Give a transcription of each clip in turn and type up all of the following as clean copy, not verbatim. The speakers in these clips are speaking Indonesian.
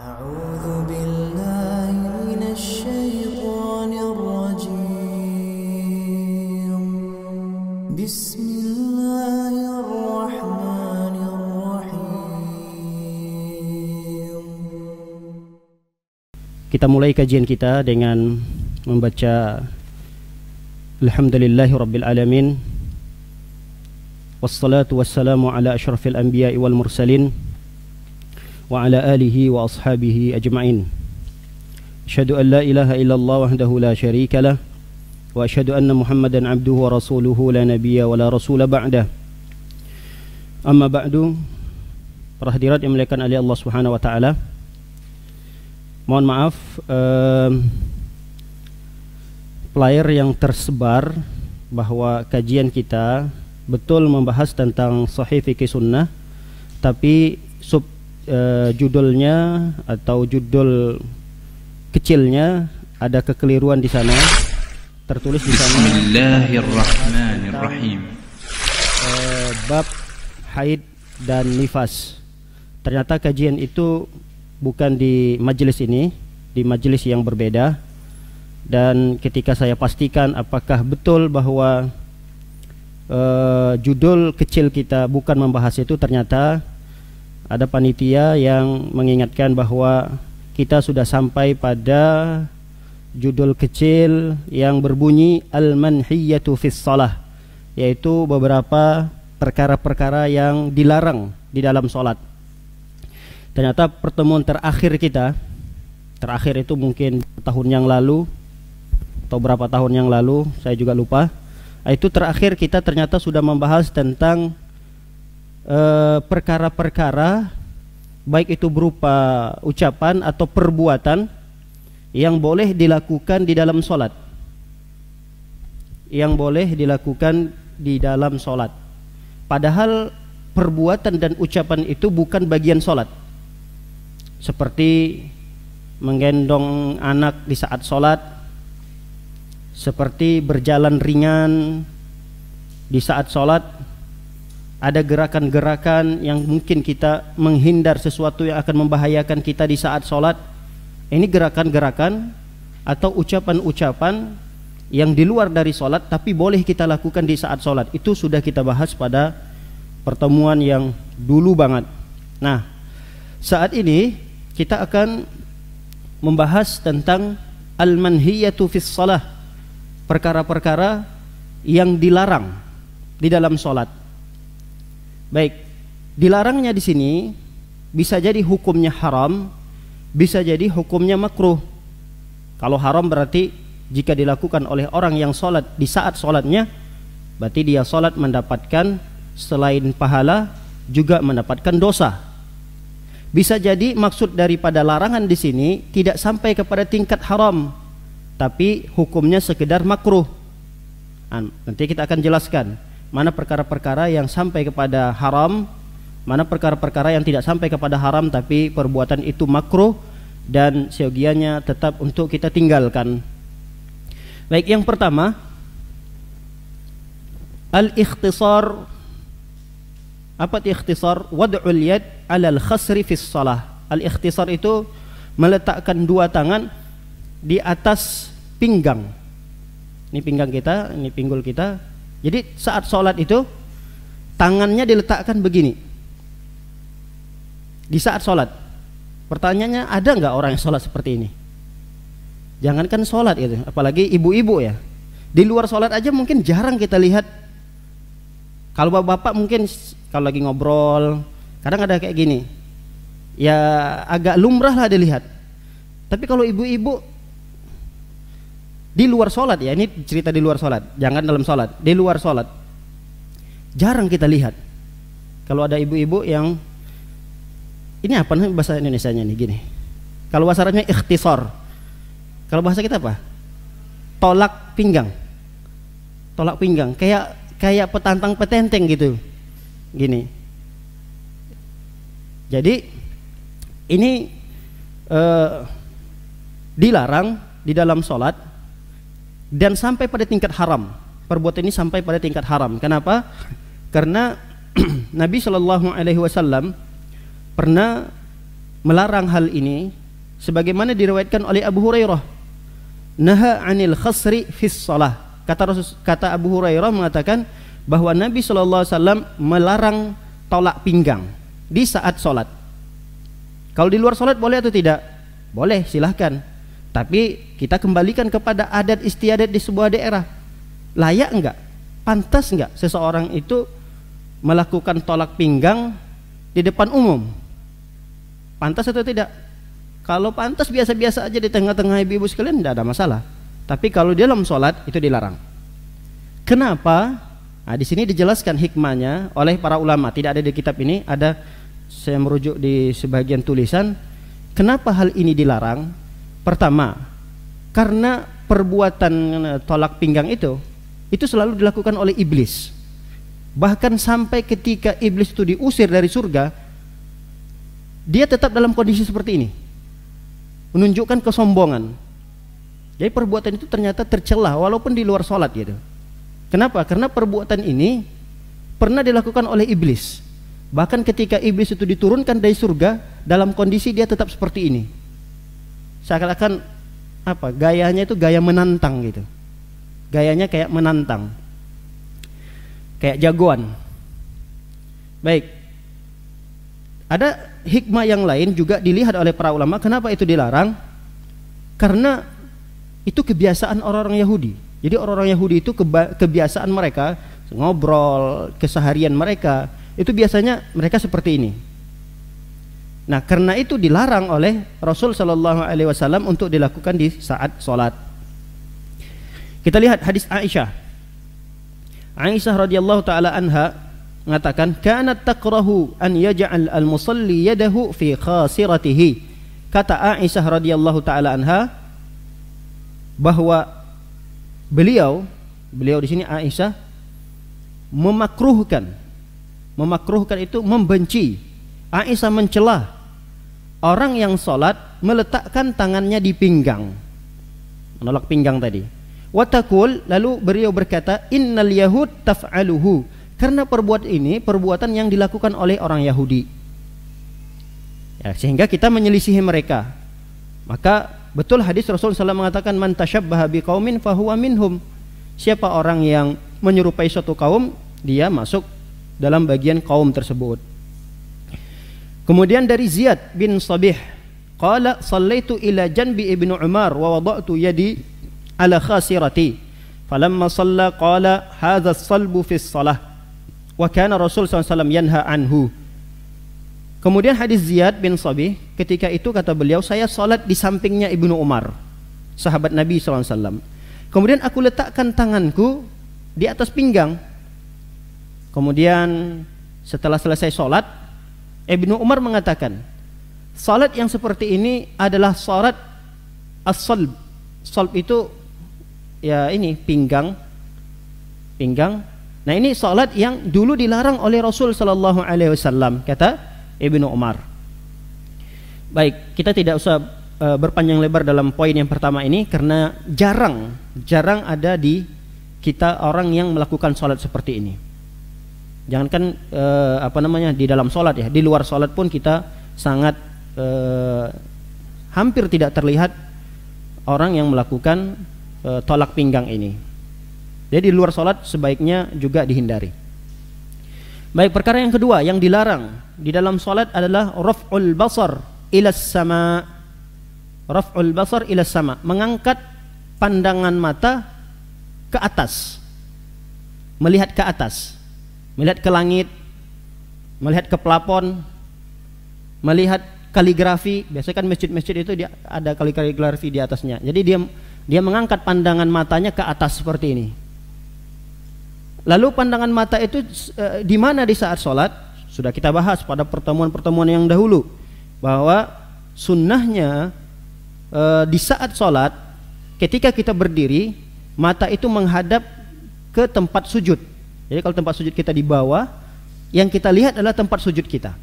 أعوذ بالله من الشيطان الرجيم بسم الله الرحمن الرحيم. Kita mulai kajian kita dengan membaca Alhamdulillahi Rabbil Alamin, wassalatu wassalamu ala ashrafil anbiya'i wal mursalin wa ala alihi wa ashabihi ajma'in. Asyhadu an la ilaha illallah wahdahu la syarika lah wa asyhadu anna Muhammadan abduhu wa rasuluhu la nabiyya wa la rasula ba'dah. Amma ba'du. Para hadirat yang dimuliakan oleh Allah Subhanahu wa taala, mohon maaf flyer yang tersebar bahwa kajian kita betul membahas tentang Sahih Fiqih Sunnah, tapi judulnya atau judul kecilnya ada kekeliruan di sana. Tertulis di sana Bismillahirrahmanirrahim, bab haid dan nifas. Ternyata kajian itu bukan di majelis ini, di majelis yang berbeda. Dan ketika saya pastikan apakah betul bahwa judul kecil kita bukan membahas itu, ternyata ada panitia yang mengingatkan bahwa kita sudah sampai pada judul kecil yang berbunyi Al-Manhiyatu fis Shalah, yaitu beberapa perkara-perkara yang dilarang di dalam sholat. Ternyata pertemuan terakhir kita, terakhir itu mungkin tahun yang lalu atau berapa tahun yang lalu, saya juga lupa. Itu terakhir kita ternyata sudah membahas tentang perkara-perkara baik itu berupa ucapan atau perbuatan yang boleh dilakukan di dalam sholat, yang boleh dilakukan di dalam sholat. Padahal perbuatan dan ucapan itu bukan bagian sholat, seperti menggendong anak di saat sholat, seperti berjalan ringan di saat sholat. Ada gerakan-gerakan yang mungkin kita menghindar sesuatu yang akan membahayakan kita di saat sholat. Ini gerakan-gerakan atau ucapan-ucapan yang di luar dari sholat, tapi boleh kita lakukan di saat sholat. Itu sudah kita bahas pada pertemuan yang dulu banget. Nah, saat ini kita akan membahas tentang Al-Manhiyatu fis Shalah, perkara-perkara yang dilarang di dalam sholat. Baik, dilarangnya di sini bisa jadi hukumnya haram, bisa jadi hukumnya makruh. Kalau haram berarti jika dilakukan oleh orang yang sholat di saat sholatnya, berarti dia sholat mendapatkan selain pahala juga mendapatkan dosa. Bisa jadi maksud daripada larangan di sini tidak sampai kepada tingkat haram, tapi hukumnya sekedar makruh. Nanti kita akan jelaskan mana perkara-perkara yang sampai kepada haram, mana perkara-perkara yang tidak sampai kepada haram tapi perbuatan itu makruh dan seyogianya tetap untuk kita tinggalkan. Baik, yang pertama, al-ikhtisar. Apa itu ikhtisar? Wad'ul yad 'alal khasri fis shalah. Al-ikhtisar itu meletakkan dua tangan di atas pinggang. Ini pinggang kita, ini pinggul kita. Jadi saat sholat itu tangannya diletakkan begini di saat sholat. Pertanyaannya, ada nggak orang yang sholat seperti ini? Jangankan sholat itu, apalagi ibu-ibu ya. Di luar sholat aja mungkin jarang kita lihat. Kalau bapak-bapak mungkin kalau lagi ngobrol kadang ada kayak gini, ya agak lumrah lah dilihat. Tapi kalau ibu-ibu di luar sholat, ya ini cerita di luar sholat, jangan dalam sholat, di luar sholat jarang kita lihat. Kalau ada ibu-ibu yang ini apa nih bahasa Indonesianya nih gini, kalau bahasa Arabnya ikhtisar, kalau bahasa kita apa? Tolak pinggang, tolak pinggang, kayak petantang petenteng gitu, gini. Jadi ini dilarang di dalam sholat dan sampai pada tingkat haram. Perbuatan ini sampai pada tingkat haram. Kenapa? Karena Nabi SAW pernah melarang hal ini sebagaimana diriwayatkan oleh Abu Hurairah. Naha 'anil khasri fis shalah. Kata Abu Hurairah mengatakan bahwa Nabi SAW melarang tolak pinggang di saat sholat. Kalau di luar sholat boleh atau tidak? Boleh, silahkan. Tapi kita kembalikan kepada adat istiadat di sebuah daerah. Layak enggak? Pantas enggak seseorang itu melakukan tolak pinggang di depan umum? Pantas atau tidak? Kalau pantas biasa-biasa aja di tengah-tengah ibu-ibu sekalian tidak ada masalah. Tapi kalau di dalam sholat itu dilarang. Kenapa? Nah, di sini dijelaskan hikmahnya oleh para ulama. Tidak ada di kitab ini, ada saya merujuk di sebagian tulisan. Kenapa hal ini dilarang? Pertama, karena perbuatan tolak pinggang itu selalu dilakukan oleh iblis. Bahkan sampai ketika iblis itu diusir dari surga, dia tetap dalam kondisi seperti ini, menunjukkan kesombongan. Jadi perbuatan itu ternyata tercela walaupun di luar sholat gitu. Kenapa? Karena perbuatan ini pernah dilakukan oleh iblis. Bahkan ketika iblis itu diturunkan dari surga, dalam kondisi dia tetap seperti ini. Seakan-akan apa? Gayanya itu gaya menantang gitu. Gayanya kayak menantang, kayak jagoan. Baik. Ada hikmah yang lain juga dilihat oleh para ulama. Kenapa itu dilarang? Karena itu kebiasaan orang-orang Yahudi. Jadi orang-orang Yahudi itu kebiasaan mereka ngobrol, keseharian mereka itu biasanya mereka seperti ini. Nah, karena itu dilarang oleh Rasul Shallallahu Alaihi Wasallam untuk dilakukan di saat sholat. Kita lihat hadis Aisyah. Aisyah radhiyallahu taala anha mengatakan, "Kanat takrahu an yaj'al al-musalli yadahu fi khasiratihi." Kata Aisyah radhiyallahu taala anha bahwa beliau di sini Aisyah memakruhkan itu membenci. Aisyah mencela orang yang sholat meletakkan tangannya di pinggang, menolak pinggang tadi. Watakul, lalu beliau berkata, innal yahud taf'aluhu, karena perbuatan yang dilakukan oleh orang Yahudi. Ya, sehingga kita menyelisihi mereka. Maka betul hadis Rasulullah SAW mengatakan, man tashabbaha biqaumin fahuwa minhum. Siapa orang yang menyerupai suatu kaum, dia masuk dalam bagian kaum tersebut. Kemudian dari Ziyad bin Sabih, qala sallaitu ila janbi ibnu Umar wa wada'tu yadi ala khasirati falamma shalla qala hadha as-salbu fi as-salah wa kana Rasul SAW yanha anhu. Kemudian hadis Ziyad bin Sabih, ketika itu kata beliau, saya salat di sampingnya Ibnu Umar, sahabat Nabi SAW. Kemudian aku letakkan tanganku di atas pinggang. Kemudian setelah selesai salat, Ibnu Umar mengatakan, salat yang seperti ini adalah salat as-salb. Salb itu ya ini pinggang. Nah, ini salat yang dulu dilarang oleh Rasul sallallahu alaihi wasallam, kata Ibnu Umar. Baik, kita tidak usah berpanjang lebar dalam poin yang pertama ini karena jarang ada di kita orang yang melakukan salat seperti ini. Jangankan di dalam salat ya, di luar salat pun kita sangat hampir tidak terlihat orang yang melakukan tolak pinggang ini. Jadi di luar salat sebaiknya juga dihindari. Baik, perkara yang kedua yang dilarang di dalam salat adalah raf'ul basar ila sama. Raf'ul basar ila sama, mengangkat pandangan mata ke atas. Melihat ke atas. Melihat ke langit, melihat ke plafon, melihat kaligrafi. Biasanya kan masjid-masjid itu ada kaligrafi di atasnya. Jadi dia mengangkat pandangan matanya ke atas seperti ini. Lalu pandangan mata itu di mana di saat sholat? Sudah kita bahas pada pertemuan-pertemuan yang dahulu bahwa sunnahnya di saat sholat ketika kita berdiri mata itu menghadap ke tempat sujud. Jadi kalau tempat sujud kita di bawah, yang kita lihat adalah tempat sujud kita.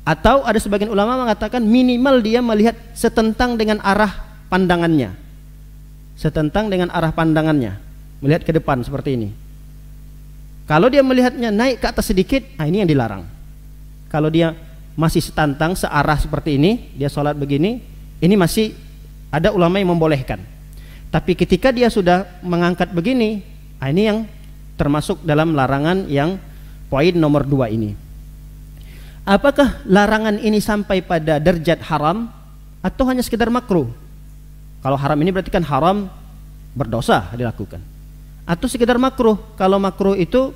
Atau ada sebagian ulama mengatakan minimal dia melihat setentang dengan arah pandangannya. Setentang dengan arah pandangannya, melihat ke depan seperti ini. Kalau dia melihatnya naik ke atas sedikit, ini yang dilarang. Kalau dia masih setantang searah seperti ini, dia sholat begini, ini masih ada ulama yang membolehkan. Tapi ketika dia sudah mengangkat begini, ini yang termasuk dalam larangan yang poin nomor 2 ini. Apakah larangan ini sampai pada derajat haram atau hanya sekedar makruh? Kalau haram ini berarti kan haram berdosa dilakukan. Atau sekedar makruh. Kalau makruh itu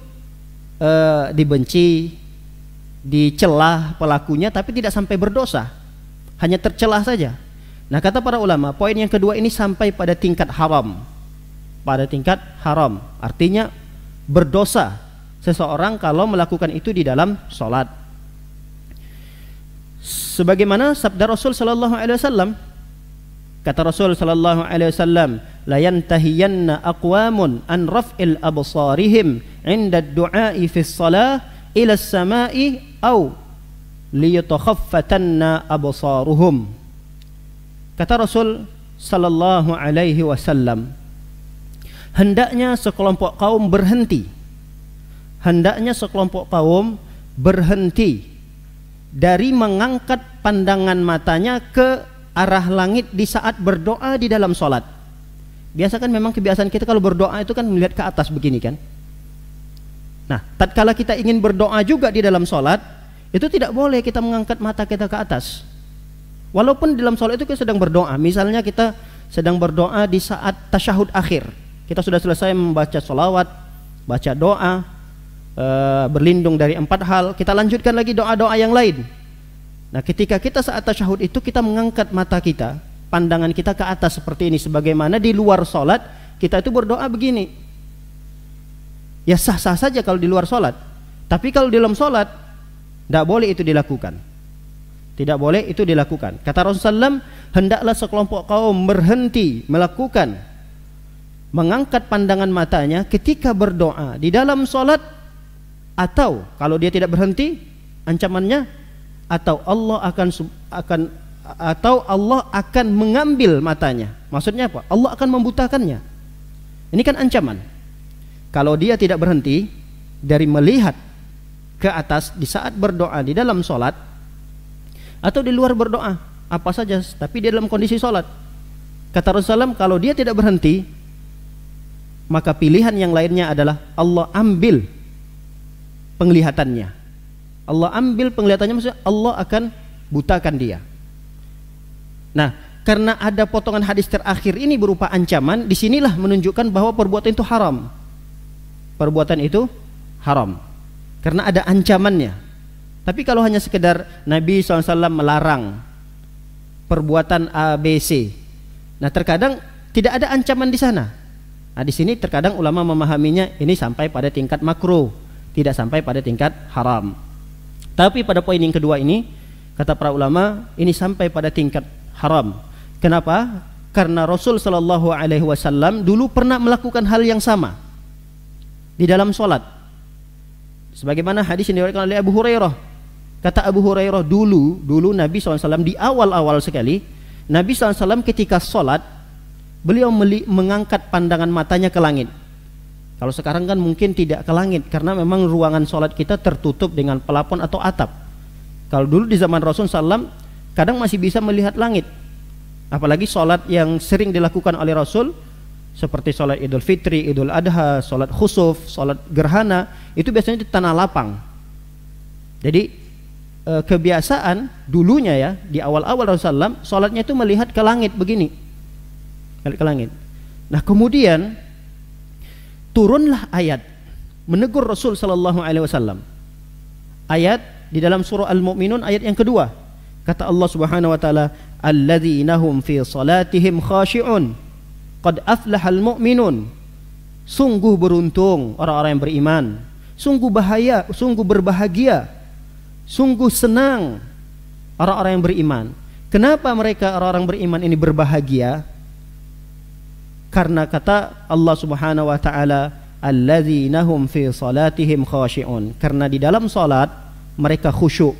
dibenci, dicela pelakunya tapi tidak sampai berdosa, hanya tercela saja. Nah, kata para ulama, poin yang kedua ini sampai pada tingkat haram. Pada tingkat haram, artinya berdosa seseorang kalau melakukan itu di dalam sholat. Sebagaimana sabda Rasul sallallahu alaihi wasallam, kata Rasul sallallahu alaihi wasallam, la yantahiyanna aqwamun an raf'il absarihim 'inda ad-du'a'i fi shalah ila as-sama'i aw liyatakhaffatanna absaruhum. Kata Rasul sallallahu alaihi wasallam, hendaknya sekelompok kaum berhenti. Hendaknya sekelompok kaum berhenti dari mengangkat pandangan matanya ke arah langit di saat berdoa di dalam sholat. Biasa kan memang kebiasaan kita kalau berdoa itu kan melihat ke atas begini kan. Nah, tatkala kita ingin berdoa juga di dalam sholat, itu tidak boleh kita mengangkat mata kita ke atas. Walaupun dalam sholat itu kita sedang berdoa. Misalnya kita sedang berdoa di saat tasyahud akhir, kita sudah selesai membaca sholawat, baca doa, berlindung dari 4 hal, kita lanjutkan lagi doa-doa yang lain. Nah, ketika kita saat tasyahud itu kita mengangkat mata kita, pandangan kita ke atas seperti ini, sebagaimana di luar sholat kita itu berdoa begini. Ya sah-sah saja kalau di luar sholat, tapi kalau di dalam sholat tidak boleh itu dilakukan. Tidak boleh itu dilakukan. Kata Rasulullah SAW, hendaklah sekelompok kaum berhenti melakukan mengangkat pandangan matanya ketika berdoa di dalam sholat, atau kalau dia tidak berhenti, ancamannya atau Allah akan mengambil matanya. Maksudnya apa? Allah akan membutakannya. Ini kan ancaman. Kalau dia tidak berhenti dari melihat ke atas di saat berdoa di dalam sholat atau di luar berdoa apa saja, tapi dia dalam kondisi sholat, kata Rasulullah SAW, kalau dia tidak berhenti, maka pilihan yang lainnya adalah Allah ambil penglihatannya. Allah ambil penglihatannya, maksudnya Allah akan butakan dia. Nah, karena ada potongan hadis terakhir ini berupa ancaman, disinilah menunjukkan bahwa perbuatan itu haram. Perbuatan itu haram karena ada ancamannya. Tapi kalau hanya sekedar Nabi SAW melarang perbuatan ABC, nah terkadang tidak ada ancaman di sana. Nah, di sini terkadang ulama memahaminya ini sampai pada tingkat makruh, tidak sampai pada tingkat haram. Tapi pada poin yang kedua ini, kata para ulama, ini sampai pada tingkat haram. Kenapa? Karena Rasul sallallahu alaihi wasallam dulu pernah melakukan hal yang sama di dalam sholat. Sebagaimana hadis yang diriwayatkan oleh Abu Hurairah. Kata Abu Hurairah, dulu Nabi SAW di awal-awal sekali, Nabi SAW ketika sholat, beliau mengangkat pandangan matanya ke langit. Kalau sekarang kan mungkin tidak ke langit, karena memang ruangan sholat kita tertutup dengan pelapon atau atap. Kalau dulu di zaman Rasul SAW, kadang masih bisa melihat langit. Apalagi sholat yang sering dilakukan oleh Rasul, seperti sholat Idul Fitri, Idul Adha, sholat khusuf, sholat gerhana, itu biasanya di tanah lapang. Jadi kebiasaan dulunya ya, di awal-awal Rasulullah SAW, sholatnya itu melihat ke langit begini, ke langit. Nah, kemudian turunlah ayat menegur Rasul sallallahu alaihi wasallam. Ayat di dalam surah Al-Mu'minun, ayat yang kedua. Kata Allah Subhanahu wa taala, alladzina hum fi salatihim khashi'un qad aflahal mu'minun. Sungguh beruntung orang-orang yang beriman, sungguh bahaya, sungguh berbahagia, sungguh senang orang-orang yang beriman. Kenapa mereka orang-orang beriman ini berbahagia? Karena kata Allah Subhanahu wa taala, alladzina hum fi salatihim khashi'un. Karena di dalam salat mereka khusyuk.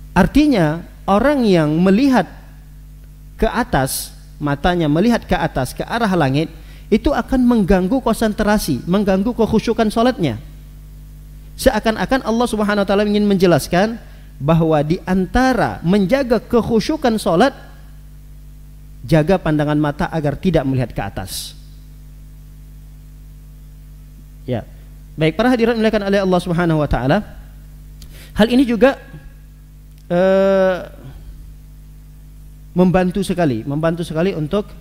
Artinya orang yang melihat ke atas, matanya melihat ke atas ke arah langit, itu akan mengganggu konsentrasi, mengganggu kekhusyukan salatnya. Seakan-akan Allah Subhanahu wa taala ingin menjelaskan, bahwa di antara menjaga kekhusyukan salat, jaga pandangan mata agar tidak melihat ke atas. Ya. Baik, para hadirin dimuliakan oleh Allah Subhanahu wa taala. Hal ini juga membantu sekali untuk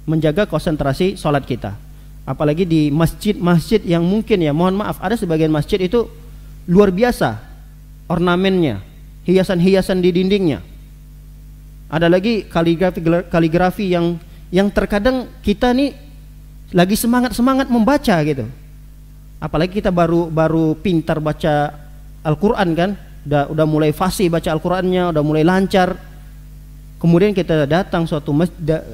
menjaga konsentrasi salat kita. Apalagi di masjid-masjid yang mungkin, ya mohon maaf, ada sebagian masjid itu luar biasa ornamennya, hiasan-hiasan di dindingnya. Ada lagi kaligrafi yang terkadang kita nih lagi semangat membaca gitu. Apalagi kita baru pintar baca Al-Qur'an kan, udah mulai fasih baca Al-Qur'annya, udah mulai lancar. Kemudian kita datang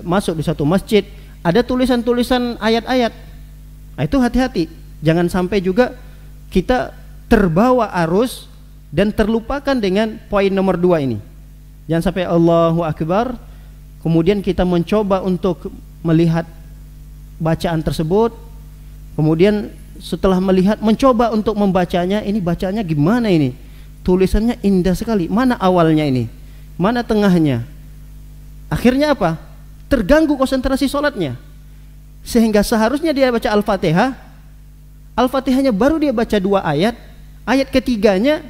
masuk di suatu masjid, ada tulisan-tulisan ayat-ayat. Nah, itu hati-hati, jangan sampai juga kita terbawa arus dan terlupakan dengan poin nomor 2 ini. Jangan sampai Allahu Akbar kemudian kita mencoba untuk melihat bacaan tersebut, kemudian setelah melihat mencoba untuk membacanya, ini bacanya gimana ini? Tulisannya indah sekali. Mana awalnya ini? Mana tengahnya? Akhirnya apa? Terganggu konsentrasi sholatnya. Sehingga seharusnya dia baca Al-Fatihah, Al-Fatihahnya baru dia baca 2 ayat, ayat ketiganya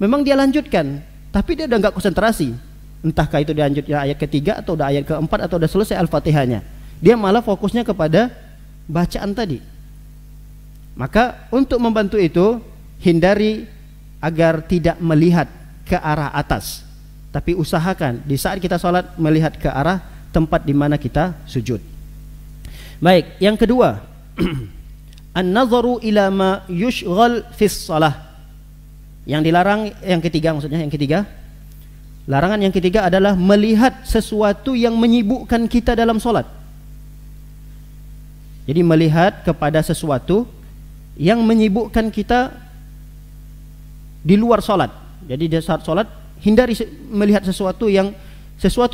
memang dia lanjutkan, tapi dia udah nggak konsentrasi. Entahkah itu dia lanjutnya ayat ketiga atau udah ayat keempat atau udah selesai Al-Fatihahnya. Dia malah fokusnya kepada bacaan tadi. Maka untuk membantu itu, hindari agar tidak melihat ke arah atas. Tapi usahakan di saat kita sholat melihat ke arah tempat di mana kita sujud. Baik, yang kedua, an-nazaru ila ma yushghal fis shalah. Yang dilarang, yang ketiga, larangan yang ketiga adalah melihat sesuatu yang menyibukkan kita dalam sholat. Jadi melihat kepada sesuatu yang menyibukkan kita di luar sholat. Jadi di saat sholat hindari melihat sesuatu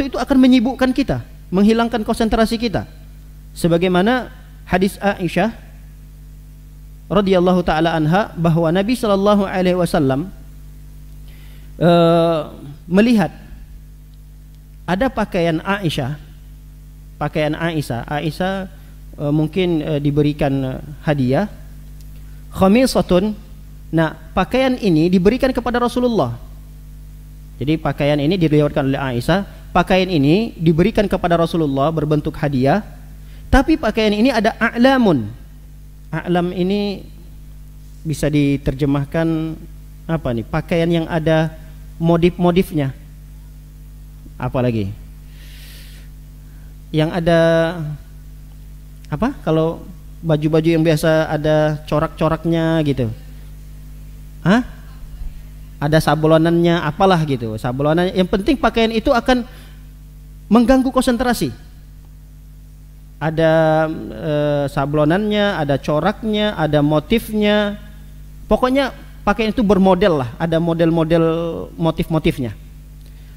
itu akan menyibukkan kita, menghilangkan konsentrasi kita. Sebagaimana hadis Aisyah radhiyallahu taala anha bahwa Nabi sallallahu alaihi wasallam melihat ada pakaian Aisyah mungkin diberikan hadiah khamisatun. Nah, pakaian ini diberikan kepada Rasulullah. Jadi pakaian ini diriwayatkan oleh Aisyah, pakaian ini diberikan kepada Rasulullah berbentuk hadiah. Tapi pakaian ini ada a'lamun. A'lam ini bisa diterjemahkan apa nih? Pakaian yang ada modif-modifnya. Apalagi? Yang ada apa? Kalau baju-baju yang biasa ada corak-coraknya gitu. Hah? Ada sablonannya, apalah gitu. Sablonannya. Yang penting pakaian itu akan mengganggu konsentrasi. Ada sablonannya, ada coraknya, ada motifnya. Pokoknya pakaian itu bermodel lah, ada model-model motif-motifnya.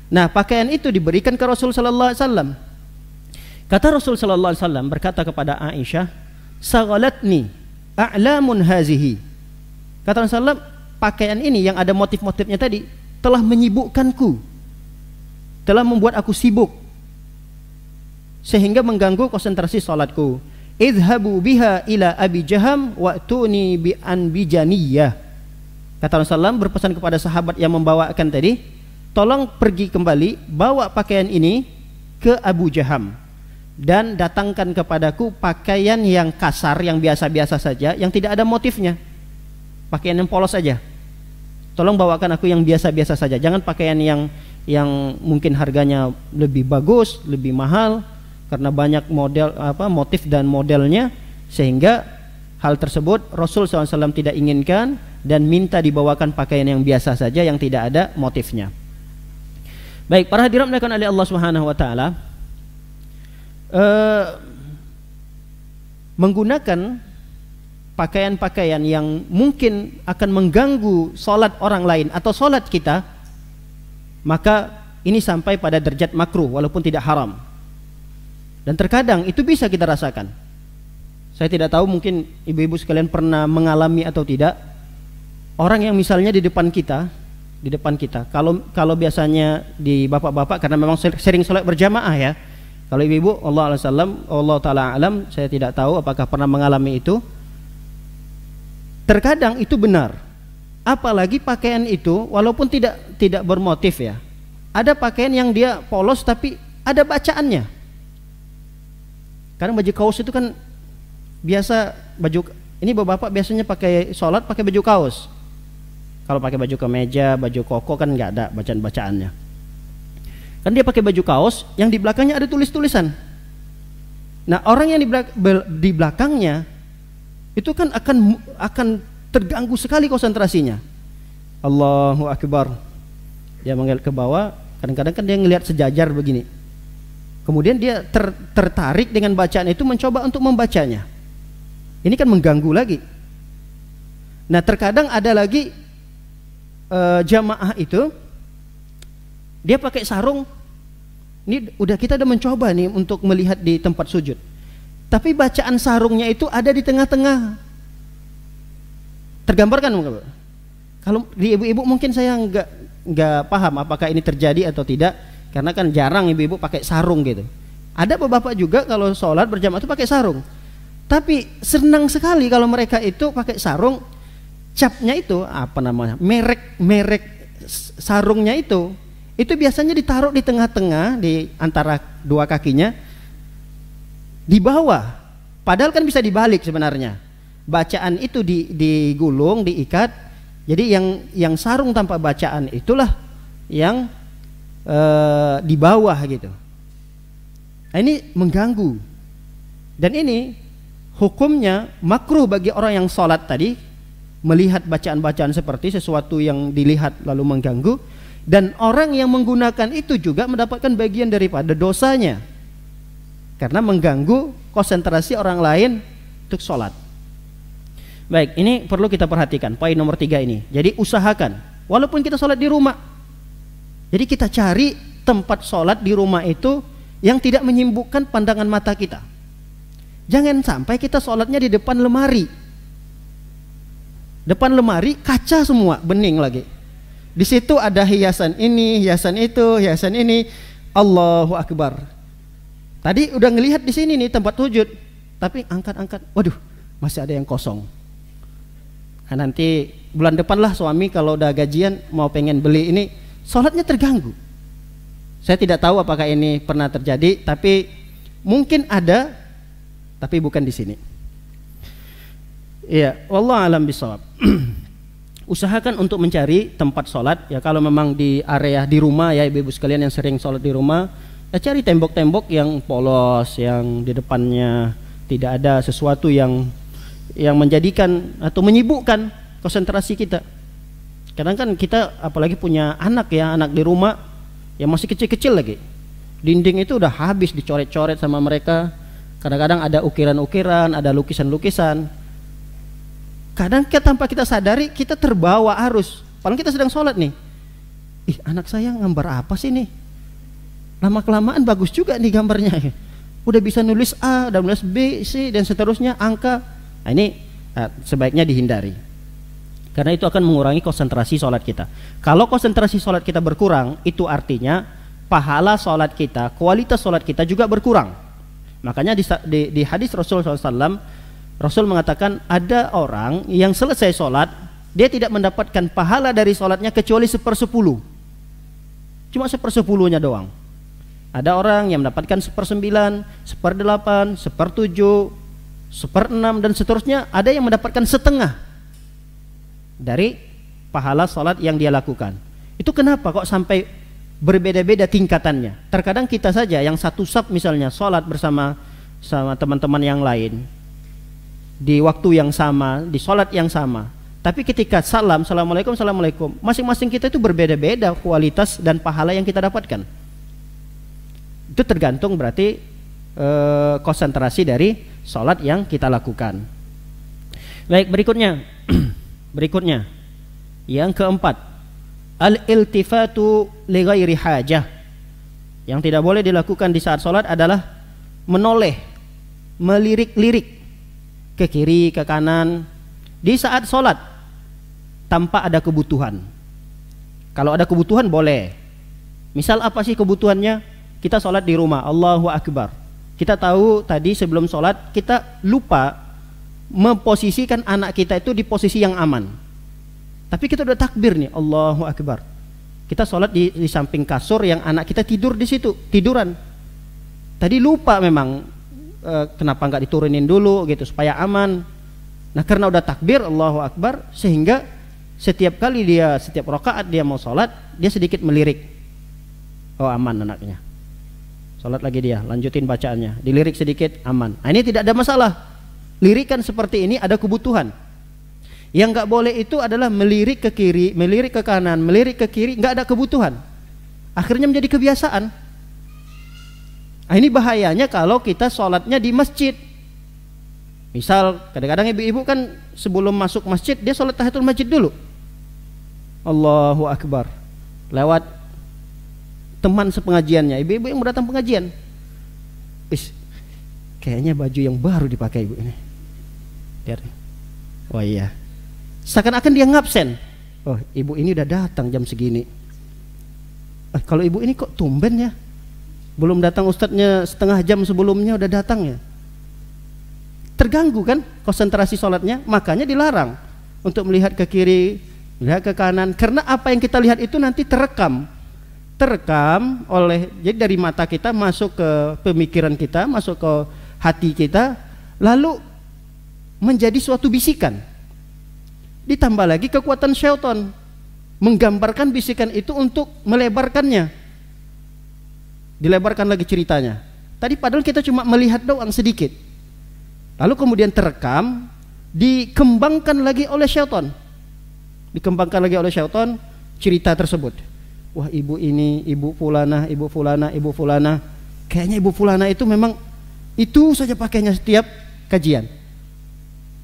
Nah, pakaian itu diberikan ke Rasul sallallahu alaihi wasallam. Kata Rasul sallallahu alaihi wasallam berkata kepada Aisyah, "Saghalatni a'lamun hazihi." Kata Rasulullah, pakaian ini yang ada motif-motifnya tadi telah menyibukkanku, telah membuat aku sibuk sehingga mengganggu konsentrasi salatku. Idhabu biha ila Abi Jaham wa'tuni bi anbijaniyah. Kata Rasulullah berpesan kepada sahabat yang membawakan tadi, tolong pergi kembali, bawa pakaian ini ke Abu Jaham dan datangkan kepadaku pakaian yang kasar, yang biasa-biasa saja, yang tidak ada motifnya, pakaian yang polos saja. Tolong bawakan aku yang biasa-biasa saja, jangan pakaian yang mungkin harganya lebih bagus, lebih mahal, karena banyak motif dan modelnya, sehingga hal tersebut Rasul SAW tidak inginkan dan minta dibawakan pakaian yang biasa saja yang tidak ada motifnya. Baik, para hadirin dimuliakan oleh Allah Subhanahu wa taala, menggunakan pakaian-pakaian yang mungkin akan mengganggu salat orang lain atau salat kita, maka ini sampai pada derajat makruh walaupun tidak haram. Dan terkadang itu bisa kita rasakan. Saya tidak tahu, mungkin ibu-ibu sekalian pernah mengalami atau tidak. Orang yang misalnya di depan kita di depan kita. Kalau biasanya di bapak-bapak karena memang sering sholat berjamaah ya. Kalau ibu-ibu Allah taala alam, saya tidak tahu apakah pernah mengalami itu. Terkadang itu benar. Apalagi pakaian itu walaupun tidak bermotif ya. Ada pakaian yang dia polos tapi ada bacaannya. Karena baju kaos itu kan biasa ini bapak-bapak biasanya pakai sholat pakai baju kaos. Kalau pakai baju kemeja, baju koko kan nggak ada bacaan-bacaannya. Kan dia pakai baju kaos yang di belakangnya ada tulis-tulisan. Nah orang yang di belakangnya itu kan akan terganggu sekali konsentrasinya. Allahu Akbar. Dia mengelak ke bawah, kadang-kadang kan dia ngelihat sejajar begini. Kemudian dia tertarik dengan bacaan itu, mencoba untuk membacanya. Ini kan mengganggu lagi. Nah terkadang ada lagi jamaah itu dia pakai sarung. Ini kita udah mencoba nih untuk melihat di tempat sujud. Tapi bacaan sarungnya itu ada di tengah-tengah. Tergambarkan enggak? Kalau di ibu-ibu mungkin saya nggak paham apakah ini terjadi atau tidak, karena kan jarang ibu-ibu pakai sarung gitu. Ada bapak juga kalau sholat berjamaah itu pakai sarung. Tapi senang sekali kalau mereka itu pakai sarung, capnya itu apa namanya? Merek sarungnya itu biasanya ditaruh di tengah-tengah di antara dua kakinya di bawah. Padahal kan bisa dibalik sebenarnya. Bacaan itu digulung, diikat. Jadi yang sarung tanpa bacaan itulah yang di bawah gitu. Nah, ini mengganggu. Dan ini hukumnya makruh bagi orang yang sholat tadi melihat bacaan-bacaan seperti sesuatu yang dilihat lalu mengganggu, dan orang yang menggunakan itu juga mendapatkan bagian daripada dosanya karena mengganggu konsentrasi orang lain untuk sholat. Baik, ini perlu kita perhatikan poin nomor 3 ini. Jadi usahakan walaupun kita sholat di rumah, jadi kita cari tempat sholat di rumah itu yang tidak menyibukkan pandangan mata kita. Jangan sampai kita sholatnya di depan lemari. Depan lemari kaca semua, bening lagi. Di situ ada hiasan ini, hiasan itu, hiasan ini. Allahu Akbar. Tadi udah ngelihat di sini nih tempat sujud, tapi angkat-angkat, waduh, masih ada yang kosong. Nah, nanti bulan depan lah suami kalau udah gajian mau pengen beli ini, sholatnya terganggu. Saya tidak tahu apakah ini pernah terjadi, tapi mungkin ada, tapi bukan di sini. Iya, wallahu alam bisawab. Usahakan untuk mencari tempat sholat ya, kalau memang di area di rumah ya ibu-ibu sekalian yang sering sholat di rumah ya, cari tembok-tembok yang polos, yang di depannya tidak ada sesuatu yang menjadikan atau menyibukkan konsentrasi kita. Kadang kan kita apalagi punya anak di rumah yang masih kecil-kecil lagi, dinding itu udah habis dicoret-coret sama mereka. Kadang-kadang ada ukiran-ukiran, ada lukisan-lukisan. Kadang tanpa kita sadari kita terbawa arus. Padahal kita sedang sholat nih. Ih, anak saya gambar apa sih nih? Lama-kelamaan bagus juga nih gambarnya. Udah bisa nulis A, udah nulis B, C dan seterusnya, angka. Nah, ini sebaiknya dihindari. Karena itu akan mengurangi konsentrasi sholat kita. Kalau konsentrasi sholat kita berkurang, itu artinya pahala sholat kita, kualitas sholat kita juga berkurang. Makanya di hadis Rasulullah SAW, Rasul mengatakan ada orang yang selesai sholat, dia tidak mendapatkan pahala dari sholatnya kecuali 1/10. Cuma 1/10-nya doang. Ada orang yang mendapatkan 1/9, 1/8, 1/7, 1/6 dan seterusnya. Ada yang mendapatkan setengah dari pahala sholat yang dia lakukan. Itu kenapa kok sampai berbeda-beda tingkatannya? Terkadang kita saja yang satu saf misalnya sholat bersama teman-teman yang lain di waktu yang sama, di sholat yang sama, tapi ketika salam, assalamualaikum, assalamualaikum, masing-masing kita itu berbeda-beda kualitas dan pahala yang kita dapatkan. Itu tergantung berarti konsentrasi dari sholat yang kita lakukan. Baik, berikutnya yang keempat, al-iltifatu li ghairi hajah. Yang tidak boleh dilakukan di saat sholat adalah menoleh, melirik-lirik ke kiri, ke kanan di saat sholat tanpa ada kebutuhan. Kalau ada kebutuhan boleh. Misal apa sih kebutuhannya? Kita sholat di rumah, Allahu Akbar. Kita tahu tadi sebelum sholat kita lupa memposisikan anak kita itu di posisi yang aman. Tapi kita udah takbir nih, Allahu Akbar. Kita sholat di samping kasur yang anak kita tidur di situ, tiduran. Tadi lupa memang, kenapa nggak diturunin dulu gitu supaya aman. Nah karena udah takbir Allahu Akbar, sehingga setiap rakaat dia mau sholat, dia sedikit melirik. Oh aman anaknya. Sholat lagi dia, lanjutin bacaannya, dilirik sedikit, aman. Nah ini tidak ada masalah. Lirikan seperti ini ada kebutuhan. Yang nggak boleh itu adalah melirik ke kiri, melirik ke kanan, melirik ke kiri, nggak ada kebutuhan. Akhirnya menjadi kebiasaan. Nah, ini bahayanya kalau kita sholatnya di masjid. Misal kadang-kadang ibu-ibu kan sebelum masuk masjid dia sholat tahiyatul masjid dulu. Allahu Akbar. Lewat teman sepengajiannya, ibu-ibu yang datang pengajian. Kayaknya baju yang baru dipakai ibu ini. Lihat. Oh iya. Seakan-akan dia ngabsen. Oh, ibu ini udah datang jam segini. Kalau ibu ini kok tumben ya? Belum datang ustadznya setengah jam sebelumnya udah datang ya. Terganggu kan konsentrasi sholatnya, makanya dilarang untuk melihat ke kiri, melihat ke kanan. Karena apa yang kita lihat itu nanti terekam oleh, jadi dari mata kita masuk ke pemikiran kita, masuk ke hati kita, lalu menjadi suatu bisikan. Ditambah lagi kekuatan syaitan menggambarkan bisikan itu untuk melebarkannya, dilebarkan lagi ceritanya. Tadi padahal kita cuma melihat doang sedikit, lalu kemudian terekam, dikembangkan lagi oleh syaitan, cerita tersebut. Wah ibu ini, ibu fulana, kayaknya ibu fulana itu memang itu saja pakainya setiap kajian.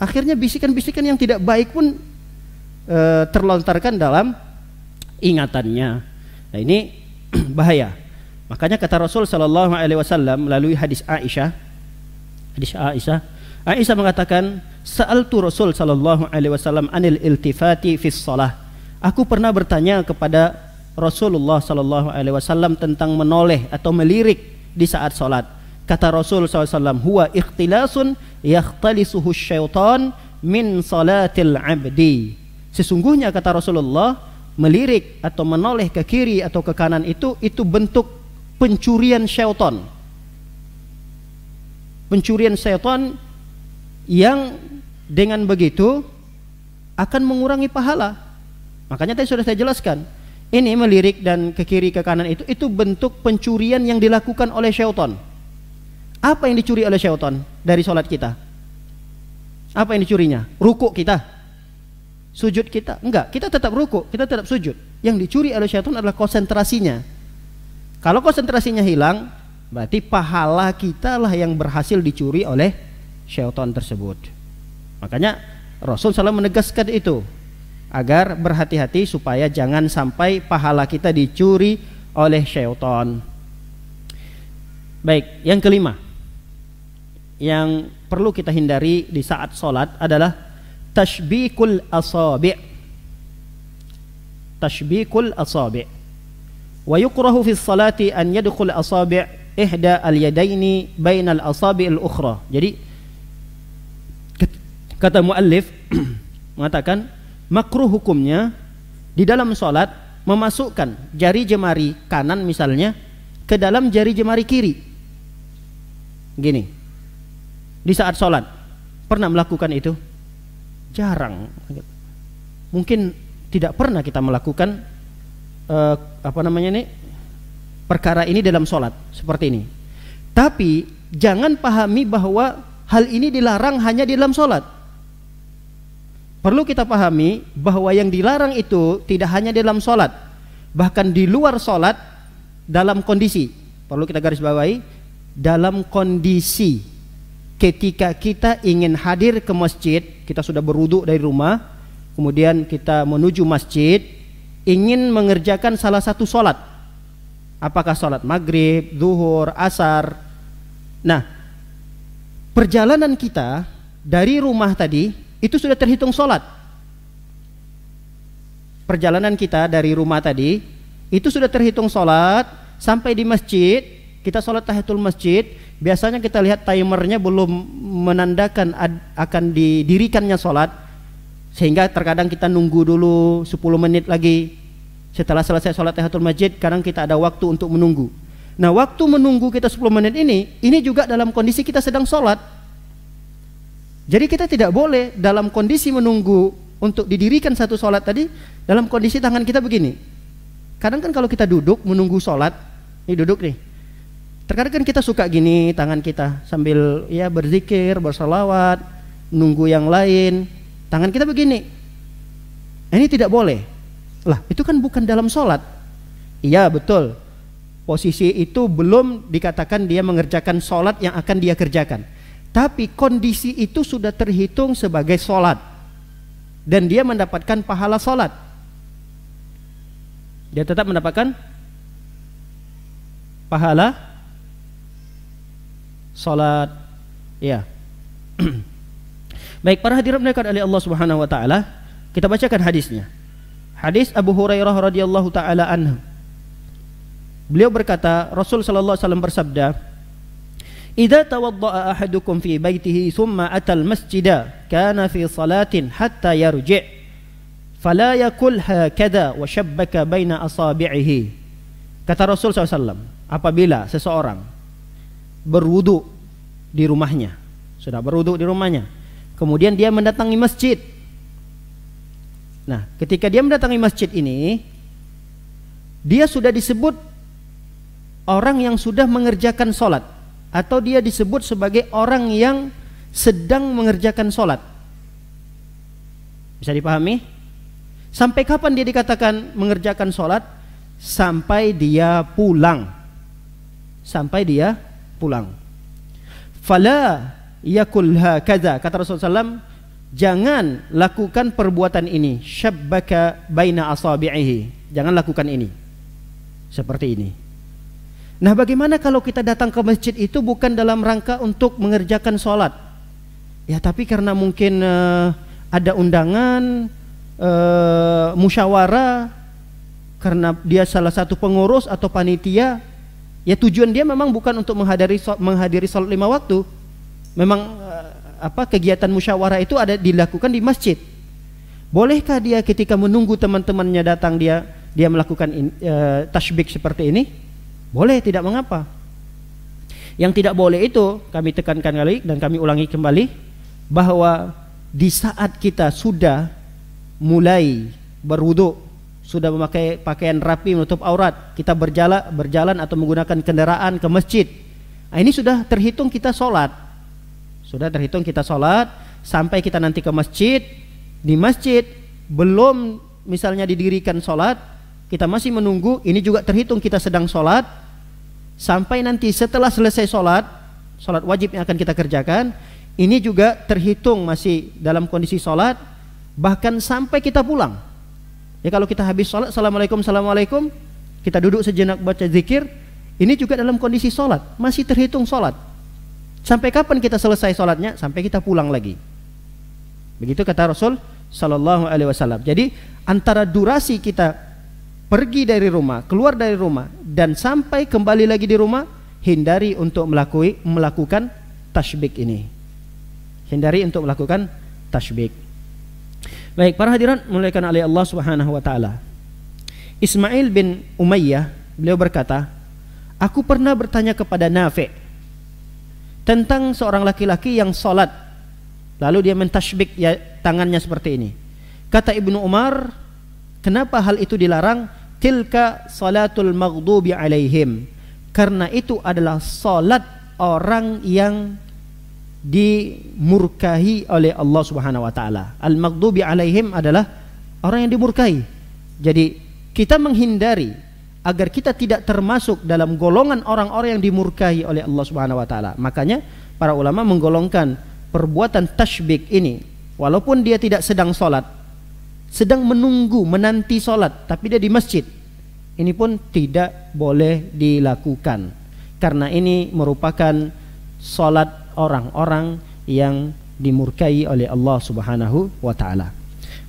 Akhirnya bisikan-bisikan yang tidak baik pun terlontarkan dalam ingatannya. Nah ini bahaya. Makanya kata Rasul sallallahu alaihi wasallam melalui hadis Aisyah mengatakan, sa'altu Rasul sallallahu alaihi wasallam anil iltifati fis shalah. Aku pernah bertanya kepada Rasulullah sallallahu alaihi wasallam tentang menoleh atau melirik di saat salat. Kata Rasul sallallahu alaihi wasallam, huwa ikhtilasun yakhtalisuhu syaitan min salatil abdi. Sesungguhnya kata Rasulullah, melirik atau menoleh ke kiri atau ke kanan itu bentuk pencurian syaitan. Pencurian syaitan yang dengan begitu akan mengurangi pahala. Makanya tadi sudah saya jelaskan, ini melirik dan ke kiri ke kanan itu bentuk pencurian yang dilakukan oleh syaitan. Apa yang dicuri oleh syaitan dari sholat kita? Apa yang dicurinya? Ruku kita, sujud kita? Enggak, kita tetap ruku, kita tetap sujud. Yang dicuri oleh syaitan adalah konsentrasinya. Kalau konsentrasinya hilang, berarti pahala kita lah yang berhasil dicuri oleh syaitan tersebut. Makanya Rasul SAW menegaskan itu, agar berhati-hati supaya jangan sampai pahala kita dicuri oleh syaitan. Baik, yang kelima yang perlu kita hindari di saat sholat adalah tashbikul asabi'. Wa yukrahu fi salati an yadkhul asabi' ihda al-yadaini bainal asabi'il ukhra. Jadi kata muallif mengatakan, makruh hukumnya di dalam sholat memasukkan jari jemari kanan misalnya ke dalam jari jemari kiri. Gini, di saat sholat pernah melakukan itu? Jarang. Mungkin tidak pernah kita melakukan perkara ini dalam sholat seperti ini. Tapi jangan pahami bahwa hal ini dilarang hanya di dalam sholat. Perlu kita pahami bahwa yang dilarang itu tidak hanya dalam sholat, bahkan di luar sholat, dalam kondisi, perlu kita garis bawahi, dalam kondisi ketika kita ingin hadir ke masjid, kita sudah berwudu dari rumah, kemudian kita menuju masjid, ingin mengerjakan salah satu sholat, apakah sholat maghrib, zuhur, asar. Nah, perjalanan kita dari rumah tadi itu sudah terhitung sholat. perjalanan kita dari rumah tadi itu sudah terhitung sholat sampai di masjid, kita sholat tahiyatul masjid. Biasanya kita lihat timernya belum menandakan akan didirikannya sholat, sehingga terkadang kita nunggu dulu 10 menit lagi. Setelah selesai sholat tahiyatul masjid, kadang kita ada waktu untuk menunggu. Nah, waktu menunggu kita 10 menit ini juga dalam kondisi kita sedang sholat. Jadi kita tidak boleh dalam kondisi menunggu untuk didirikan satu sholat tadi, dalam kondisi tangan kita begini. Kadang kan kalau kita duduk menunggu sholat, ini duduk nih, terkadang kan kita suka gini tangan kita sambil ya berzikir, bersalawat, nunggu yang lain, tangan kita begini. Ini tidak boleh. Lah, itu kan bukan dalam sholat. Iya betul, posisi itu belum dikatakan dia mengerjakan sholat yang akan dia kerjakan, tapi kondisi itu sudah terhitung sebagai sholat dan dia mendapatkan pahala sholat. Dia tetap mendapatkan pahala sholat. Ya. Baik, para hadirin dirahmati oleh Allah Subhanahu wa taala, kita bacakan hadisnya. Hadis Abu Hurairah radhiyallahu taala anhu. Beliau berkata, Rasul sallallahu alaihi wasallam bersabda, "Idza tawadda'a ahadukum fi baitihi thumma atal masjida kana fi salatin hatta yarji', fala yakul hakadha wa shabbaka baina asabi'ihi." Kata Rasul sallallahu alaihi wasallam, apabila seseorang berwudu di rumahnya, sudah berwudu di rumahnya, kemudian dia mendatangi masjid. Nah, ketika dia mendatangi masjid ini, dia sudah disebut orang yang sudah mengerjakan sholat, atau dia disebut sebagai orang yang sedang mengerjakan sholat. Bisa dipahami? Sampai kapan dia dikatakan mengerjakan sholat? Sampai dia pulang. Sampai dia pulang. Fala yakul hakadha, kata Rasulullah SAW, jangan lakukan perbuatan ini, syabbaka baina asabi'ihi, jangan lakukan ini seperti ini. Nah, bagaimana kalau kita datang ke masjid itu bukan dalam rangka untuk mengerjakan sholat, ya, tapi karena mungkin ada undangan, musyawarah, karena dia salah satu pengurus atau panitia, ya tujuan dia memang bukan untuk menghadiri sholat 5 waktu. Memang kegiatan musyawarah itu ada dilakukan di masjid. Bolehkah dia ketika menunggu teman-temannya datang dia melakukan tasbih seperti ini? Boleh, tidak mengapa. Yang tidak boleh itu kami tekankan kali dan kami ulangi kembali, bahwa di saat kita sudah mulai berwudu, sudah memakai pakaian rapi menutup aurat, kita berjalan atau menggunakan kendaraan ke masjid, nah, ini sudah terhitung kita sholat. Sudah terhitung kita sholat sampai kita nanti ke masjid. Di masjid belum misalnya didirikan sholat, kita masih menunggu, ini juga terhitung kita sedang sholat. Sampai nanti setelah selesai sholat wajib yang akan kita kerjakan, ini juga terhitung masih dalam kondisi sholat. Bahkan sampai kita pulang. Ya, kalau kita habis sholat, assalamualaikum, kita duduk sejenak baca zikir, ini juga dalam kondisi sholat, masih terhitung sholat. Sampai kapan kita selesai sholatnya? Sampai kita pulang lagi. Begitu kata Rasul sallallahu alaihi wasallam. Jadi antara durasi kita pergi dari rumah, keluar dari rumah, dan sampai kembali lagi di rumah, hindari untuk melakukan tasbih ini. Hindari untuk melakukan tasbih. Baik, para hadirin muliakan oleh Allah Subhanahu wa taala. Ismail bin Umayyah, beliau berkata, aku pernah bertanya kepada Nafi' tentang seorang laki-laki yang sholat, lalu dia mentasbik ya, tangannya seperti ini. Kata Ibnu Umar, kenapa hal itu dilarang? Tilka salatul maghdubi alaihim, karena itu adalah salat orang yang dimurkahi oleh Allah Subhanahu wa taala. Al-maghdubi alaihim adalah orang yang dimurkahi. Jadi kita menghindari agar kita tidak termasuk dalam golongan orang-orang yang dimurkahi oleh Allah Subhanahu wa taala. Makanya para ulama menggolongkan perbuatan tasbih ini, walaupun dia tidak sedang sholat, sedang menunggu, menanti sholat, tapi dia di masjid, ini pun tidak boleh dilakukan, karena ini merupakan sholat orang-orang yang dimurkai oleh Allah Subhanahu wa taala.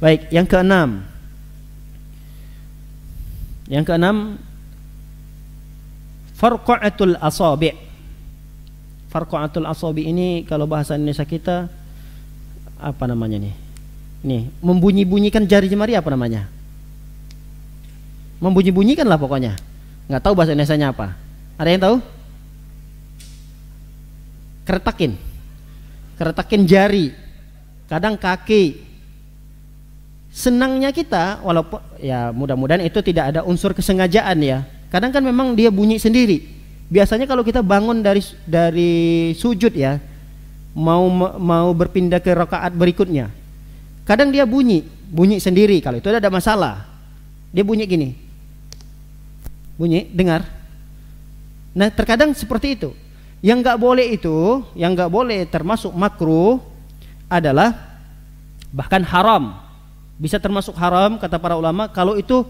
Baik, yang keenam, Yang keenam, farqa'atul asabi'. Farqa'atul asabi ini kalau bahasa Indonesia kita apa namanya nih? Nih, membunyi-bunyikan jari jemari apa namanya? Membunyi-bunyikan lah pokoknya. Nggak tahu bahasa Indonesianya apa. Ada yang tahu? Keretakin jari, kadang kaki. Senangnya kita, walaupun ya mudah-mudahan itu tidak ada unsur kesengajaan ya. Kadang kan memang dia bunyi sendiri. Biasanya kalau kita bangun dari sujud ya, mau berpindah ke rakaat berikutnya, kadang dia bunyi sendiri. Kalau itu ada masalah, dia bunyi gini, bunyi, dengar. Nah terkadang seperti itu. Yang nggak boleh itu, yang nggak boleh termasuk makruh adalah bahkan haram. Bisa termasuk haram kata para ulama kalau itu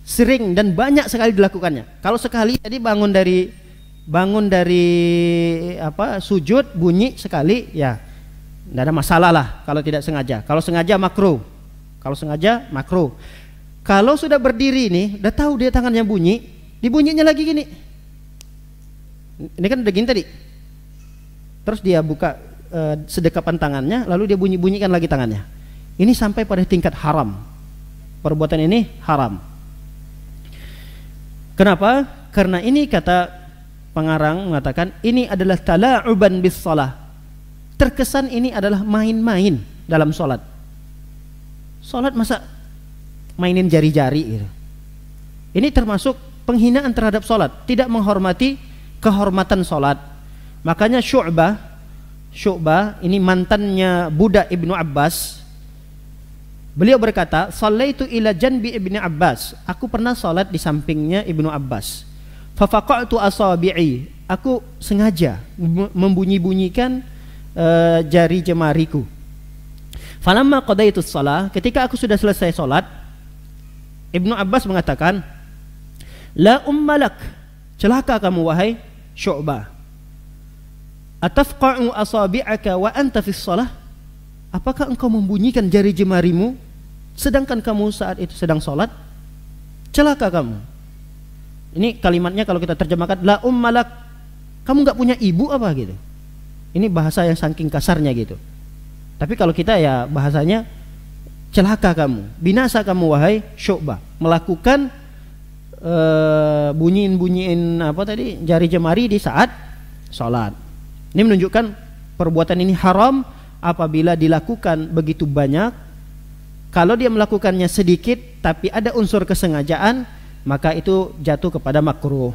sering dan banyak sekali dilakukannya. Kalau sekali tadi bangun dari sujud bunyi sekali ya tidak ada masalah lah kalau tidak sengaja. Kalau sengaja makruh. Kalau sudah berdiri nih, udah tahu dia tangannya bunyi, dibunyinya lagi gini. Ini kan udah gini tadi. Terus dia buka sedekapan tangannya, lalu dia bunyikan lagi tangannya. Ini sampai pada tingkat haram. Perbuatan ini haram. Kenapa? Karena ini kata pengarang mengatakan ini adalah tala'uban bis shalah. Terkesan ini adalah main-main dalam sholat. Sholat masa mainin jari-jari gitu. Ini termasuk penghinaan terhadap sholat, tidak menghormati kehormatan sholat. Makanya Syu'bah ini mantannya budak Ibnu Abbas. Beliau berkata, "Shallaitu ila janbi Ibnu Abbas." Aku pernah salat di sampingnya Ibnu Abbas. Fa faqa'tu asabi'i. Aku sengaja membunyi-bunyikan jari jemariku. Falamma qadaitu shalah, ketika aku sudah selesai salat, Ibnu Abbas mengatakan, "La ummalak." Celaka kamu wahai Syu'bah. "Atafqa'u asabi'aka wa anta fis shalah?" Apakah engkau membunyikan jari jemarimu sedangkan kamu saat itu sedang sholat? Celaka kamu. Ini kalimatnya kalau kita terjemahkan, la ummalak, kamu nggak punya ibu apa gitu. Ini bahasa yang saking kasarnya gitu. Tapi kalau kita ya bahasanya celaka kamu, binasa kamu wahai Syu'bah, melakukan bunyiin apa tadi jari jemari di saat sholat. Ini menunjukkan perbuatan ini haram apabila dilakukan begitu banyak. Kalau dia melakukannya sedikit tapi ada unsur kesengajaan, maka itu jatuh kepada makruh.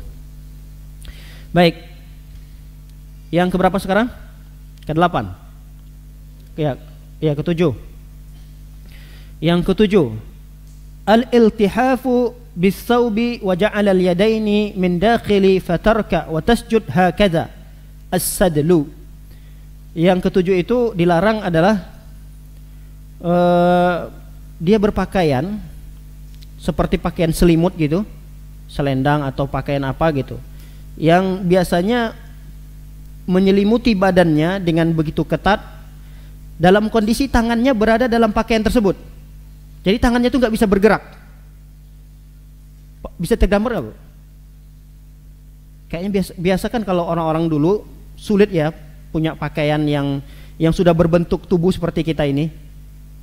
Baik. Yang keberapa sekarang? Ke-8. Ya, ke-7. Yang ke-7, al-iltihafu bis-saubi wa ja'ala al-yadaini min dakhili fatarka wa tasjud hakadha. As-sadlu. Yang ke-7 itu dilarang adalah dia berpakaian seperti pakaian selimut gitu, selendang atau pakaian apa gitu, yang biasanya menyelimuti badannya dengan begitu ketat, dalam kondisi tangannya berada dalam pakaian tersebut. Jadi tangannya itu nggak bisa bergerak. Bisa tergambar nggak, Bu? Kayaknya biasa kan kalau orang-orang dulu sulit ya punya pakaian yang sudah berbentuk tubuh seperti kita ini.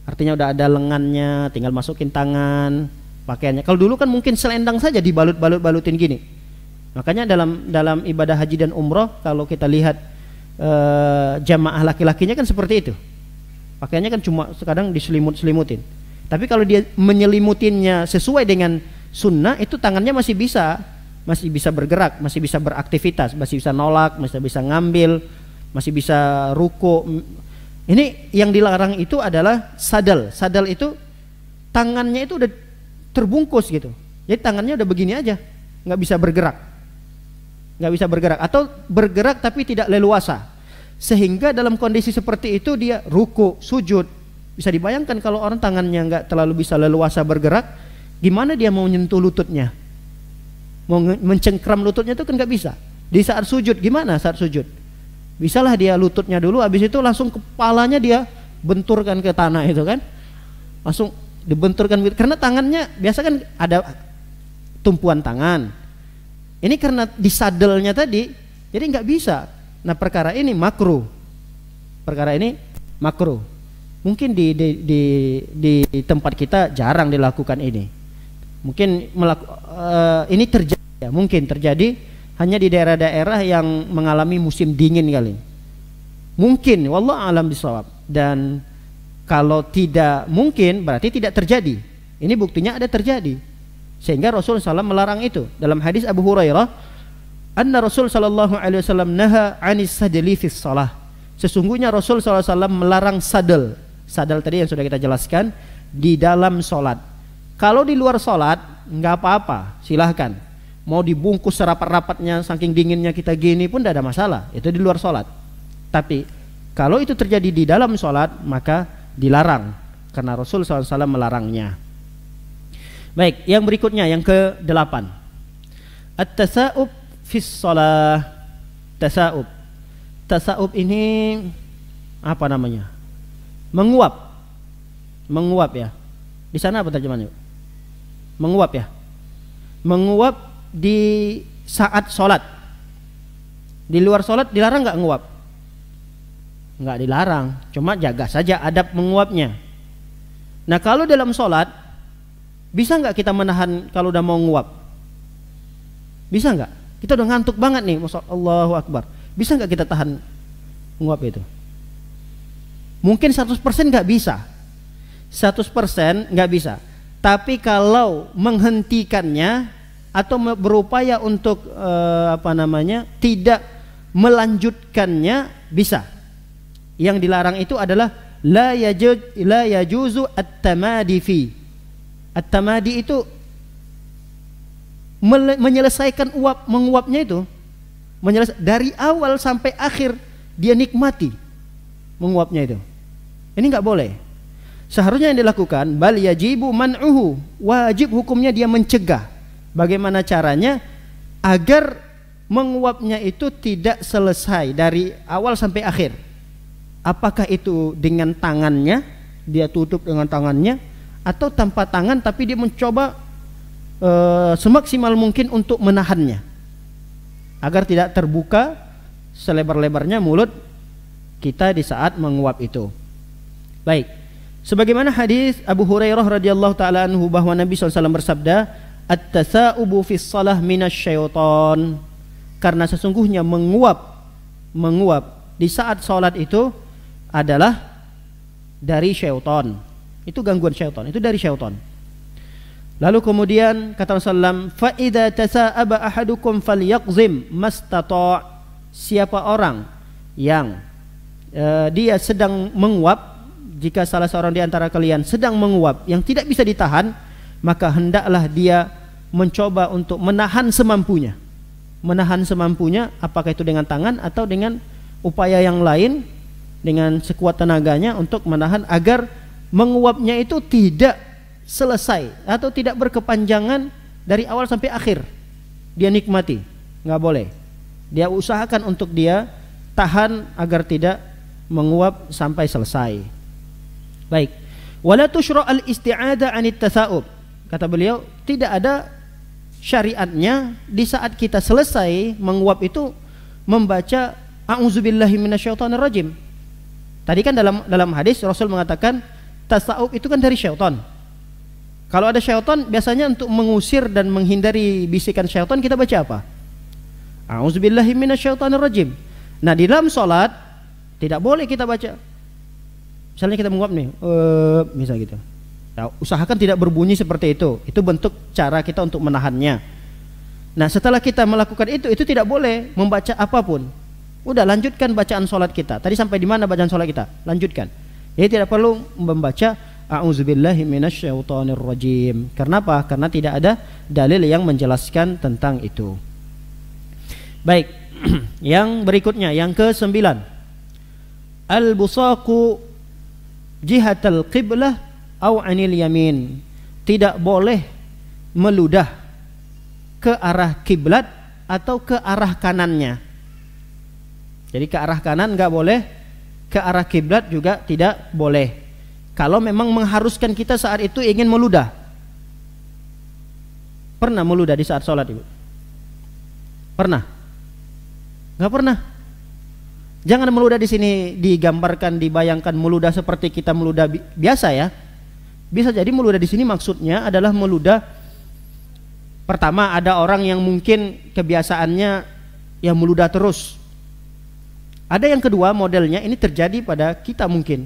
Artinya udah ada lengannya, tinggal masukin tangan pakaiannya. Kalau dulu kan mungkin selendang saja dibalut-balutin gini. Makanya dalam ibadah haji dan umroh kalau kita lihat jamaah laki-lakinya kan seperti itu. Pakaiannya kan cuma kadang diselimut-selimutin. Tapi kalau dia menyelimutinya sesuai dengan sunnah, itu tangannya masih bisa bergerak, masih bisa beraktivitas, masih bisa nolak, masih bisa ngambil, masih bisa ruku. Ini yang dilarang itu adalah sadal. Sadal itu tangannya itu udah terbungkus gitu. Jadi tangannya udah begini aja, nggak bisa bergerak, atau bergerak tapi tidak leluasa. Sehingga dalam kondisi seperti itu dia ruku, sujud. Bisa dibayangkan kalau orang tangannya nggak terlalu bisa leluasa bergerak, gimana dia mau nyentuh lututnya? Mau mencengkram lututnya itu kan nggak bisa. Di saat sujud gimana saat sujud? Bisalah dia lututnya dulu, habis itu langsung kepalanya dia benturkan ke tanah itu kan, langsung dibenturkan karena tangannya biasa kan ada tumpuan tangan. Ini karena di sadelnya tadi, jadi nggak bisa. Nah perkara ini makruh. Perkara ini makruh. Mungkin di tempat kita jarang dilakukan ini. Mungkin ini terjadi, ya, mungkin terjadi hanya di daerah-daerah yang mengalami musim dingin kali. Mungkin, wallahu a'lam bishawab. Dan kalau tidak mungkin berarti tidak terjadi. Ini buktinya ada terjadi. Sehingga Rasul SAW melarang itu. Dalam hadis Abu Hurairah, anna Rasul sallallahu alaihi wasallam naha 'anis sadli fis shalah. Sesungguhnya Rasul SAW melarang sadel. Sadel tadi yang sudah kita jelaskan di dalam sholat. Kalau di luar sholat nggak apa-apa, silahkan. Mau dibungkus serapat-rapatnya, saking dinginnya kita gini pun tidak ada masalah. Itu di luar sholat. Tapi kalau itu terjadi di dalam sholat maka dilarang karena Rasul SAW melarangnya. Baik, yang berikutnya yang ke-8. At-tasa'ub fis shalah. Tasa'ub. Tasa'ub ini apa namanya? Menguap. Menguap ya. Di sana apa terjemahannya? Menguap ya. Menguap di saat sholat. Di luar sholat dilarang nggak nguap? Nggak dilarang. Cuma jaga saja adab menguapnya. Nah kalau dalam sholat bisa nggak kita menahan kalau udah mau nguap? Bisa nggak? Kita udah ngantuk banget nih, Allahu Akbar. Bisa nggak kita tahan nguap itu? Mungkin 100% nggak bisa. 100% nggak bisa. Tapi kalau menghentikannya atau berupaya untuk tidak melanjutkannya bisa. Yang dilarang itu adalah la yajuzu at-tamadi fi. At-tamadi itu menyelesaikan menguapnya itu dari awal sampai akhir dia nikmati menguapnya itu. Ini nggak boleh. Seharusnya yang dilakukan bal yajibu man'uhu, wajib hukumnya dia mencegah. Bagaimana caranya agar menguapnya itu tidak selesai dari awal sampai akhir? Apakah itu dengan tangannya, dia tutup dengan tangannya, atau tanpa tangan tapi dia mencoba semaksimal mungkin untuk menahannya agar tidak terbuka selebar-lebarnya mulut kita di saat menguap itu. Baik, sebagaimana hadis Abu Hurairah radhiyallahu taala anhu bahwa Nabi SAW bersabda, at-tasa'ubu fis shalah minasyaiton, karena sesungguhnya menguap di saat salat itu adalah dari syaitan. Itu gangguan syaitan, itu dari syaitan. Lalu kemudian kata Rasulullah, fa idza tasa'aba ahadukum falyaqzim mastata'. Siapa orang yang dia sedang menguap, jika salah seorang di antara kalian sedang menguap yang tidak bisa ditahan, maka hendaklah dia mencoba untuk menahan semampunya. Menahan semampunya, apakah itu dengan tangan atau dengan upaya yang lain, dengan sekuat tenaganya untuk menahan agar menguapnya itu tidak selesai atau tidak berkepanjangan dari awal sampai akhir. Dia nikmati, nggak boleh. Dia usahakan untuk dia tahan agar tidak menguap sampai selesai. Baik. Wala tusyra' al-isti'adha 'anit tasa'ub. Kata beliau, tidak ada syariatnya di saat kita selesai menguap itu membaca a'udzubillahi minasyaitonir rajim. Tadi kan dalam hadis Rasul mengatakan tasawuf itu kan dari syaitan. Kalau ada syaitan biasanya untuk mengusir dan menghindari bisikan syaitan kita baca apa? A'udzubillahi minasyaitonir rajim. Nah, di dalam salat tidak boleh kita baca. Misalnya kita menguap nih, misal gitu. Nah, usahakan tidak berbunyi seperti itu. Itu bentuk cara kita untuk menahannya. Nah, setelah kita melakukan itu tidak boleh membaca apapun. Udah, lanjutkan bacaan sholat kita. Tadi sampai di mana bacaan sholat kita? Lanjutkan. Jadi tidak perlu membaca a'udzubillahi minasyaitonir rajim. Karena apa? Karena tidak ada dalil yang menjelaskan tentang itu. Baik. Yang berikutnya, yang ke-9. Al-busaqu jihatal qiblah au anil yamin. Tidak boleh meludah ke arah kiblat atau ke arah kanannya. Jadi ke arah kanan nggak boleh, ke arah kiblat juga tidak boleh. Kalau memang mengharuskan kita saat itu ingin meludah. Pernah meludah di saat sholat, Ibu? Pernah? Nggak pernah. Jangan meludah di sini digambarkan, dibayangkan meludah seperti kita meludah biasa ya. Bisa jadi meludah di sini maksudnya adalah meludah. Pertama, ada orang yang mungkin kebiasaannya yang meludah terus. Ada yang kedua modelnya, ini terjadi pada kita mungkin.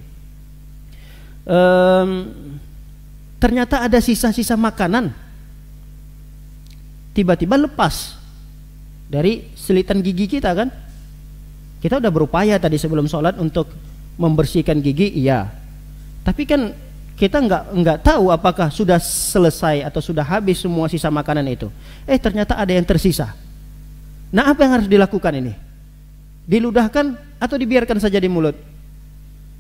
Ternyata ada sisa-sisa makanan tiba-tiba lepas dari selitan gigi kita kan. Kita udah berupaya tadi sebelum sholat untuk membersihkan gigi, iya. Tapi kan kita nggak tahu apakah sudah selesai atau sudah habis semua sisa makanan itu. Ternyata ada yang tersisa. Nah, apa yang harus dilakukan ini? Diludahkan atau dibiarkan saja di mulut?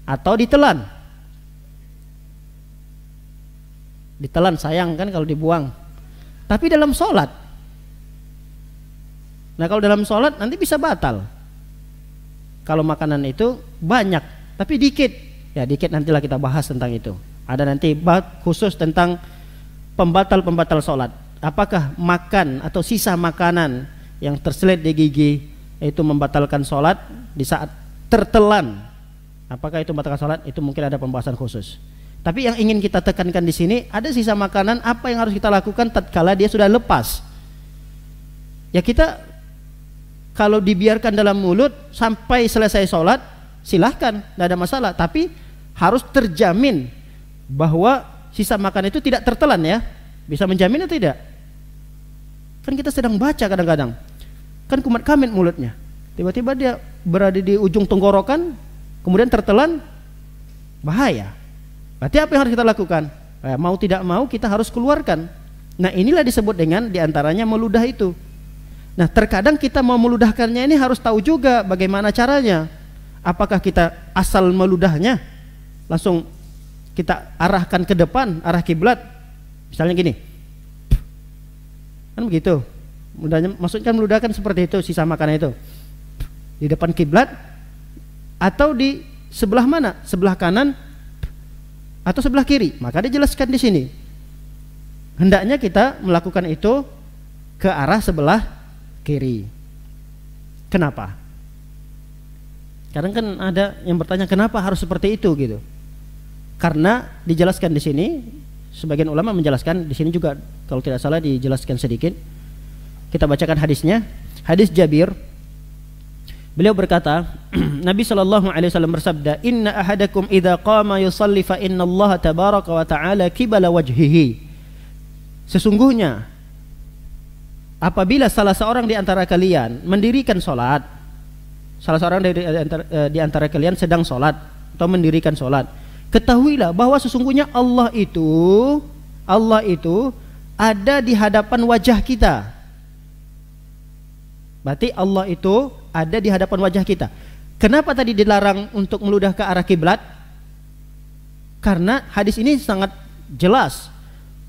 Atau ditelan? Ditelan sayang kan kalau dibuang. Tapi dalam sholat. Nah, kalau dalam sholat nanti bisa batal. Kalau makanan itu banyak, tapi dikit. Ya dikit nantilah kita bahas tentang itu. Ada nanti bab khusus tentang pembatal-pembatal sholat. Apakah makan atau sisa makanan yang terselit di gigi itu membatalkan sholat di saat tertelan? Apakah itu membatalkan sholat? Itu mungkin ada pembahasan khusus. Tapi yang ingin kita tekankan di sini, ada sisa makanan, apa yang harus kita lakukan tatkala dia sudah lepas? Ya kita kalau dibiarkan dalam mulut sampai selesai sholat, silahkan, tidak ada masalah. Tapi harus terjamin bahwa sisa makan itu tidak tertelan ya. Bisa menjamin atau tidak? Kan kita sedang baca kadang-kadang, kan kumat kamit mulutnya, tiba-tiba dia berada di ujung tenggorokan, kemudian tertelan, bahaya. Berarti apa yang harus kita lakukan? Mau tidak mau kita harus keluarkan. Nah, inilah disebut dengan diantaranya meludah itu. Nah, terkadang kita mau meludahkannya ini harus tahu juga bagaimana caranya. Apakah kita asal meludahnya langsung kita arahkan ke depan, arah kiblat, misalnya gini, kan begitu. Mudahnya, maksudnya meludahkan seperti itu, sisa makanan itu di depan kiblat atau di sebelah mana? Sebelah kanan atau sebelah kiri? Maka dijelaskan di sini. Hendaknya kita melakukan itu ke arah sebelah kiri. Kenapa? Kadang kan ada yang bertanya kenapa harus seperti itu gitu. Karena dijelaskan di sini, sebagian ulama menjelaskan di sini juga kalau tidak salah dijelaskan sedikit. Kita bacakan hadisnya. Hadis Jabir. Beliau berkata, Nabi SAW bersabda, Inna ahadakum idha qama yusalli fa inna Allah tabaraka wa ta'ala kibala wajhihi. Sesungguhnya apabila salah seorang di antara kalian mendirikan sholat, salah seorang di antara kalian sedang sholat atau mendirikan sholat, ketahuilah bahwa sesungguhnya Allah itu ada di hadapan wajah kita. Berarti Allah itu ada di hadapan wajah kita. Kenapa tadi dilarang untuk meludah ke arah kiblat? Karena hadis ini sangat jelas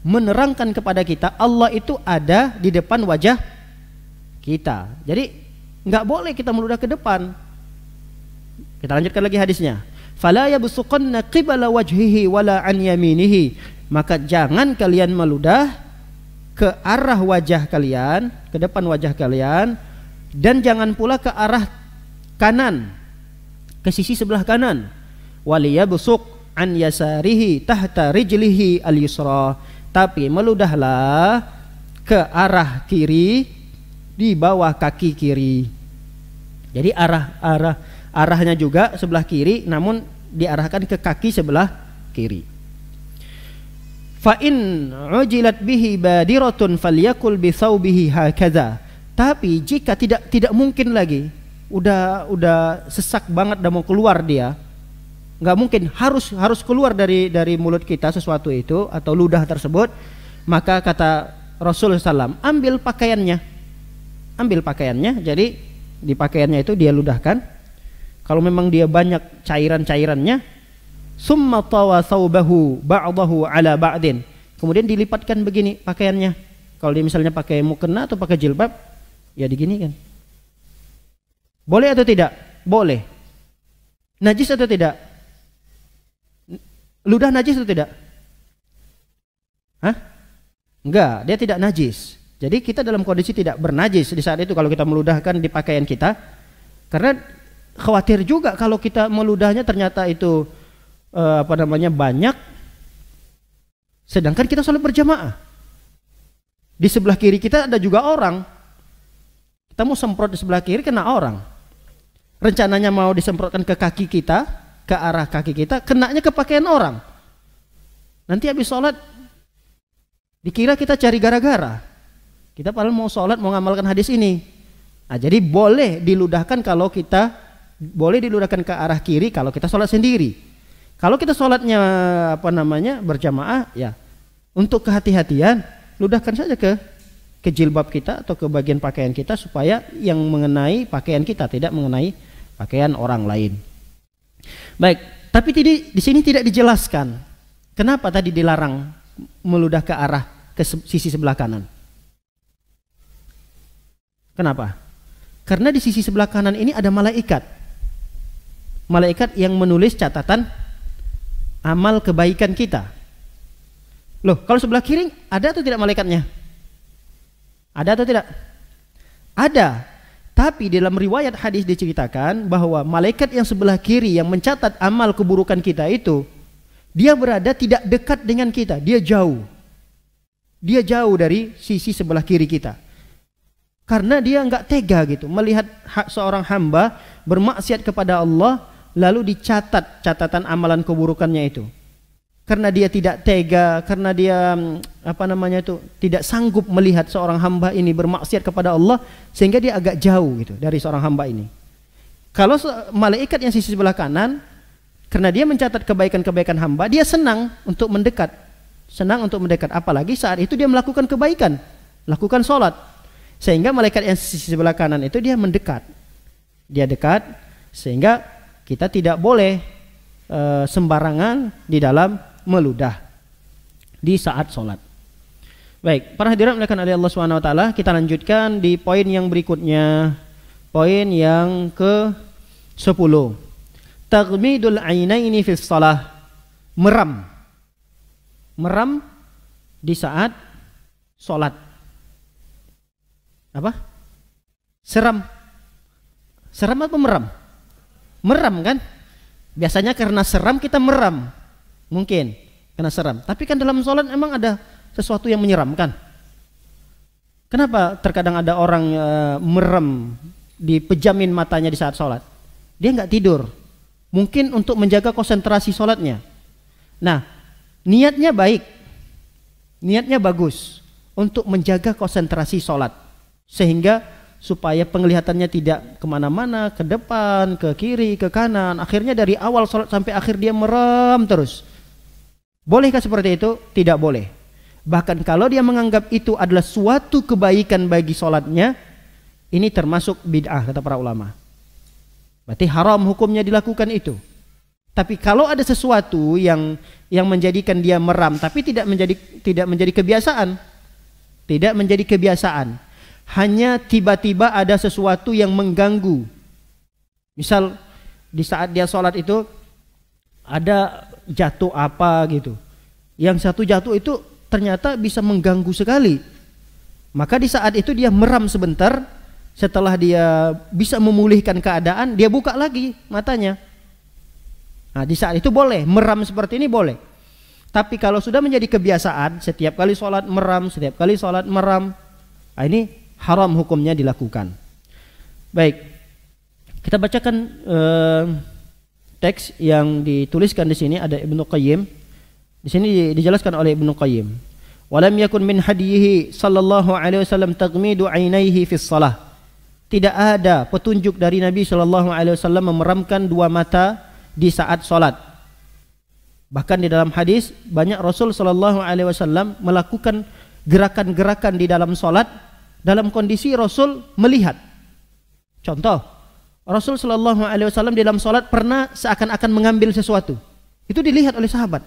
menerangkan kepada kita Allah itu ada di depan wajah kita. Jadi nggak boleh kita meludah ke depan. Kita lanjutkan lagi hadisnya. Fala yabsuqanna qibala wajhihi wala an yaminihi. Maka jangan kalian meludah ke arah wajah kalian, ke depan wajah kalian, dan jangan pula ke arah kanan, ke sisi sebelah kanan. Waliyabsuq an yasarihi tahta rijlihi al-yusra. Tapi meludahlah ke arah kiri di bawah kaki kiri. Jadi arahnya juga sebelah kiri, namun diarahkan ke kaki sebelah kiri. Fa in ujilat bihi badiratun falyakul bi thawbihi hakadha. Tapi jika tidak mungkin lagi, udah sesak banget, udah mau keluar dia, nggak mungkin, harus keluar dari mulut kita sesuatu itu atau ludah tersebut, maka kata Rasulullah SAW, ambil pakaiannya, jadi di pakaiannya itu dia ludahkan. Kalau memang dia banyak cairannya, summa tawa thawbahu ba'dahu ala ba'din, kemudian dilipatkan begini pakaiannya. Kalau dia misalnya pakai mukena atau pakai jilbab, ya digini kan. Boleh atau tidak? Boleh. Najis atau tidak? Ludah najis atau tidak? Hah? Enggak, dia tidak najis. Jadi kita dalam kondisi tidak bernajis di saat itu kalau kita meludahkan di pakaian kita. Karena khawatir juga kalau kita meludahnya ternyata itu banyak, sedangkan kita sholat berjamaah. Di sebelah kiri kita ada juga orang. Kita mau semprot di sebelah kiri kena orang. Rencananya mau disemprotkan ke kaki kita, ke arah kaki kita, kenanya ke pakaian orang. Nanti habis sholat dikira kita cari gara-gara. Kita padahal mau sholat, mau ngamalkan hadis ini. Nah, jadi boleh diludahkan ke arah kiri kalau kita sholat sendiri. Kalau kita sholatnya berjamaah, ya untuk kehati-hatian ludahkan saja ke jilbab kita atau ke bagian pakaian kita supaya yang mengenai pakaian kita, tidak mengenai pakaian orang lain. Baik, tapi di sini tidak dijelaskan kenapa tadi dilarang meludah ke arah ke sisi sebelah kanan. Kenapa? Karena di sisi sebelah kanan ini ada malaikat. Malaikat yang menulis catatan amal kebaikan kita. Loh, kalau sebelah kiri ada atau tidak malaikatnya? Ada atau tidak? Ada. Tapi dalam riwayat hadis diceritakan bahwa malaikat yang sebelah kiri yang mencatat amal keburukan kita itu, dia berada tidak dekat dengan kita, dia jauh. Dia jauh dari sisi sebelah kiri kita. Karena dia enggak tega gitu melihat seorang hamba bermaksiat kepada Allah lalu dicatat catatan amalan keburukannya itu. Karena dia tidak tega, karena dia tidak sanggup melihat seorang hamba ini bermaksiat kepada Allah, sehingga dia agak jauh gitu dari seorang hamba ini. Kalau malaikat yang sisi sebelah kanan, karena dia mencatat kebaikan-kebaikan hamba, dia senang untuk mendekat. Apalagi saat itu dia melakukan kebaikan, lakukan sholat. Sehingga malaikat yang sisi sebelah kanan itu dia mendekat. Dia dekat, sehingga kita tidak boleh sembarangan di dalam meludah di saat sholat. Baik, para hadirin dimuliakan oleh Allah Subhanahu wa taala, kita lanjutkan di poin yang berikutnya. Poin yang ke-10. Taghmidul ainaini fi shalah. Meram di saat sholat. Apa? Seram apa meram? Meram kan? Biasanya karena seram kita meram. Mungkin karena seram. Tapi kan dalam sholat emang ada sesuatu yang menyeramkan. Kenapa terkadang ada orang merem, dipejamin matanya di saat sholat? Dia nggak tidur. Mungkin untuk menjaga konsentrasi sholatnya. Nah, niatnya baik, niatnya bagus untuk menjaga konsentrasi sholat, sehingga supaya penglihatannya tidak kemana-mana, ke depan, ke kiri, ke kanan. Akhirnya dari awal sholat sampai akhir dia merem terus. Bolehkah seperti itu? Tidak boleh. Bahkan kalau dia menganggap itu adalah suatu kebaikan bagi sholatnya, ini termasuk bid'ah kata para ulama. Berarti haram hukumnya dilakukan itu. Tapi kalau ada sesuatu yang menjadikan dia meram, tapi tidak menjadi kebiasaan, hanya tiba-tiba ada sesuatu yang mengganggu. Misal di saat dia sholat itu ada jatuh apa gitu. Yang satu jatuh itu ternyata bisa mengganggu sekali. Maka di saat itu dia meram sebentar. Setelah dia bisa memulihkan keadaan, dia buka lagi matanya. Nah, di saat itu boleh, meram seperti ini boleh. Tapi kalau sudah menjadi kebiasaan, setiap kali sholat meram, nah ini haram hukumnya dilakukan. Baik, kita bacakan teks yang dituliskan di sini. Ada Ibnu Qayyim. Di sini dijelaskan oleh Ibnu Qayyim. Walam yakun min hadiyihi sallallahu alaihi wasallam taghmidu ainaihi fi shalah. Tidak ada petunjuk dari Nabi sallallahu alaihi wasallam memeramkan dua mata di saat salat. Bahkan di dalam hadis banyak Rasul sallallahu alaihi wasallam melakukan gerakan-gerakan di dalam salat dalam kondisi Rasul melihat. Contoh, Rasul sallallahu alaihi wasallam di dalam salat pernah seakan-akan mengambil sesuatu. Itu dilihat oleh sahabat.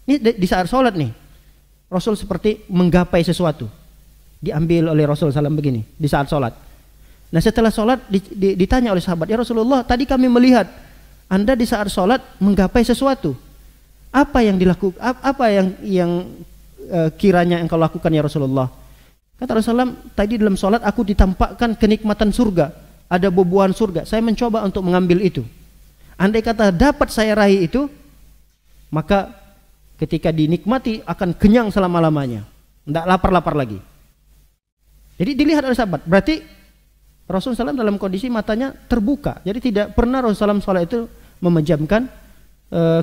Ini di saat sholat nih, Rasul seperti menggapai sesuatu, diambil oleh Rasul SAW begini di saat sholat. Nah setelah sholat ditanya oleh sahabat, ya Rasulullah, tadi kami melihat Anda di saat sholat menggapai sesuatu. Apa yang dilakukan? Apa yang kiranya engkau lakukan ya Rasulullah? Kata Rasulullah, tadi dalam sholat aku ditampakkan kenikmatan surga, ada buah-buahan surga. Saya mencoba untuk mengambil itu. Andai kata dapat saya raih itu, maka ketika dinikmati akan kenyang selama-lamanya, tidak lapar-lapar lagi. Jadi dilihat oleh sahabat, berarti Rasulullah SAW dalam kondisi matanya terbuka. Jadi tidak pernah Rasulullah SAW itu memejamkan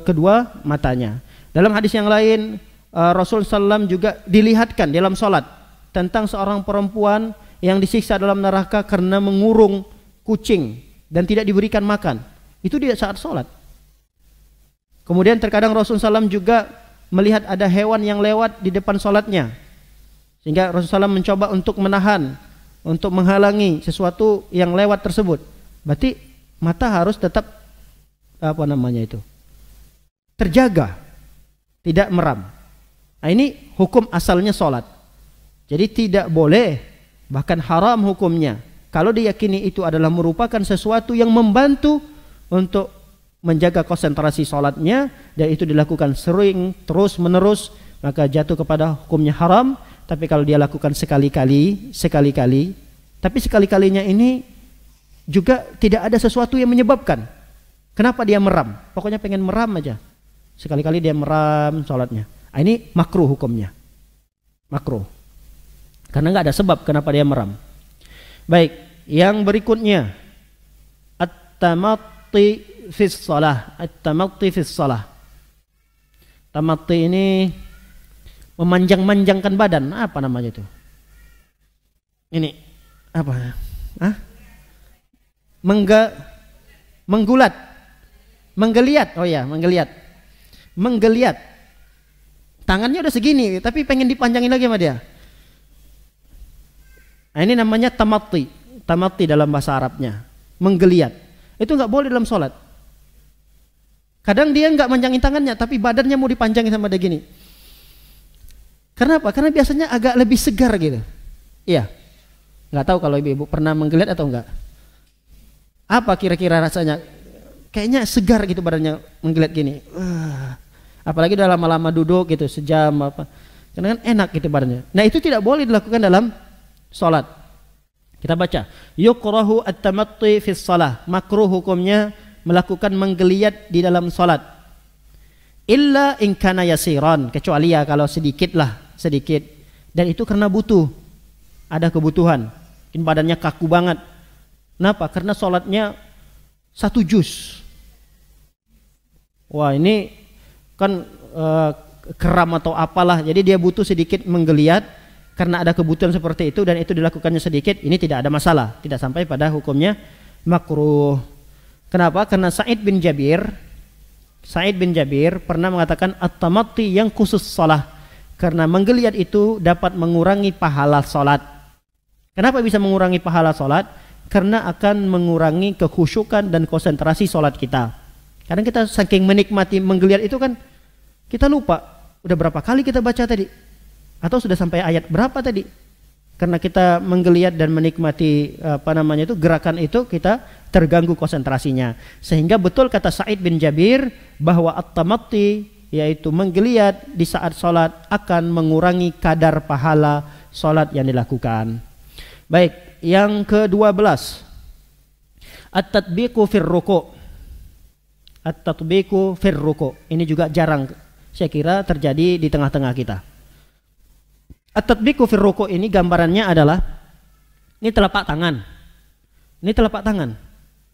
kedua matanya. Dalam hadis yang lain, Rasulullah SAW juga dilihatkan dalam sholat tentang seorang perempuan yang disiksa dalam neraka karena mengurung kucing dan tidak diberikan makan. Itu dia saat sholat. Kemudian terkadang Rasulullah SAW juga melihat ada hewan yang lewat di depan sholatnya, sehingga Rasulullah SAW mencoba untuk menahan, untuk menghalangi sesuatu yang lewat tersebut. Berarti mata harus tetap terjaga, tidak meram. Nah, ini hukum asalnya sholat. Jadi tidak boleh, bahkan haram hukumnya, kalau diyakini itu adalah merupakan sesuatu yang membantu untuk menjaga konsentrasi sholatnya, dan itu dilakukan sering, terus menerus, maka jatuh kepada hukumnya haram. Tapi kalau dia lakukan sekali-kali, tapi sekali-kalinya ini juga tidak ada sesuatu yang menyebabkan kenapa dia meram, pokoknya pengen meram aja, sekali-kali dia meram sholatnya. Nah, ini makruh hukumnya, makruh, karena nggak ada sebab kenapa dia meram. Baik, yang berikutnya at-tamatti fis shalah. At-tamatti fis shalah. Tamatti ini memanjang-manjangkan badan. Apa namanya itu? Ini apa? Menggulat. Menggeliat. Oh ya, menggeliat. Menggeliat. Tangannya udah segini, tapi pengen dipanjangin lagi sama dia. Nah, ini namanya tamatti. Tamatti dalam bahasa Arabnya, menggeliat. Itu nggak boleh dalam sholat. Kadang dia nggak manjangin tangannya, tapi badannya mau dipanjangin sama dia gini. Kenapa? Karena biasanya agak lebih segar gitu. Iya. Nggak tahu kalau ibu-ibu pernah menggeliat atau enggak. Apa kira-kira rasanya? Kayaknya segar gitu badannya menggeliat gini. Apalagi udah lama-lama duduk gitu sejam apa. Karena kan enak gitu badannya. Nah, itu tidak boleh dilakukan dalam sholat. Kita baca, yukrahu at-tamatti fis shalah. Makruh hukumnya melakukan menggeliat di dalam sholat. Illa in kana yasiran, kecuali ya kalau sedikit. Dan itu karena butuh, ada kebutuhan. Mungkin badannya kaku banget. Kenapa? Karena sholatnya 1 juz. Wah, ini kan keram atau apalah. Jadi dia butuh sedikit menggeliat karena ada kebutuhan seperti itu, dan itu dilakukannya sedikit. Ini tidak ada masalah, tidak sampai pada hukumnya makruh. Kenapa? Karena Sa'id bin Jabir pernah mengatakan at-tamatti yang khusus salah, karena menggeliat itu dapat mengurangi pahala salat. Kenapa bisa mengurangi pahala salat? Karena akan mengurangi kekhusyukan dan konsentrasi salat kita. Kadang kita saking menikmati menggeliat itu kan kita lupa udah berapa kali kita baca tadi, atau sudah sampai ayat berapa tadi. Karena kita menggeliat dan menikmati gerakan itu, kita terganggu konsentrasinya. Sehingga betul kata Sa'id bin Jabir bahwa at-tamatti, yaitu menggeliat di saat sholat, akan mengurangi kadar pahala sholat yang dilakukan. Baik, yang ke-12, at-tatbiqu fir ruku'. At-tatbiqu fir ruku'. Ini juga jarang saya kira terjadi di tengah-tengah kita. At-tatbiqu fir ruku' ini gambarannya adalah ini telapak tangan. Ini telapak tangan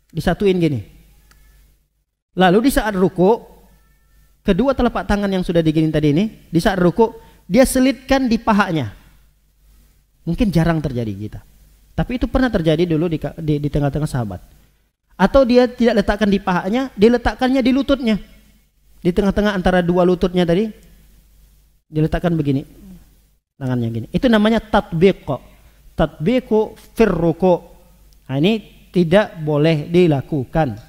disatuin gini. Lalu di saat ruku', kedua telapak tangan yang sudah digini tadi ini, di saat ruku' dia selitkan di pahanya. Mungkin jarang terjadi kita, tapi itu pernah terjadi dulu di tengah-tengah sahabat. Atau dia tidak letakkan di pahanya, diletakkannya di lututnya, di tengah-tengah antara dua lututnya tadi, diletakkan begini, tangannya gini. Itu namanya tatbiqu fir ruku'. Nah, ini tidak boleh dilakukan.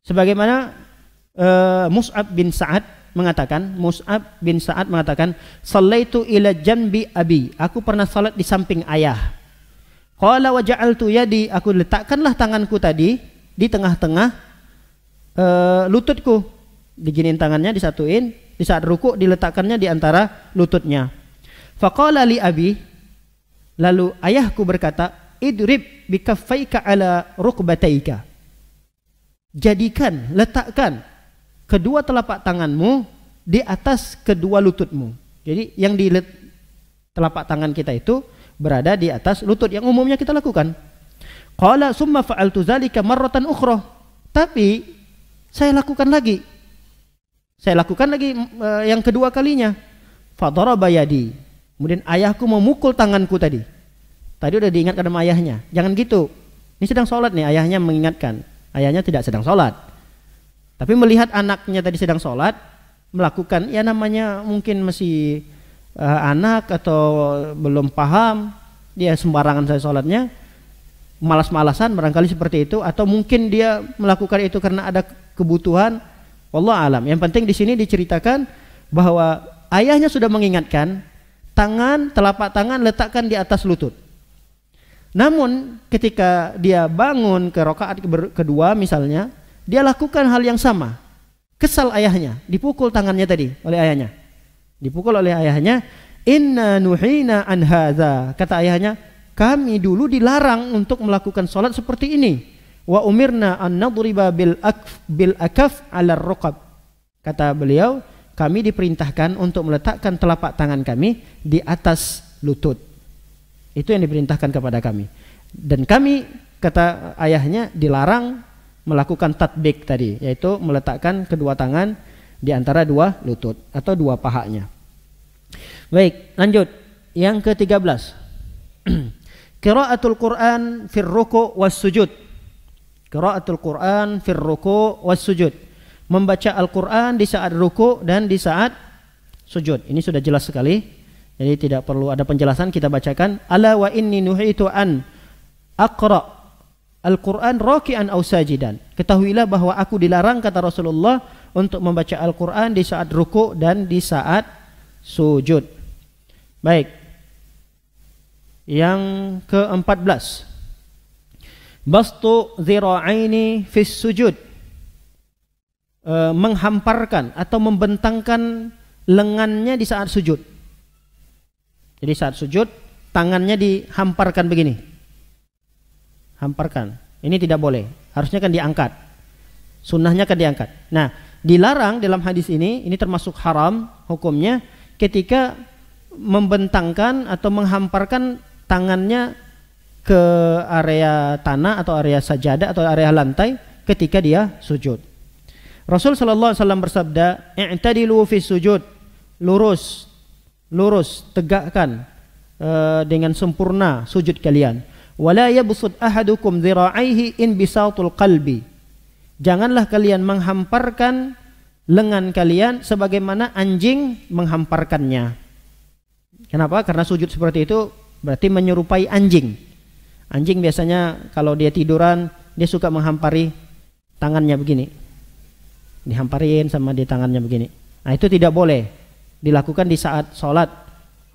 Sebagaimana Mus'ab bin Sa'ad mengatakan, "Shallaitu ila janbi abi." Aku pernah salat di samping ayah. Qala wa ja'altu yadi, aku letakkanlah tanganku tadi di tengah-tengah lututku. Diginiin tangannya, disatuin. Di saat ruku diletakkannya di antara lututnya. Faqala li abi, Lalu ayahku berkata, idrib bikaffaika ala rukbataika. Jadikan, letakkan kedua telapak tanganmu di atas kedua lututmu. Jadi yang di telapak tangan kita itu berada di atas lutut yang umumnya kita lakukan. Qala summa fa'altu dzalika marratan ukhra. Tapi saya lakukan lagi. Saya lakukan lagi yang kedua kalinya. Fadaraba yadi. Kemudian ayahku memukul tanganku tadi. Tadi udah diingatkan sama ayahnya. Jangan gitu. Ini sedang sholat nih, ayahnya mengingatkan. Ayahnya tidak sedang sholat. Tapi melihat anaknya tadi sedang sholat, melakukan, ya namanya mungkin masih anak atau belum paham, dia sembarangan saya sholatnya, malas-malasan barangkali seperti itu, atau mungkin dia melakukan itu karena ada kebutuhan. Wallahu alam. Yang penting di sini diceritakan bahwa ayahnya sudah mengingatkan, telapak tangan letakkan di atas lutut. Namun ketika dia bangun ke rakaat kedua misalnya, dia lakukan hal yang sama. Kesal ayahnya, dipukul tangannya tadi oleh ayahnya. Dipukul oleh ayahnya, inna nuhina an hadza. Kata ayahnya, kami dulu dilarang untuk melakukan salat seperti ini. Wa umirna an nadriba bil akaf 'ala ar-raqab. Kata beliau, kami diperintahkan untuk meletakkan telapak tangan kami di atas lutut. Itu yang diperintahkan kepada kami. Dan kami, kata ayahnya, dilarang melakukan tatbik tadi, yaitu meletakkan kedua tangan di antara dua lutut atau dua pahanya. Baik, lanjut. Yang ke-13. Qiraatul Quran fir ruku' was sujud. Qiraatul Quran fir ruku' was sujud. Membaca Al-Quran di saat ruku' dan di saat sujud. Ini sudah jelas sekali. Jadi tidak perlu ada penjelasan, kita bacakan. Ala wa inni nuhitu an aqra al-Quran raki'an aw sajidan. Ketahuilah bahwa aku dilarang, kata Rasulullah, untuk membaca Al-Quran di saat ruku' dan di saat sujud. Baik. Yang ke-14. Bastu dhira'aini fis sujud. Menghamparkan atau membentangkan lengannya di saat sujud. Jadi saat sujud tangannya dihamparkan begini. Hamparkan. Ini tidak boleh. Harusnya kan diangkat. Sunnahnya kan diangkat. Nah, dilarang dalam hadis ini termasuk haram hukumnya ketika membentangkan atau menghamparkan tangannya ke area tanah atau area sajadah atau area lantai ketika dia sujud. Rasul sallallahu alaihi wasallam bersabda, "I'tadilu fi sujud." Lurus, tegakkan dengan sempurna sujud kalian. Wala yabsut ahadukum dhira'aihi in bisatul qalbi. Janganlah kalian menghamparkan lengan kalian sebagaimana anjing menghamparkannya. Kenapa? Karena sujud seperti itu berarti menyerupai anjing. Anjing biasanya kalau dia tiduran, dia suka menghampari tangannya begini. Dihamparin sama di tangannya begini. Nah, itu tidak boleh dilakukan di saat sholat.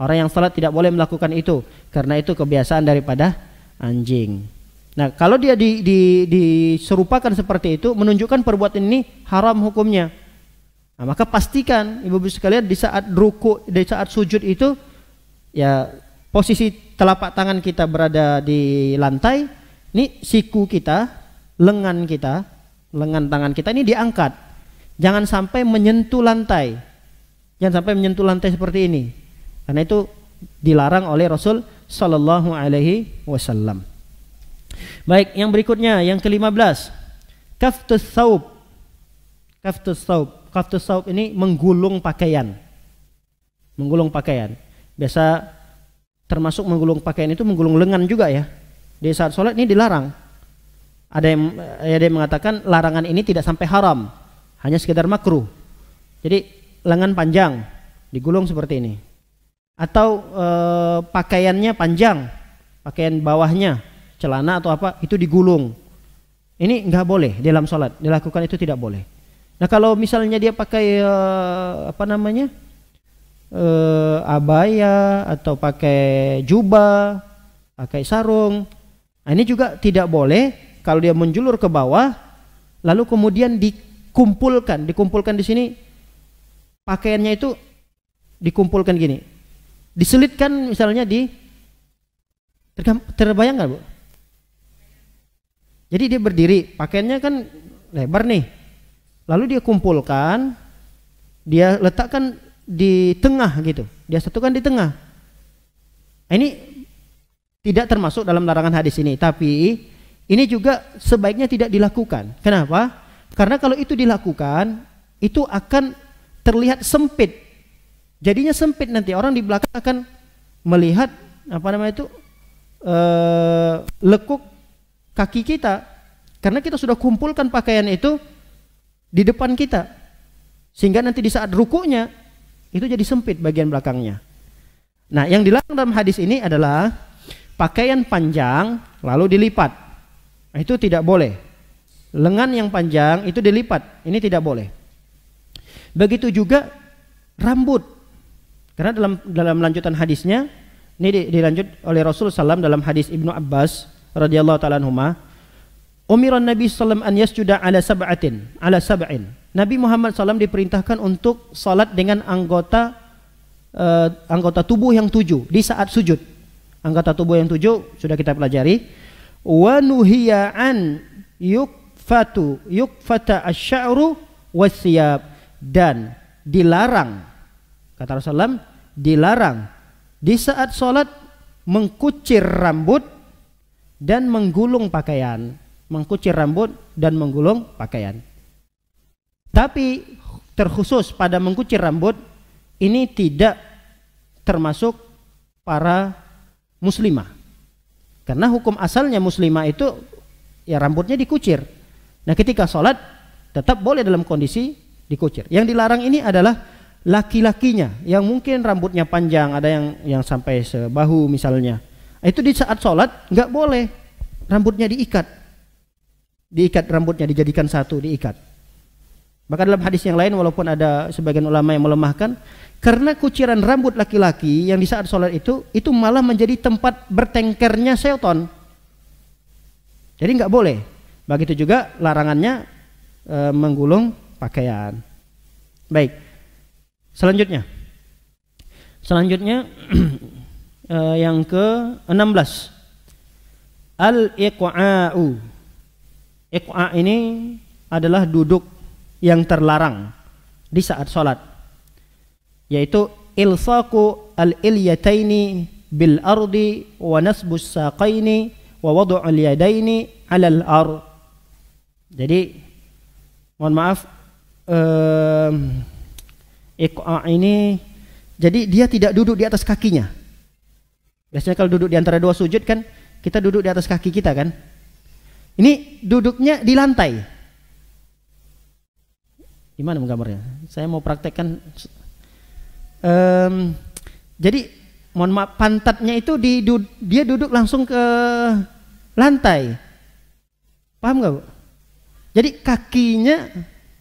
Orang yang sholat tidak boleh melakukan itu, karena itu kebiasaan daripada anjing. Nah, kalau dia diserupakan seperti itu, menunjukkan perbuatan ini haram hukumnya. Nah, maka pastikan ibu-ibu sekalian di saat ruku, di saat sujud itu, ya posisi telapak tangan kita berada di lantai, ini siku kita, lengan tangan kita ini diangkat. Jangan sampai menyentuh lantai. Jangan sampai menyentuh lantai seperti ini. Karena itu dilarang oleh Rasul sallallahu alaihi wasallam. Baik, yang berikutnya yang ke-15. Kaftus saub. Kaftus saub ini menggulung pakaian. Menggulung pakaian. Biasa termasuk menggulung pakaian itu menggulung lengan juga ya. Di saat sholat ini dilarang. Ada yang mengatakan larangan ini tidak sampai haram, hanya sekedar makruh. Jadi lengan panjang digulung seperti ini, atau pakaiannya panjang, pakaian bawahnya celana atau apa itu digulung. Ini nggak boleh dalam sholat, dilakukan itu tidak boleh. Nah, kalau misalnya dia pakai abaya atau pakai jubah, pakai sarung, nah ini juga tidak boleh. Kalau dia menjulur ke bawah lalu kemudian dikumpulkan di sini, pakaiannya itu dikumpulkan gini, diselitkan misalnya di Terbayang nggak, Bu? Jadi dia berdiri, pakaiannya kan lebar nih. Lalu dia kumpulkan, dia letakkan di tengah gitu. Dia satukan di tengah. Ini tidak termasuk dalam larangan hadis ini, tapi ini juga sebaiknya tidak dilakukan. Kenapa? Karena kalau itu dilakukan, itu akan terlihat sempit. Jadinya sempit, nanti orang di belakang akan melihat lekuk kaki kita, karena kita sudah kumpulkan pakaian itu di depan kita, sehingga nanti di saat rukuknya itu jadi sempit bagian belakangnya. Nah, yang dilarang dalam hadis ini adalah pakaian panjang lalu dilipat. Nah, itu tidak boleh. Lengan yang panjang itu dilipat, ini tidak boleh. Begitu juga rambut, karena dalam lanjutan hadisnya ini dilanjut oleh Rasulullah SAW dalam hadis Ibnu Abbas radhiyallahu taala anhuma, umiran Nabi sallam an yasjuda ala sab'in. Nabi Muhammad SAW diperintahkan untuk salat dengan anggota tubuh yang 7 di saat sujud. Anggota tubuh yang 7 sudah kita pelajari. Wa nuhiya an yukfata asy-sya'ru wasyab, dan dilarang, kata Rasulullah, dilarang di saat salat mengkucir rambut dan menggulung pakaian. Mengkucir rambut dan menggulung pakaian. Tapi terkhusus pada mengkucir rambut ini tidak termasuk para muslimah. Karena hukum asalnya muslimah itu ya rambutnya dikucir. Nah, ketika sholat tetap boleh dalam kondisi dikucir. Yang dilarang ini adalah laki-lakinya yang mungkin rambutnya panjang, ada yang sampai sebahu misalnya. Itu di saat sholat nggak boleh rambutnya diikat rambutnya, dijadikan satu, diikat. Maka dalam hadis yang lain, walaupun ada sebagian ulama yang melemahkan, karena kuciran rambut laki-laki yang di saat sholat itu malah menjadi tempat bertengkernya syaitan. Jadi nggak boleh. Begitu juga larangannya menggulung pakaian. Baik. Selanjutnya yang ke-16, al-iqa'u. Iqa' ini adalah duduk yang terlarang di saat sholat, yaitu ilsaqu al-ilyataini bil ardi wa nasbus saqaini wa wad'ul yadaini 'alal ard. Jadi mohon maaf, iqa' ini jadi dia tidak duduk di atas kakinya. Biasanya kalau duduk di antara dua sujud kan kita duduk di atas kaki kita kan. Ini duduknya di lantai. Gimana menggambarnya? Saya mau praktekkan. Jadi mohon maaf, pantatnya itu dia duduk langsung ke lantai. Paham nggak, Bu? Jadi kakinya,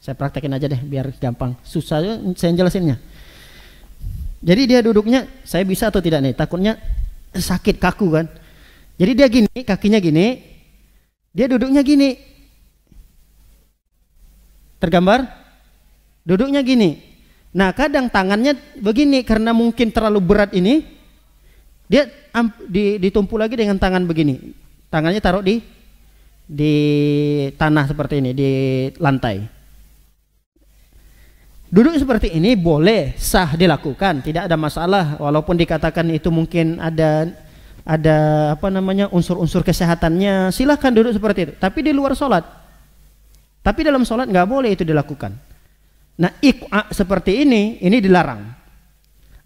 saya praktekin aja deh biar gampang. Susah saya jelasinnya. Jadi dia duduknya, saya bisa atau tidak nih? Takutnya sakit, kaku kan. Jadi dia gini, kakinya gini. Dia duduknya gini. Tergambar? Duduknya gini. Nah, kadang tangannya begini karena mungkin terlalu berat ini. Dia ditumpu lagi dengan tangan begini. Tangannya taruh di tanah seperti ini, di lantai. Duduk seperti ini boleh, sah dilakukan, tidak ada masalah, walaupun dikatakan itu mungkin ada unsur-unsur kesehatannya, silahkan duduk seperti itu, tapi di luar sholat. Tapi dalam sholat nggak boleh itu dilakukan. Nah, iqa' seperti ini dilarang.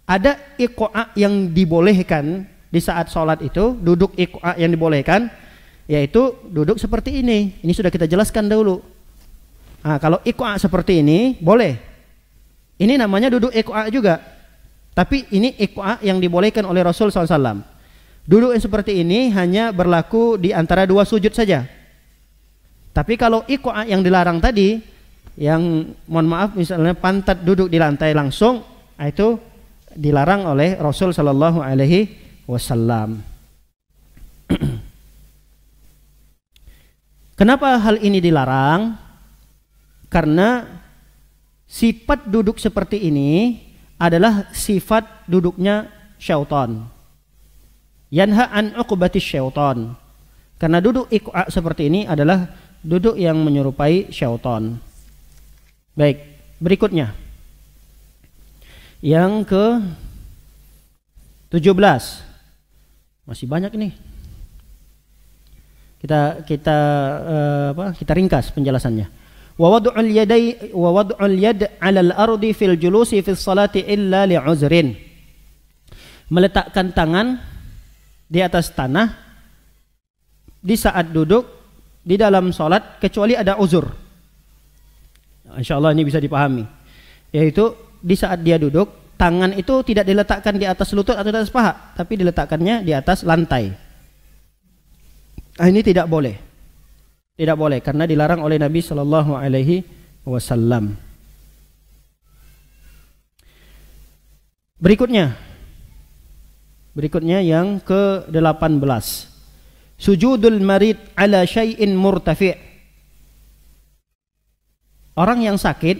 Ada iqa' yang dibolehkan di saat sholat itu, duduk iqa' yang dibolehkan, yaitu duduk seperti ini. Ini sudah kita jelaskan dahulu. Nah, kalau iqa' seperti ini boleh. Ini namanya duduk iqa' juga. Tapi ini iqa' yang dibolehkan oleh Rasul SAW. Duduk yang seperti ini hanya berlaku di antara dua sujud saja. Tapi kalau iqa' yang dilarang tadi, yang mohon maaf misalnya pantat duduk di lantai langsung, itu dilarang oleh Rasul Sallallahu Alaihi Wasallam. Kenapa hal ini dilarang? Karena sifat duduk seperti ini adalah sifat duduknya syaitan. Yanha an uqbatis syaitan. Karena duduk iqa seperti ini adalah duduk yang menyerupai syaitan. Baik, berikutnya. Yang ke 17. Masih banyak ini. Kita ringkas penjelasannya. Wa wad'ul yad 'ala al-ardi fil julusi fis salati illa li'uzrin. Meletakkan tangan di atas tanah di saat duduk di dalam salat kecuali ada uzur. Insyaallah ini bisa dipahami. Yaitu di saat dia duduk, tangan itu tidak diletakkan di atas lutut atau di atas paha, tapi diletakkannya di atas lantai. Ini tidak boleh. Tidak boleh karena dilarang oleh Nabi sallallahu alaihi wasallam. Berikutnya yang ke-18. Sujudul marid ala syai'in murtafi'. Orang yang sakit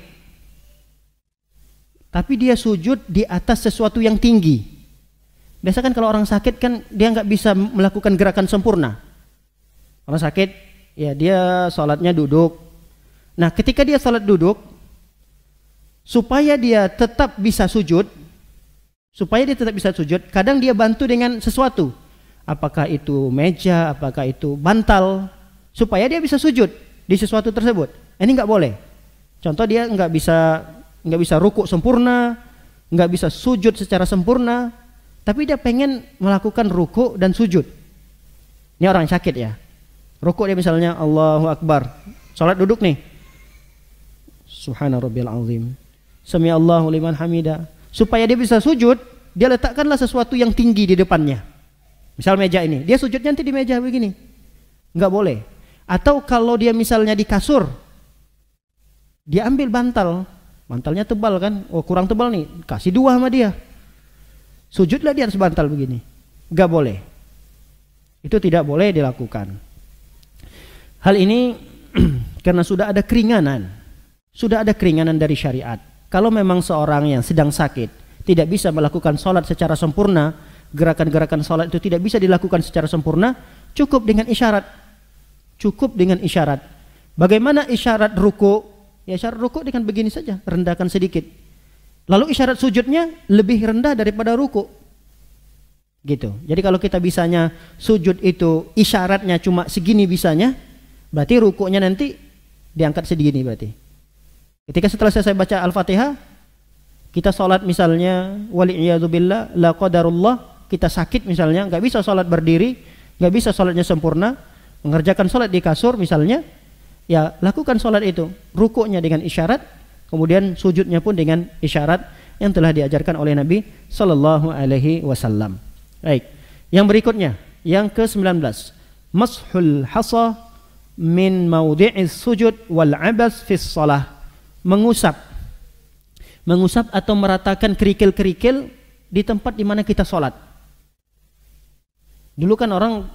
tapi dia sujud di atas sesuatu yang tinggi. Biasa kan kalau orang sakit kan dia nggak bisa melakukan gerakan sempurna. Orang sakit ya dia sholatnya duduk. Nah ketika dia sholat duduk, supaya dia tetap bisa sujud, kadang dia bantu dengan sesuatu. Apakah itu meja, apakah itu bantal, supaya dia bisa sujud di sesuatu tersebut. Ini nggak boleh. Contoh dia nggak bisa rukuk sempurna, nggak bisa sujud secara sempurna, tapi dia pengen melakukan rukuk dan sujud. Ini orang sakit ya. Rukuk dia misalnya Allahu Akbar, salat duduk nih, Subhana rabbiyal azim, Sami Allahu liman hamida. Supaya dia bisa sujud, dia letakkanlah sesuatu yang tinggi di depannya. Misal meja ini, dia sujudnya nanti di meja begini, nggak boleh. Atau kalau dia misalnya di kasur, dia ambil bantalnya tebal kan, oh kurang tebal nih, kasih 2 sama dia, sujudlah di atas bantal begini, nggak boleh. Itu tidak boleh dilakukan. Hal ini karena sudah ada keringanan dari syariat. Kalau memang seorang yang sedang sakit tidak bisa melakukan sholat secara sempurna, gerakan-gerakan sholat itu tidak bisa dilakukan secara sempurna, cukup dengan isyarat. Bagaimana isyarat ruku? Ya isyarat ruku dengan begini saja, rendahkan sedikit. Lalu isyarat sujudnya lebih rendah daripada ruku. Gitu. Jadi kalau kita bisanya sujud itu isyaratnya cuma segini bisanya, berarti rukuknya nanti diangkat segini berarti. Ketika setelah saya baca Al-Fatihah, kita sholat misalnya waliyadzubillah la qadarullah, kita sakit misalnya, nggak bisa sholat berdiri, nggak bisa sholatnya sempurna, mengerjakan sholat di kasur misalnya, ya lakukan sholat itu, rukuknya dengan isyarat, kemudian sujudnya pun dengan isyarat yang telah diajarkan oleh Nabi Sallallahu Alaihi Wasallam. Baik, yang berikutnya, yang ke-19, mashul hasa min maudhi'is sujud wal abas fis shalah. Mengusap atau meratakan kerikil-kerikil di tempat di mana kita sholat. Dulu kan orang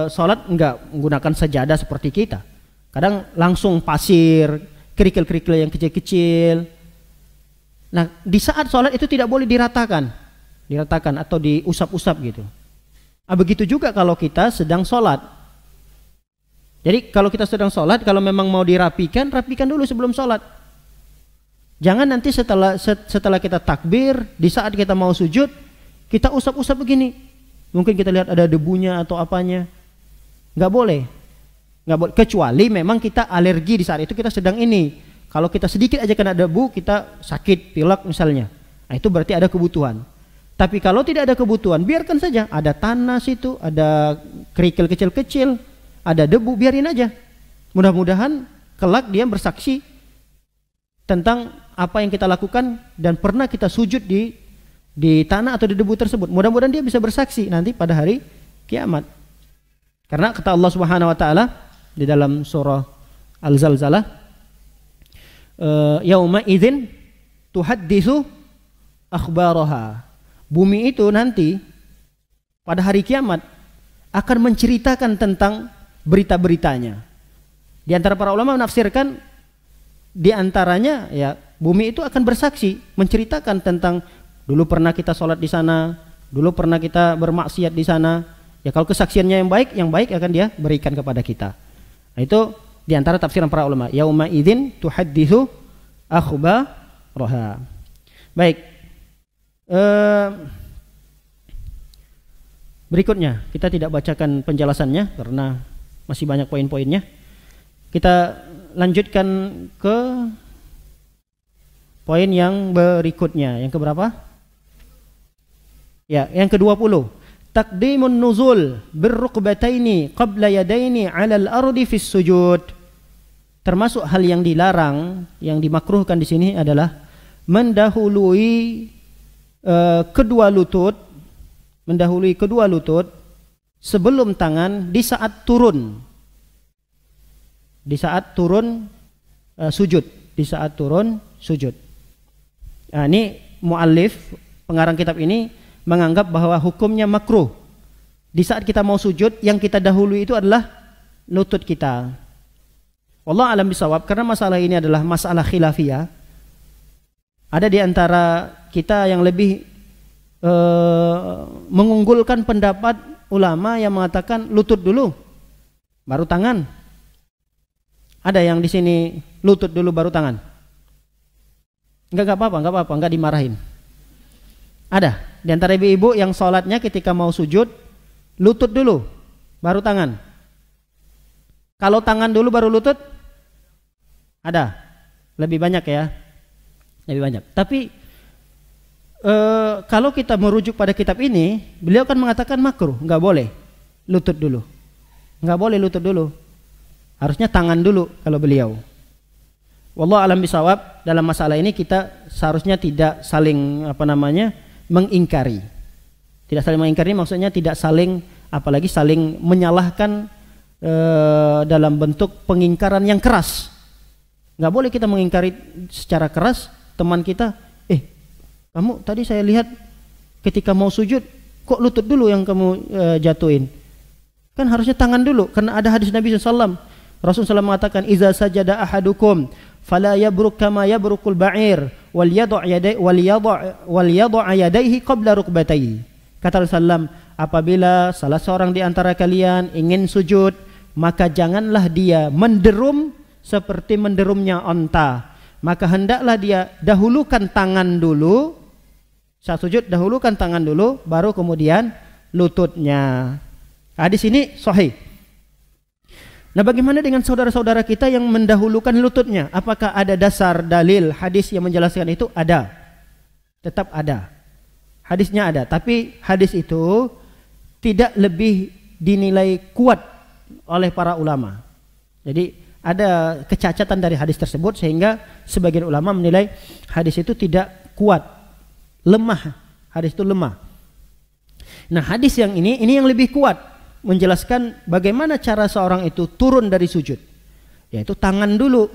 sholat enggak menggunakan sajadah seperti kita. Kadang langsung pasir, kerikil-kerikil yang kecil-kecil. Nah, di saat sholat itu tidak boleh diratakan atau diusap-usap gitu. Begitu juga kalau kita sedang sholat. Jadi kalau kita sedang sholat, kalau memang mau dirapikan, rapikan dulu sebelum sholat. Jangan nanti setelah kita takbir, di saat kita mau sujud, kita usap-usap begini. Mungkin kita lihat ada debunya atau apanya. Nggak boleh. Kecuali memang kita alergi di saat itu kita sedang ini. Kalau kita sedikit aja kena debu, kita sakit, pilek misalnya. Nah, itu berarti ada kebutuhan. Tapi kalau tidak ada kebutuhan, biarkan saja. Ada tanah situ, ada kerikil kecil-kecil, ada debu, biarin aja. Mudah-mudahan kelak dia bersaksi tentang apa yang kita lakukan dan pernah kita sujud di tanah atau di debu tersebut. Mudah-mudahan dia bisa bersaksi nanti pada hari kiamat. Karena kata Allah Subhanahu wa taala di dalam surah Al-Zalzalah, yauma idzin tuhadditsu akhbaraha. Bumi itu nanti pada hari kiamat akan menceritakan tentang berita-beritanya. Di antara para ulama menafsirkan, di antaranya ya bumi itu akan bersaksi, menceritakan tentang dulu pernah kita sholat di sana, Dulu pernah kita bermaksiat di sana. Ya kalau kesaksiannya yang baik akan dia berikan kepada kita. Nah, itu di antara tafsiran para ulama. Yauma idzin tuhadditsu akhbaraha. Baik. Berikutnya kita tidak bacakan penjelasannya karena masih banyak poin-poinnya. Kita lanjutkan ke poin yang berikutnya. Yang keberapa? Ya, yang ke-20. Taqdimun nuzul birrukbataini qabla yadaini 'alal ardi fis sujud. Termasuk hal yang dilarang, yang dimakruhkan di sini adalah mendahului kedua lutut sebelum tangan di saat turun. Di saat turun sujud. Nah, ini muallif pengarang kitab ini menganggap bahwa hukumnya makruh. Di saat kita mau sujud, yang kita dahului itu adalah lutut kita. Wallahu a'lam bishawab, karena masalah ini adalah masalah khilafiyah. Ada di antara kita yang lebih mengunggulkan pendapat ulama yang mengatakan lutut dulu, baru tangan. Ada yang di sini lutut dulu baru tangan? Enggak apa-apa, enggak dimarahin. Ada di antara ibu-ibu yang sholatnya ketika mau sujud lutut dulu baru tangan. Kalau tangan dulu baru lutut? Ada. Lebih banyak ya. Lebih banyak. Tapi kalau kita merujuk pada kitab ini, beliau kan mengatakan makruh, enggak boleh lutut dulu. Enggak boleh lutut dulu. Harusnya tangan dulu kalau beliau. Wallahu a'lam bishawab, dalam masalah ini kita seharusnya tidak saling mengingkari. Tidak saling mengingkari maksudnya tidak saling, apalagi saling menyalahkan dalam bentuk pengingkaran yang keras. Nggak boleh kita mengingkari secara keras teman kita. Kamu tadi saya lihat ketika mau sujud kok lutut dulu yang kamu jatuhin. Kan harusnya tangan dulu, karena ada hadis Nabi SAW. Rasulullah SAW mengatakan, "Iza sajada ahadukum fala yabruk kama yabrukul ba'ir wal yad'a yadayhi qabla rukbatayhi." Kata Rasulullah, apabila salah seorang di antara kalian ingin sujud, maka janganlah dia menderum seperti menderumnya onta. Maka hendaklah dia dahulukan tangan dulu. Saat sujud dahulukan tangan dulu, baru kemudian lututnya. Hadis ini sahih. Nah, bagaimana dengan saudara-saudara kita yang mendahulukan lututnya? Apakah ada dasar dalil hadis yang menjelaskan itu? Ada. Tetap ada. Hadisnya ada, tapi hadis itu tidak lebih dinilai kuat oleh para ulama. Jadi ada kecacatan dari hadis tersebut sehingga sebagian ulama menilai hadis itu tidak kuat, lemah. Hadis itu lemah. Nah, hadis yang ini yang lebih kuat, menjelaskan bagaimana cara seorang itu turun dari sujud, yaitu tangan dulu.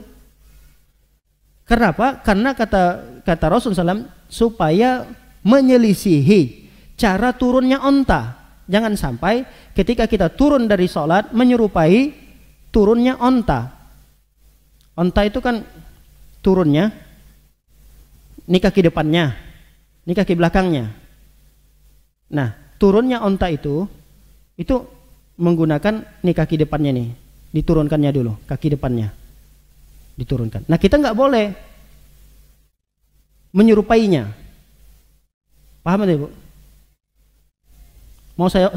Kenapa? Karena kata Rasulullah SAW supaya menyelisihi cara turunnya onta. Jangan sampai ketika kita turun dari sholat menyerupai turunnya onta. Onta itu kan turunnya, ini kaki depannya, ini kaki belakangnya. Nah, turunnya onta itu menggunakan nih kaki depannya nih, diturunkannya dulu, kaki depannya diturunkan. Nah, kita nggak boleh menyerupainya. Paham tidak, Bu? Mau saya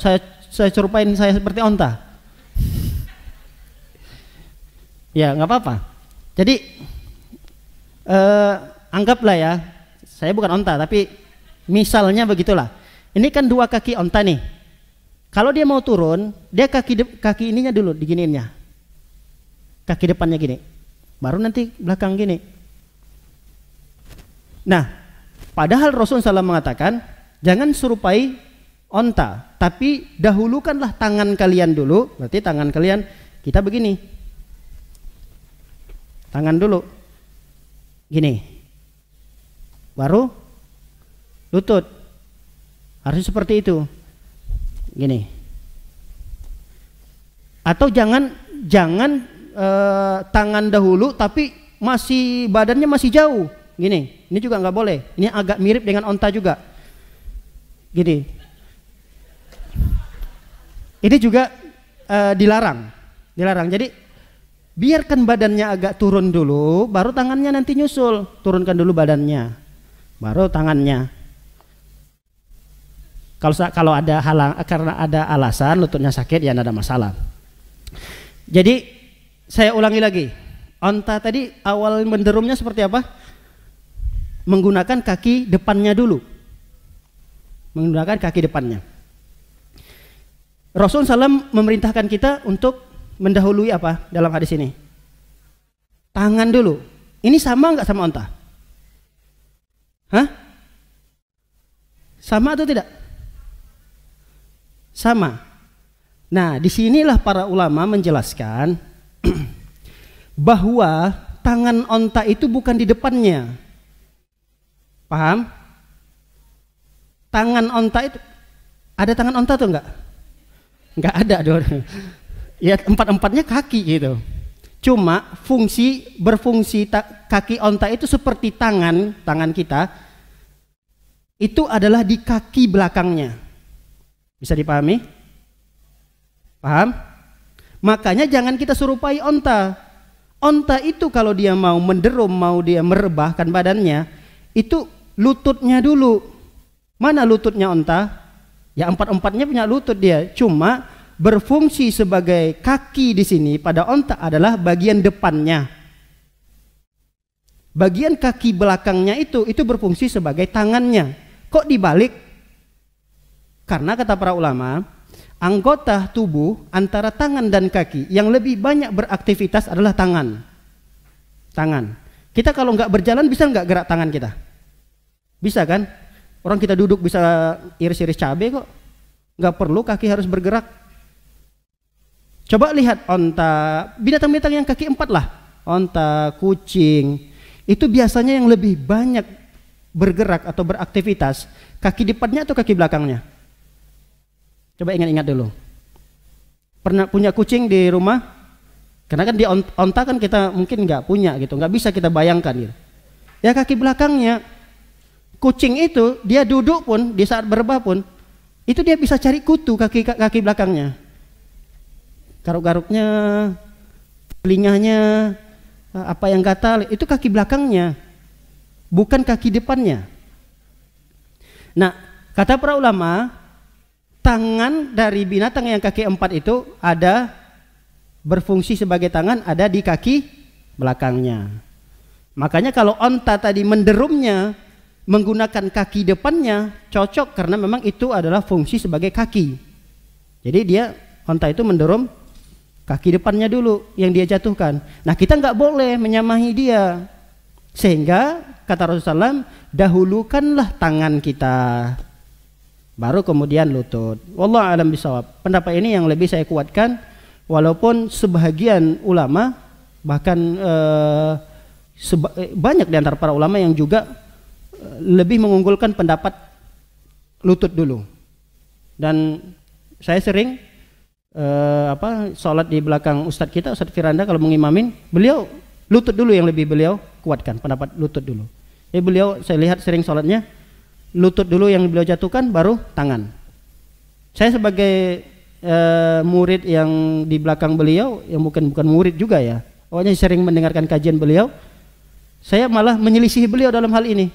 serupain saya seperti onta? Ya, nggak apa-apa. Jadi anggaplah ya, saya bukan onta, tapi misalnya begitulah. Ini kan dua kaki onta nih. Kalau dia mau turun, dia kaki ininya dulu diginiinnya, kaki depannya gini, baru nanti belakang gini. Nah, padahal Rasulullah SAW mengatakan jangan serupai onta, tapi dahulukanlah tangan kalian dulu. Berarti tangan kalian kita begini, tangan dulu gini, baru lutut. Harus seperti itu. Gini. Atau jangan tangan dahulu tapi badannya masih jauh. Gini. Ini juga nggak boleh. Ini agak mirip dengan onta juga. Gini. Ini juga dilarang. Jadi biarkan badannya agak turun dulu, baru tangannya nanti nyusul. Turunkan dulu badannya, baru tangannya. Kalau ada karena ada alasan lututnya sakit, ya tidak ada masalah. Jadi saya ulangi lagi. Onta tadi awal menderumnya seperti apa? Menggunakan kaki depannya dulu. Menggunakan kaki depannya. Rasulullah SAW memerintahkan kita untuk mendahului apa dalam hadis ini? Tangan dulu. Ini sama nggak sama onta? Hah? Sama atau tidak? Sama. Nah, disinilah para ulama menjelaskan bahwa tangan onta itu bukan di depannya. Paham? Tangan onta itu ada tangan onta tuh enggak? Enggak ada dong. Ya empat-empatnya kaki gitu. Cuma berfungsi kaki onta itu seperti tangan kita itu adalah di kaki belakangnya. Bisa dipahami? Paham? Makanya jangan kita serupai onta. Onta itu kalau dia mau menderum, mau dia merebahkan badannya, itu lututnya dulu. Mana lututnya onta? Ya empat-empatnya punya lutut dia. Cuma berfungsi sebagai kaki di sini pada onta adalah bagian depannya. Bagian kaki belakangnya itu berfungsi sebagai tangannya. Kok dibalik? Karena kata para ulama, anggota tubuh antara tangan dan kaki yang lebih banyak beraktivitas adalah tangan. Kita kalau nggak berjalan bisa nggak gerak tangan kita? Bisa kan? Orang kita duduk bisa iris-iris cabai kok. Nggak perlu kaki harus bergerak. Coba lihat onta, binatang-binatang yang kaki empat lah. Onta, kucing, itu biasanya yang lebih banyak bergerak atau beraktivitas kaki depannya atau kaki belakangnya? Coba ingat-ingat dulu. Pernah punya kucing di rumah? Karena kan di onta kan kita mungkin nggak punya gitu, nggak bisa kita bayangkan gitu. Ya kaki belakangnya. Kucing itu dia duduk pun di saat berebah pun itu dia bisa cari kutu kaki belakangnya. Garuk-garuknya, telinganya, apa yang gatal itu kaki belakangnya, bukan kaki depannya. Nah, kata para ulama, tangan dari binatang yang kaki empat itu ada berfungsi sebagai tangan ada di kaki belakangnya. Makanya kalau onta tadi menderumnya menggunakan kaki depannya cocok karena memang itu adalah fungsi sebagai kaki. Jadi dia onta itu menderum kaki depannya dulu yang dia jatuhkan. Nah kita nggak boleh menyamahi dia. Sehingga kata Rasulullah SAW, dahulukanlah tangan kita, baru kemudian lutut. Wallahu a'lam bishawab. Pendapat ini yang lebih saya kuatkan, walaupun sebahagian ulama bahkan banyak di antara para ulama yang juga lebih mengunggulkan pendapat lutut dulu. Dan saya sering sholat di belakang Ustadz kita, Ustadz Firanda kalau mengimamin, beliau lutut dulu yang lebih beliau kuatkan, pendapat lutut dulu. Beliau saya lihat sering sholatnya lutut dulu yang beliau jatuhkan, baru tangan. Saya sebagai murid yang di belakang beliau, yang bukan murid juga ya, pokoknya sering mendengarkan kajian beliau, saya malah menyelisihi beliau dalam hal ini.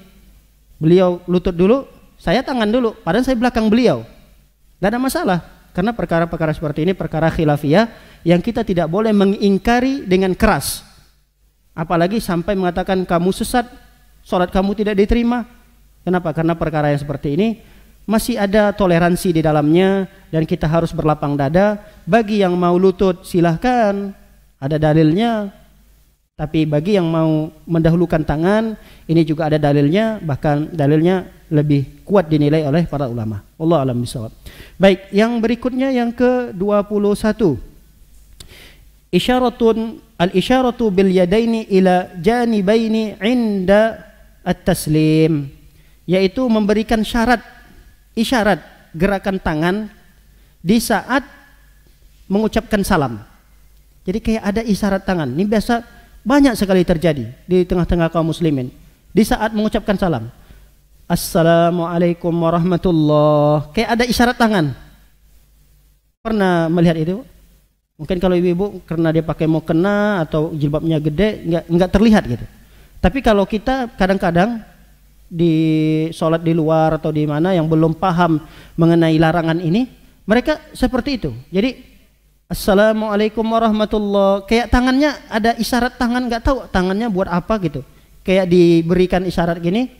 Beliau lutut dulu, saya tangan dulu, padahal saya belakang beliau. Tidak ada masalah, karena perkara-perkara seperti ini perkara khilafiyah yang kita tidak boleh mengingkari dengan keras. Apalagi sampai mengatakan kamu sesat, sholat kamu tidak diterima. Kenapa? Karena perkara yang seperti ini masih ada toleransi di dalamnya dan kita harus berlapang dada. Bagi yang mau lutut silahkan, ada dalilnya. Tapi bagi yang mau mendahulukan tangan, ini juga ada dalilnya, bahkan dalilnya lebih kuat dinilai oleh para ulama. Wallahu a'lam bishawab. Baik, yang berikutnya yang ke-21. Al-isyaratu bil yadaini ila janibaini inda at-taslim, yaitu memberikan isyarat gerakan tangan di saat mengucapkan salam. Jadi kayak ada isyarat tangan. Ini biasa banyak sekali terjadi di tengah-tengah kaum muslimin di saat mengucapkan salam. Assalamualaikum warahmatullah. Kayak ada isyarat tangan. Pernah melihat itu? Mungkin kalau ibu-ibu karena dia pakai mukena atau jilbabnya gede nggak terlihat gitu. Tapi kalau kita kadang-kadang di sholat di luar atau di mana yang belum paham mengenai larangan ini, mereka seperti itu. Jadi Assalamualaikum warahmatullah, kayak tangannya ada isyarat tangan, nggak tahu tangannya buat apa gitu. Kayak diberikan isyarat gini,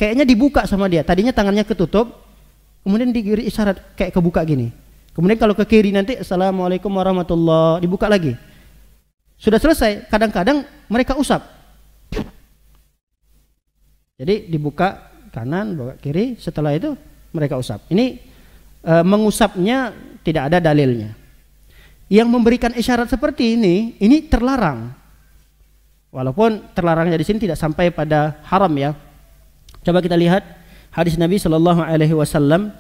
kayaknya dibuka sama dia. Tadinya tangannya ketutup, kemudian diberi isyarat kayak kebuka gini. Kemudian kalau ke kiri nanti Assalamualaikum warahmatullah, dibuka lagi. Sudah selesai, kadang-kadang mereka usap. Jadi dibuka kanan, buka kiri, setelah itu mereka usap. Ini mengusapnya tidak ada dalilnya. Yang memberikan isyarat seperti ini terlarang. Walaupun terlarangnya di sini tidak sampai pada haram ya. Coba kita lihat hadis Nabi Shallallahu Alaihi Wasallam.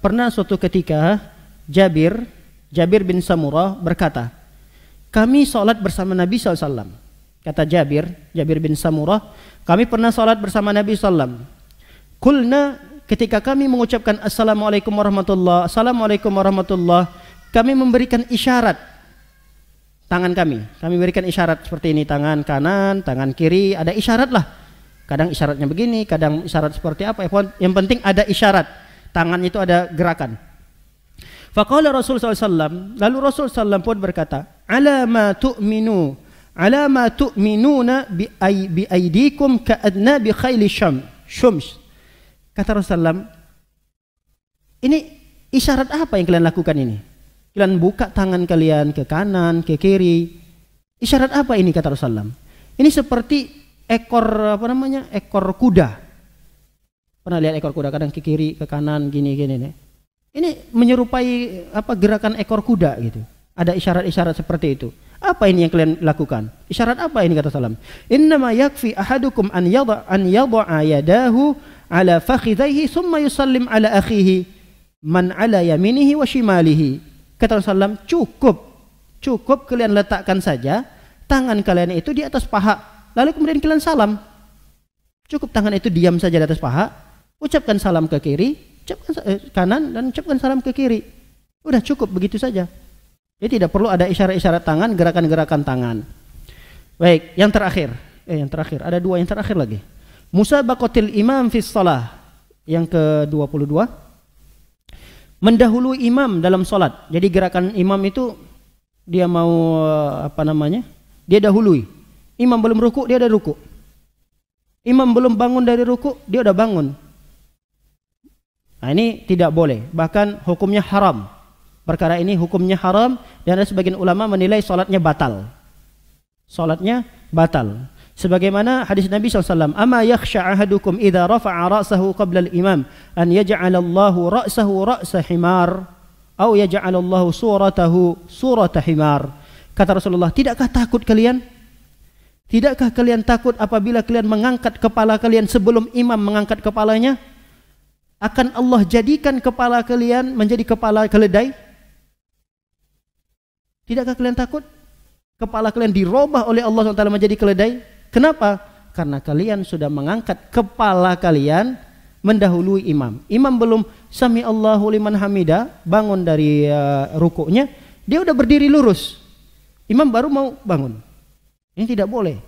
Pernah suatu ketika Jabir bin Samurah berkata, kami sholat bersama Nabi SAW. Kata Jabir bin Samurah, kami pernah sholat bersama Nabi SAW. Kulna, ketika kami mengucapkan Assalamualaikum warahmatullah, Assalamualaikum warahmatullah, kami memberikan isyarat tangan kami berikan isyarat seperti ini, tangan kanan, tangan kiri, ada isyarat lah. Kadang isyaratnya begini, kadang isyarat seperti apa, yang penting ada isyarat. Tangan itu ada gerakan. Faqala Rasul SAW, lalu Rasul SAW pun berkata, ala ma tu'minuna bi aidikum ka'adna bi khayli syums. Kata Rasulullah, ini isyarat apa yang kalian lakukan ini? Kalian buka tangan kalian ke kanan, ke kiri. Isyarat apa ini kata Rasulullah? Ini seperti ekor ekor kuda. Pernah lihat ekor kuda kadang ke kiri, ke kanan, gini nih. Ini menyerupai gerakan ekor kuda gitu. Ada isyarat-isyarat seperti itu. Apa ini yang kalian lakukan? Isyarat apa ini kata Rasulullah? Innama yakfi ahadukum an yada'a yadahu ala fakhidhaihi thumma yusallim ala akhihi man ala yaminihi wa shimalihi. Kata Rasulullah, cukup kalian letakkan saja tangan kalian itu di atas paha, lalu kemudian kalian salam. Cukup tangan itu diam saja di atas paha, ucapkan salam ke kiri, ucapkan kanan, dan ucapkan salam ke kiri. Udah cukup begitu saja. Jadi tidak perlu ada isyarat-isyarat tangan, gerakan-gerakan tangan. Baik, yang terakhir. Ada dua yang terakhir lagi. Musabaqatil imam fis shalah. Yang ke-22. Mendahului imam dalam salat. Jadi gerakan imam itu dia mau dia dahului. Imam belum ruku, dia udah ruku. Imam belum bangun dari ruku, dia udah bangun. Nah, ini tidak boleh, bahkan hukumnya haram. Perkara ini hukumnya haram dan ada sebagian ulama menilai salatnya batal. Salatnya batal. Sebagaimana hadis Nabi SAW, "Ama yakhsha ahadukum idza rafa'a ra'sahu qabla al-imam an yaj'ala Allahu ra'sahu ra'sa himar aw yaj'ala Allahu suratahu surata himar." Kata Rasulullah, tidakkah takut kalian? Tidakkah kalian takut apabila kalian mengangkat kepala kalian sebelum imam mengangkat kepalanya? Akan Allah jadikan kepala kalian menjadi kepala keledai? Tidakkah kalian takut? Kepala kalian dirubah oleh Allah SWT menjadi keledai. Kenapa? Karena kalian sudah mengangkat kepala kalian mendahului imam. Imam belum sami Allahu liman hamida, bangun dari rukuknya, dia udah berdiri lurus. Imam baru mau bangun. Ini tidak boleh.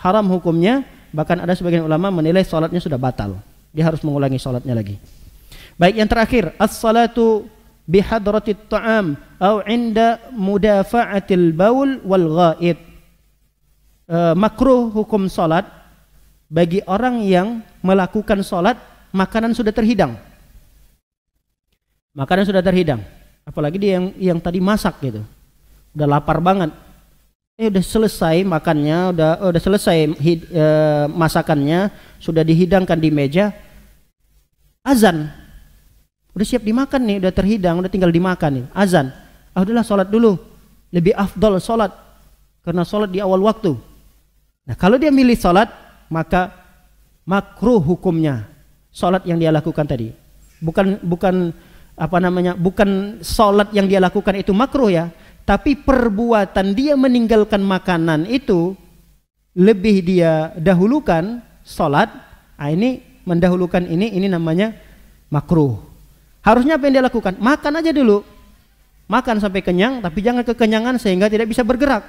Haram hukumnya, bahkan ada sebagian ulama menilai salatnya sudah batal. Dia harus mengulangi salatnya lagi. Baik, yang terakhir, as-salatu bihadratit ta'am atau inda mudafa'atil baul wal ghaid. Makruh hukum salat bagi orang yang melakukan salat makanan sudah terhidang. Makanan sudah terhidang. Apalagi dia yang tadi masak gitu. Udah lapar banget. Udah selesai makannya, udah selesai masakannya, sudah dihidangkan di meja. Azan. Udah siap dimakan nih, udah terhidang, udah tinggal dimakan nih. Azan. Udahlah salat dulu. Lebih afdal salat karena salat di awal waktu. Nah, kalau dia milih salat, maka makruh hukumnya salat yang dia lakukan tadi. Bukan salat yang dia lakukan itu makruh ya, tapi perbuatan dia meninggalkan makanan itu lebih dia dahulukan salat. Ini mendahulukan ini namanya makruh. Harusnya apa yang dia lakukan? Makan aja dulu. Makan sampai kenyang, tapi jangan kekenyangan sehingga tidak bisa bergerak.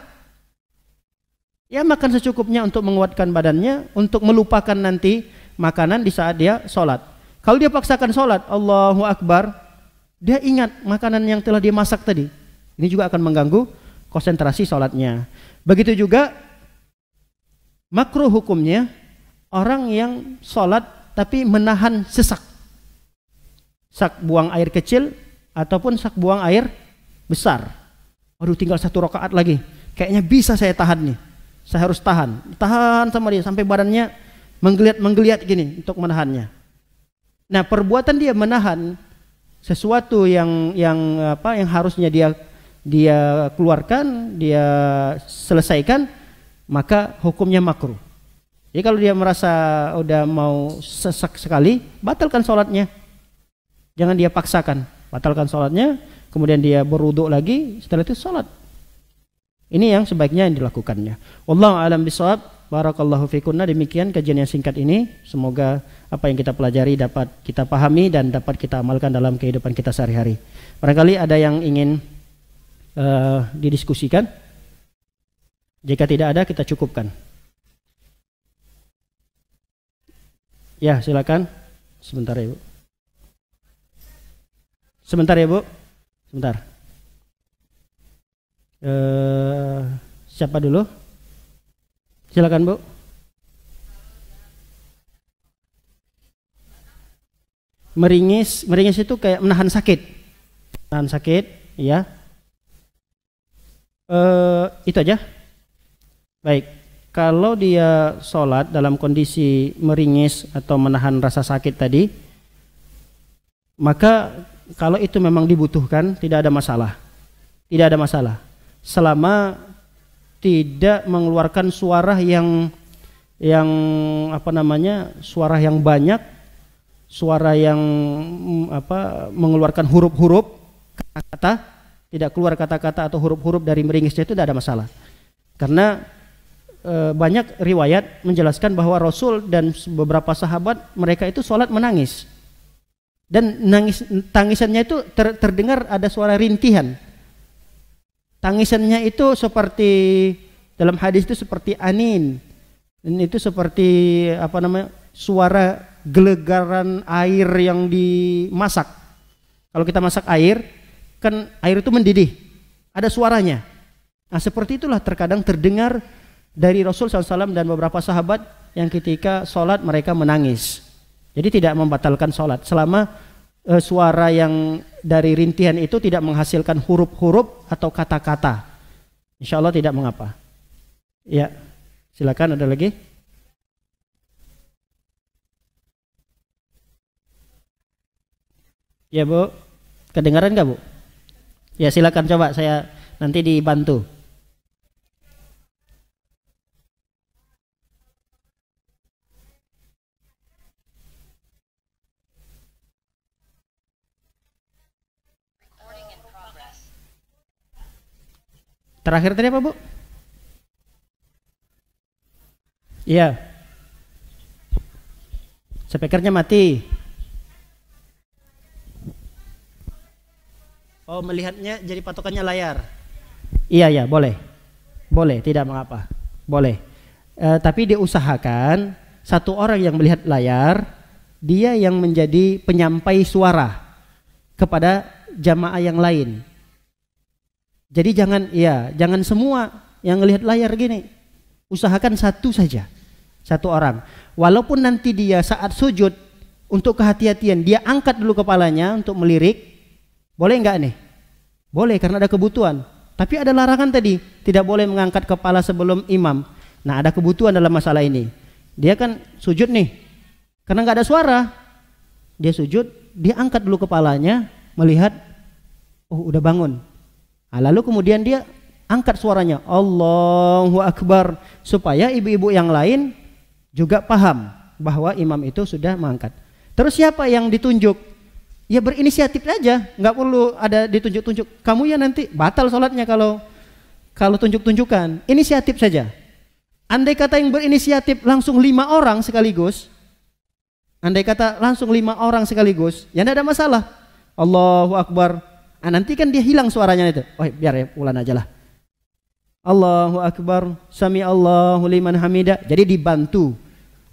Ya makan secukupnya untuk menguatkan badannya, untuk melupakan nanti makanan di saat dia sholat. Kalau dia paksakan sholat, Allahu Akbar, dia ingat makanan yang telah dia masak tadi. Ini juga akan mengganggu konsentrasi sholatnya. Begitu juga makruh hukumnya orang yang sholat tapi menahan sesak. Sak buang air kecil ataupun sak buang air besar. Aduh tinggal 1 rakaat lagi. Kayaknya bisa saya tahan nih. Saya harus tahan sama dia sampai badannya menggeliat gini untuk menahannya. Nah, perbuatan dia menahan sesuatu yang harusnya dia keluarkan, dia selesaikan, maka hukumnya makruh. Jadi kalau dia merasa udah mau sesak sekali, batalkan sholatnya. Jangan dia paksakan, batalkan sholatnya, kemudian dia berwudu lagi, setelah itu sholat. Ini yang sebaiknya yang dilakukannya. Wallahu a'lam bishawab. Barakallahu fikunna. Demikian kajian yang singkat ini. Semoga apa yang kita pelajari dapat kita pahami dan dapat kita amalkan dalam kehidupan kita sehari-hari. Barangkali ada yang ingin didiskusikan. Jika tidak ada, kita cukupkan. Ya, silakan. Sebentar ya, Bu. Sebentar ya, Bu. Sebentar. Siapa dulu? Silakan, Bu. Meringis itu kayak menahan sakit. Menahan sakit, ya. Itu aja. Baik. Kalau dia sholat dalam kondisi meringis atau menahan rasa sakit tadi, maka kalau itu memang dibutuhkan, tidak ada masalah. Tidak ada masalah. Selama tidak mengeluarkan suara yang suara yang banyak, suara yang mengeluarkan huruf-huruf, kata-kata, tidak keluar kata-kata atau huruf-huruf dari meringisnya, itu tidak ada masalah. Karena banyak riwayat menjelaskan bahwa Rasul dan beberapa sahabat mereka itu sholat menangis, dan tangisannya itu terdengar ada suara rintihan. Tangisannya itu seperti dalam hadis itu seperti anin, dan itu seperti suara gelegaran air yang dimasak. Kalau kita masak air, kan air itu mendidih, ada suaranya. Nah seperti itulah terkadang terdengar dari Rasul SAW dan beberapa sahabat yang ketika sholat mereka menangis. Jadi tidak membatalkan sholat selama suara yang dari rintihan itu tidak menghasilkan huruf-huruf atau kata-kata. Insya Allah tidak mengapa. Ya, silakan, ada lagi? Ya, Bu, kedengaran nggak, Bu? Ya, silakan, coba saya nanti dibantu. Terakhir tadi apa, Bu? Iya. Speakernya mati. Oh, melihatnya jadi patokannya layar. Iya, boleh. Boleh, tidak mengapa. Boleh. Tapi diusahakan satu orang yang melihat layar, dia yang menjadi penyampai suara kepada jamaah yang lain. Jadi jangan semua yang melihat layar gini. Usahakan satu saja, satu orang. Walaupun nanti dia saat sujud, untuk kehati-hatian dia angkat dulu kepalanya untuk melirik. Boleh enggak nih? Boleh, karena ada kebutuhan. Tapi ada larangan tadi, tidak boleh mengangkat kepala sebelum imam. Nah, ada kebutuhan dalam masalah ini. Dia kan sujud nih, karena enggak ada suara. Dia sujud, dia angkat dulu kepalanya, melihat, oh udah bangun. Nah, lalu kemudian dia angkat suaranya, Allahu Akbar, supaya ibu-ibu yang lain juga paham bahwa imam itu sudah mengangkat. Terus siapa yang ditunjuk? Ya berinisiatif aja, nggak perlu ada ditunjuk-tunjuk. Kamu ya nanti batal sholatnya kalau tunjuk-tunjukkan. Inisiatif saja. Andai kata yang berinisiatif langsung 5 orang sekaligus, ya tidak ada masalah. Allahu Akbar. Nah, nanti kan dia hilang suaranya itu. Oh, biar ya ulang aja lah. Allahu Akbar, Sami Allahu liman hamida. Jadi dibantu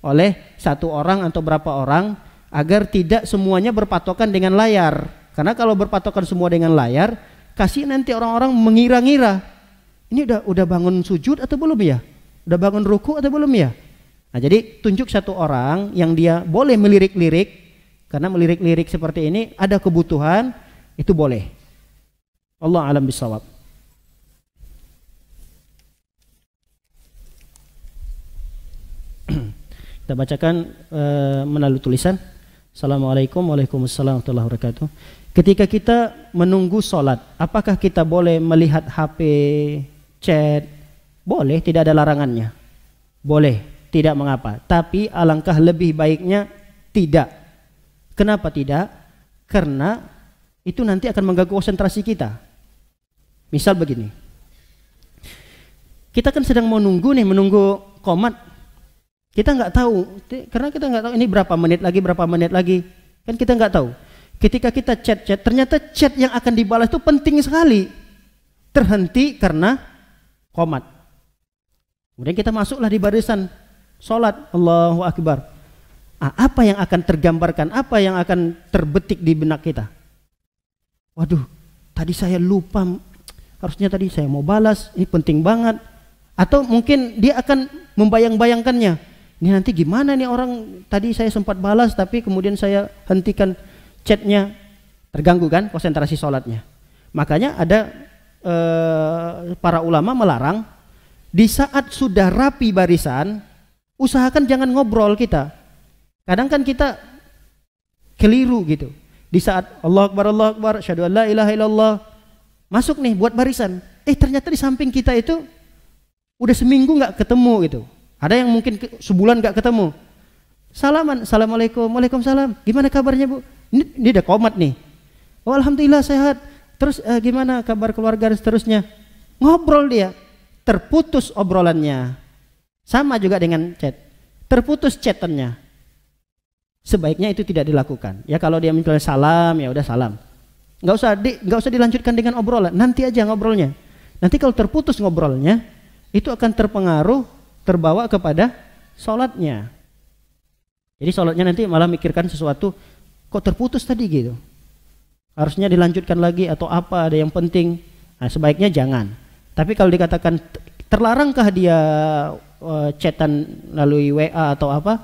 oleh satu orang atau berapa orang agar tidak semuanya berpatokan dengan layar. Karena kalau berpatokan semua dengan layar, kasih nanti orang-orang mengira-ngira. Ini udah bangun sujud atau belum ya? Udah bangun ruku atau belum ya? Nah, jadi tunjuk satu orang yang dia boleh melirik-lirik, karena melirik-lirik seperti ini ada kebutuhan, itu boleh. Allah alam bisawab. Kita bacakan melalui tulisan. Assalamualaikum waalaikumsalam warahmatullahi wabarakatuh. Ketika kita menunggu sholat, apakah kita boleh melihat HP, chat? Boleh, tidak ada larangannya. Boleh, tidak mengapa. Tapi alangkah lebih baiknya tidak. Kenapa tidak? Karena itu nanti akan mengganggu konsentrasi kita. Misal begini, kita kan sedang menunggu qomat. Kita nggak tahu, karena kita nggak tahu ini berapa menit lagi, kan kita nggak tahu. Ketika kita chat, ternyata chat yang akan dibalas itu penting sekali, terhenti karena qomat. Kemudian kita masuklah di barisan sholat, Allahu Akbar. Apa yang akan tergambarkan, apa yang akan terbetik di benak kita? Waduh, tadi saya lupa, harusnya tadi saya mau balas, ini penting banget. Atau mungkin dia akan membayang-bayangkannya. Ini nanti gimana nih orang, tadi saya sempat balas tapi kemudian saya hentikan chatnya, terganggu kan konsentrasi sholatnya. Makanya ada para ulama melarang di saat sudah rapi barisan, usahakan jangan ngobrol kita. Kadang kan kita keliru gitu. Di saat Allah Akbar, asyhadu an la ilaha illallah, masuk nih buat barisan. Ternyata di samping kita itu udah seminggu nggak ketemu gitu. Ada yang mungkin sebulan nggak ketemu. Salaman, assalamualaikum, waalaikumsalam. Gimana kabarnya bu? Ini udah qomat nih. Oh alhamdulillah sehat. Terus gimana kabar keluarga dan seterusnya? Ngobrol dia, terputus obrolannya. Sama juga dengan chat, terputus chatannya. Sebaiknya itu tidak dilakukan. Ya kalau dia misalnya salam, ya udah salam. Nggak usah dilanjutkan dengan obrolan. Nanti aja ngobrolnya. Nanti kalau terputus ngobrolnya, itu akan terbawa kepada sholatnya. Jadi sholatnya nanti malah mikirkan sesuatu, kok terputus tadi gitu. Harusnya dilanjutkan lagi atau apa, ada yang penting. Nah, sebaiknya jangan. Tapi kalau dikatakan terlarangkah dia chatan melalui WA atau apa,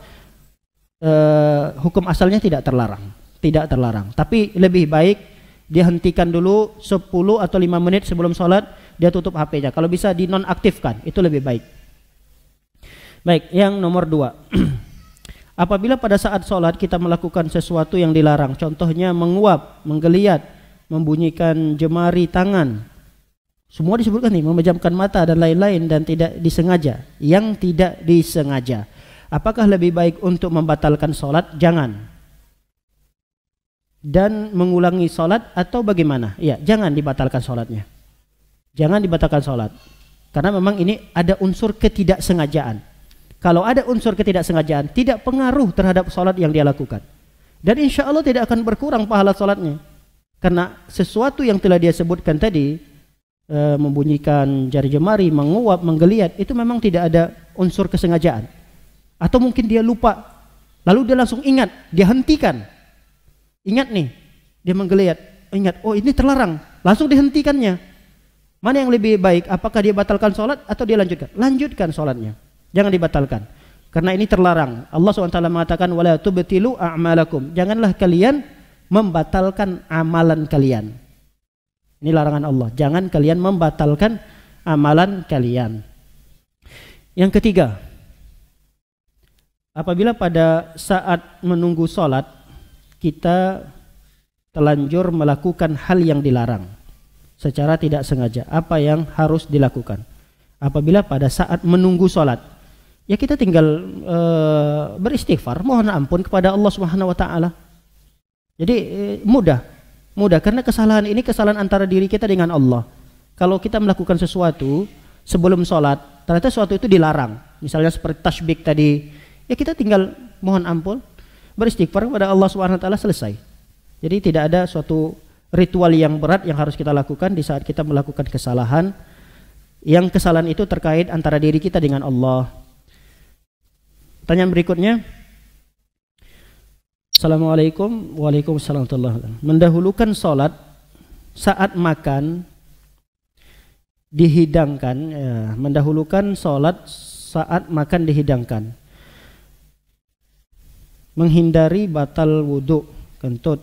hukum asalnya tidak terlarang. Tapi lebih baik dia hentikan dulu 10 atau 5 menit sebelum sholat, dia tutup HP-nya. Kalau bisa dinonaktifkan, itu lebih baik. Baik, yang nomor 2. Apabila pada saat sholat kita melakukan sesuatu yang dilarang, contohnya menguap, menggeliat, membunyikan jemari tangan, semua disebutkan nih, memejamkan mata dan lain-lain, dan tidak disengaja. Yang tidak disengaja, apakah lebih baik untuk membatalkan sholat? Jangan. Dan mengulangi sholat atau bagaimana? Ya, jangan dibatalkan sholatnya. Jangan dibatalkan sholat, karena memang ini ada unsur ketidaksengajaan. Kalau ada unsur ketidaksengajaan, tidak pengaruh terhadap sholat yang dia lakukan. Dan insya Allah tidak akan berkurang pahala sholatnya. Karena sesuatu yang telah dia sebutkan tadi, membunyikan jari jemari, menguap, menggeliat, itu memang tidak ada unsur kesengajaan. Atau mungkin dia lupa, lalu dia langsung ingat, dia hentikan. Ingat nih, dia menggeliat, ingat, oh ini terlarang, langsung dihentikannya. Mana yang lebih baik? Apakah dia batalkan sholat atau dia lanjutkan? Lanjutkan sholatnya. Jangan dibatalkan, karena ini terlarang. Allah SWT mengatakan, wala tubtilu a'malakum. Janganlah kalian membatalkan amalan kalian. Ini larangan Allah. Jangan kalian membatalkan amalan kalian. Yang ketiga, apabila pada saat menunggu sholat kita telanjur melakukan hal yang dilarang secara tidak sengaja, apa yang harus dilakukan? Apabila pada saat menunggu sholat, ya kita tinggal beristighfar, mohon ampun kepada Allah Subhanahu wa taala. Jadi mudah karena kesalahan ini kesalahan antara diri kita dengan Allah. Kalau kita melakukan sesuatu sebelum sholat, ternyata sesuatu itu dilarang, misalnya seperti tasbih tadi, ya kita tinggal mohon ampun, beristighfar kepada Allah Subhanahu wa taala, selesai. Jadi tidak ada suatu ritual yang berat yang harus kita lakukan di saat kita melakukan kesalahan. Yang kesalahan itu terkait antara diri kita dengan Allah. Pertanyaan berikutnya. Assalamualaikum. Waalaikumsalam warahmatullahi wabarakatuh. Mendahulukan sholat saat makan dihidangkan, ya, mendahulukan sholat saat makan dihidangkan, menghindari batal wudhu kentut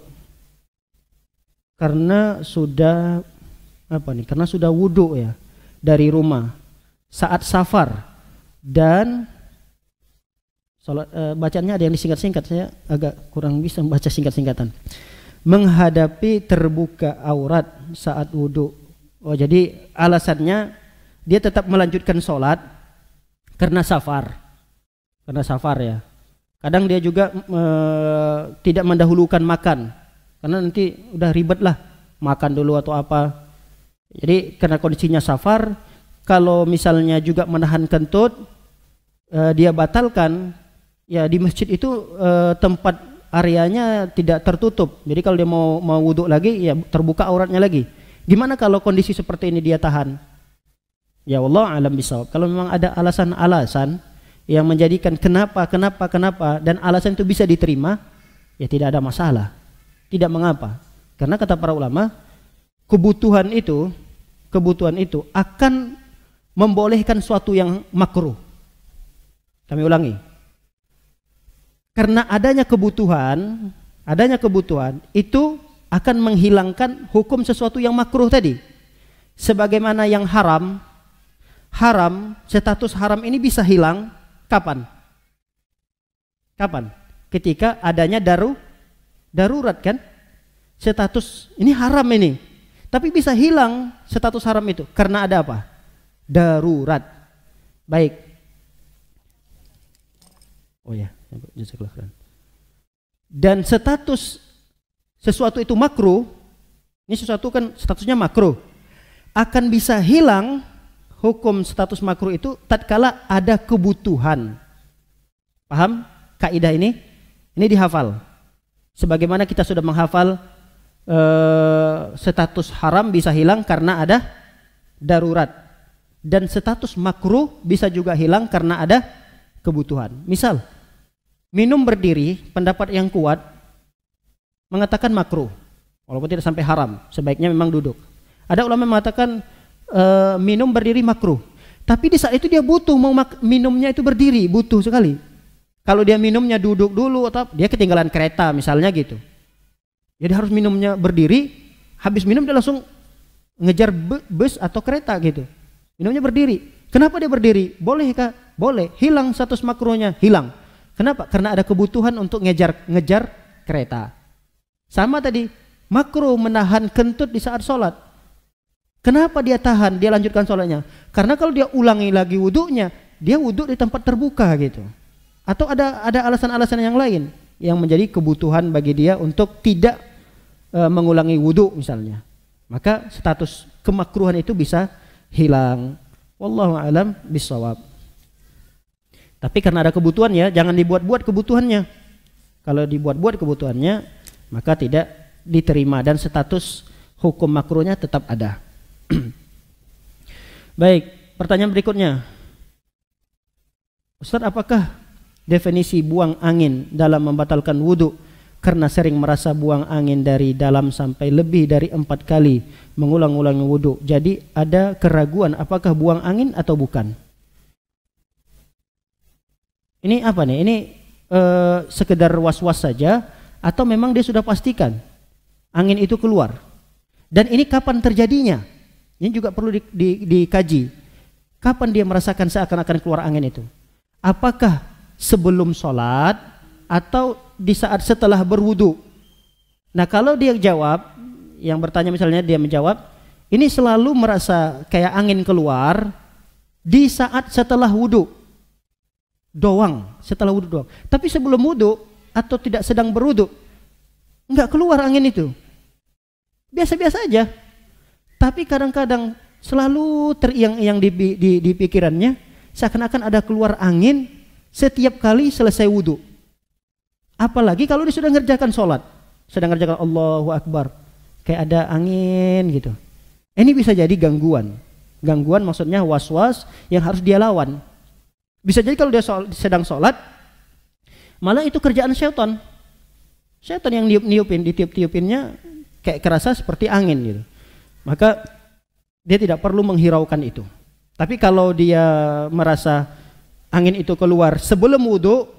karena sudah karena sudah wudhu ya dari rumah saat safar dan sholat, bacanya ada yang disingkat-singkat, saya agak kurang bisa membaca singkat-singkatan. Menghadapi terbuka aurat saat wudhu. Oh, jadi alasannya dia tetap melanjutkan sholat karena safar. Karena safar ya. Kadang dia juga tidak mendahulukan makan. Karena nanti udah ribet lah makan dulu atau apa. Jadi karena kondisinya safar, kalau misalnya juga menahan kentut, dia batalkan. Ya di masjid itu tempat areanya tidak tertutup. Jadi kalau dia mau wudhu lagi, ya terbuka auratnya lagi. Gimana kalau kondisi seperti ini dia tahan? Ya Allah alam bisawab. Kalau memang ada alasan-alasan yang menjadikan kenapa dan alasan itu bisa diterima, ya tidak ada masalah. Tidak mengapa. Karena kata para ulama, kebutuhan itu akan membolehkan suatu yang makruh. Kami ulangi. Karena adanya kebutuhan itu akan menghilangkan hukum sesuatu yang makruh tadi. Sebagaimana yang haram, status haram ini bisa hilang kapan? Ketika adanya darurat kan? Status ini haram ini. Tapi bisa hilang status haram itu karena ada apa? Darurat. Baik. Oh ya, dan status sesuatu itu makruh, ini sesuatu kan statusnya makruh, akan bisa hilang hukum status makruh itu tatkala ada kebutuhan. Paham kaidah ini? Ini dihafal. Sebagaimana kita sudah menghafal status haram bisa hilang karena ada darurat, dan status makruh bisa juga hilang karena ada kebutuhan. Misal minum berdiri, pendapat yang kuat mengatakan makruh, walaupun tidak sampai haram, sebaiknya memang duduk. Ada ulama mengatakan minum berdiri makruh, tapi di saat itu dia butuh mau minumnya itu berdiri, butuh sekali. Kalau dia minumnya duduk dulu atau dia ketinggalan kereta misalnya gitu, jadi harus minumnya berdiri, habis minum dia langsung ngejar bus atau kereta gitu, minumnya berdiri. Kenapa dia berdiri? Bolehkah? Boleh. Hilang status makruhnya, hilang. Kenapa? Karena ada kebutuhan untuk ngejar kereta. Sama tadi, makruh menahan kentut di saat sholat. Kenapa dia tahan? Dia lanjutkan sholatnya. Karena kalau dia ulangi lagi wudhunya, dia wudhu di tempat terbuka gitu. Atau ada alasan-alasan yang lain yang menjadi kebutuhan bagi dia untuk tidak mengulangi wudhu misalnya. Maka status kemakruhan itu bisa hilang. Wallahu a'lam bishawab. Tapi karena ada kebutuhannya, jangan dibuat-buat kebutuhannya. Kalau dibuat-buat kebutuhannya, maka tidak diterima dan status hukum makruhnya tetap ada. Baik, pertanyaan berikutnya. Ustaz, apakah definisi buang angin dalam membatalkan wudhu karena sering merasa buang angin dari dalam sampai lebih dari 4 kali mengulang-ulangi wudhu? Jadi ada keraguan apakah buang angin atau bukan? Ini apa nih? Ini sekedar was-was saja atau memang dia sudah pastikan angin itu keluar? Dan ini kapan terjadinya? Ini juga perlu dikaji. Kapan dia merasakan seakan-akan keluar angin itu? Apakah sebelum sholat atau di saat setelah berwudu? Nah kalau dia jawab, yang bertanya misalnya dia menjawab, ini selalu merasa kayak angin keluar di saat setelah wudu doang, setelah wudu doang. Tapi sebelum wudu atau tidak sedang berwudu, enggak keluar angin itu, biasa-biasa aja. Tapi kadang-kadang selalu teriang-iang di pikirannya, seakan-akan ada keluar angin setiap kali selesai wudu. Apalagi kalau dia sudah ngerjakan sholat. sedang ngerjakan Allahu Akbar, kayak ada angin gitu. Ini bisa jadi gangguan. Gangguan maksudnya was-was yang harus dia lawan. Bisa jadi kalau dia sedang sholat, malah itu kerjaan syaitan. Syaitan yang niup-niupin, ditiup-tiupinnya kayak kerasa seperti angin gitu. Maka dia tidak perlu menghiraukan itu. Tapi kalau dia merasa angin itu keluar sebelum wudhu,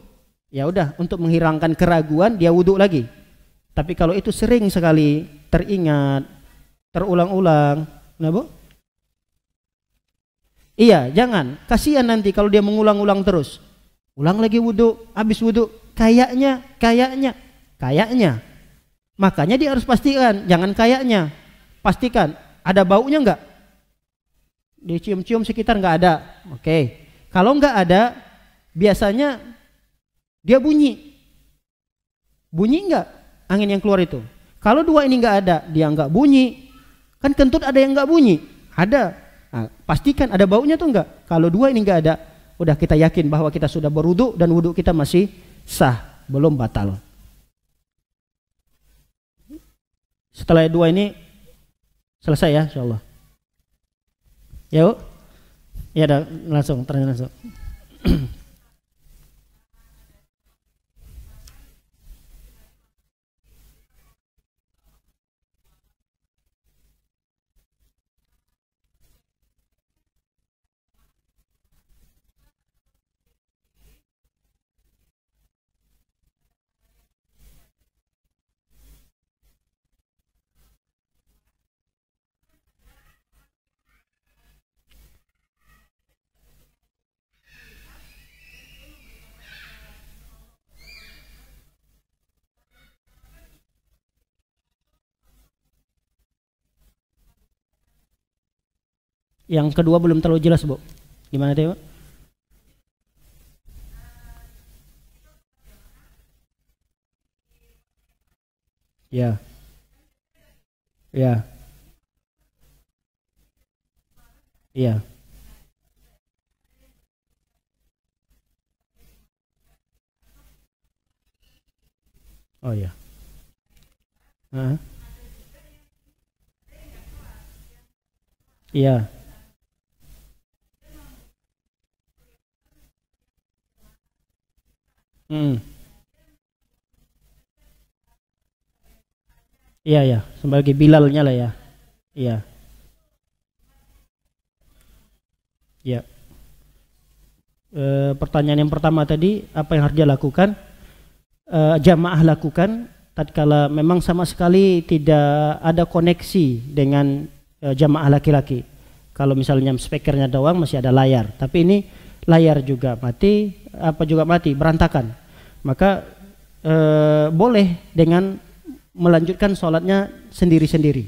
ya udah, untuk menghilangkan keraguan dia wudhu lagi. Tapi kalau itu sering sekali teringat, terulang-ulang, nah Bu? Iya, jangan. Kasihan nanti kalau dia mengulang-ulang terus. Ulang lagi wudhu, habis wudhu, kayaknya. Makanya dia harus pastikan, jangan kayaknya. Pastikan, ada baunya enggak? Dicium-cium sekitar enggak ada. Oke. Kalau enggak ada, biasanya dia bunyi. Bunyi enggak angin yang keluar itu? Kalau dua ini enggak ada, dia enggak bunyi. Kan kentut ada yang enggak bunyi? Ada. Nah, pastikan ada baunya tuh enggak? Kalau dua ini enggak ada, udah kita yakin bahwa kita sudah berwudu dan wudu kita masih sah, belum batal. Setelah dua ini selesai ya, insyaallah. Yuk. Ya udah, langsung, tanya langsung. Yang kedua belum terlalu jelas, Bu. Gimana teh, Bu? Ya. Ya. Iya. Oh ya. Heeh. Iya. Hmm. Iya ya, sebagai Bilalnya lah ya. Iya. Ya. Pertanyaan yang pertama tadi, apa yang harus dia lakukan? Jamaah lakukan tatkala memang sama sekali tidak ada koneksi dengan jamaah laki-laki. Kalau misalnya speakernya doang masih ada layar, tapi ini layar juga mati, apa juga mati, berantakan. Maka boleh dengan melanjutkan sholatnya sendiri-sendiri.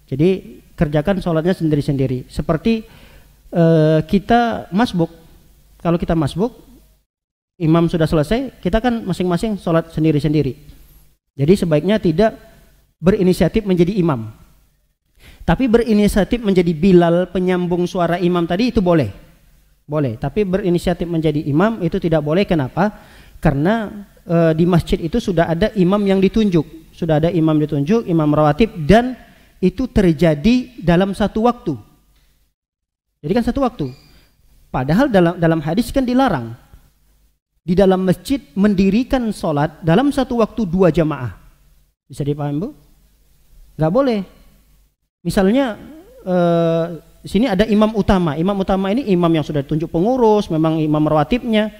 Jadi kerjakan sholatnya sendiri-sendiri. Seperti kita masbuk. Kalau kita masbuk, imam sudah selesai, kita kan masing-masing sholat sendiri-sendiri. Jadi sebaiknya tidak berinisiatif menjadi imam. Tapi berinisiatif menjadi Bilal, penyambung suara imam tadi, itu boleh. Boleh, tapi berinisiatif menjadi imam itu tidak boleh. Kenapa? Karena di masjid itu sudah ada imam yang ditunjuk. Sudah ada imam ditunjuk, imam rawatib, dan itu terjadi dalam satu waktu. Jadi kan satu waktu. Padahal dalam hadis kan dilarang di dalam masjid mendirikan sholat dalam satu waktu 2 jamaah. Bisa dipahami, Bu? Gak boleh. Misalnya sini ada imam utama. Imam utama ini imam yang sudah ditunjuk pengurus, memang imam rawatibnya.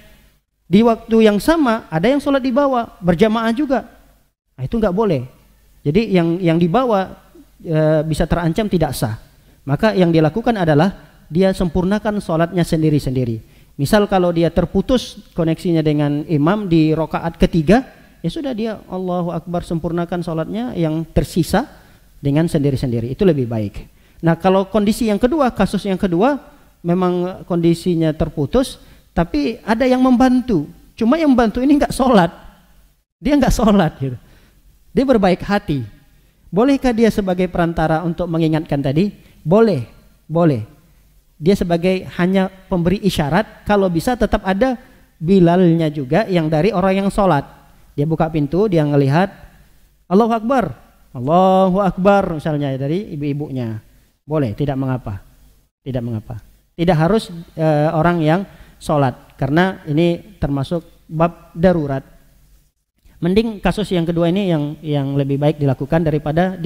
Di waktu yang sama ada yang sholat di bawah berjamaah juga. Nah, itu nggak boleh. Jadi yang dibawa bisa terancam tidak sah. Maka yang dilakukan adalah dia sempurnakan sholatnya sendiri-sendiri. Misal kalau dia terputus koneksinya dengan imam di rakaat ketiga, ya sudah dia Allahu Akbar sempurnakan sholatnya yang tersisa dengan sendiri-sendiri. Itu lebih baik. Nah kalau kondisi yang kedua, kasus yang kedua, memang kondisinya terputus, tapi ada yang membantu. Cuma yang membantu ini nggak sholat. Dia nggak sholat gitu. Dia berbaik hati. Bolehkah dia sebagai perantara untuk mengingatkan tadi? Boleh, boleh. Dia sebagai hanya pemberi isyarat, kalau bisa tetap ada Bilalnya juga yang dari orang yang sholat. Dia buka pintu, dia ngelihat Allahu Akbar, Allahu Akbar misalnya dari ibu-ibunya. Boleh, tidak mengapa. Tidak mengapa. Tidak harus orang yang sholat, karena ini termasuk bab darurat. Mending kasus yang kedua ini yang lebih baik dilakukan daripada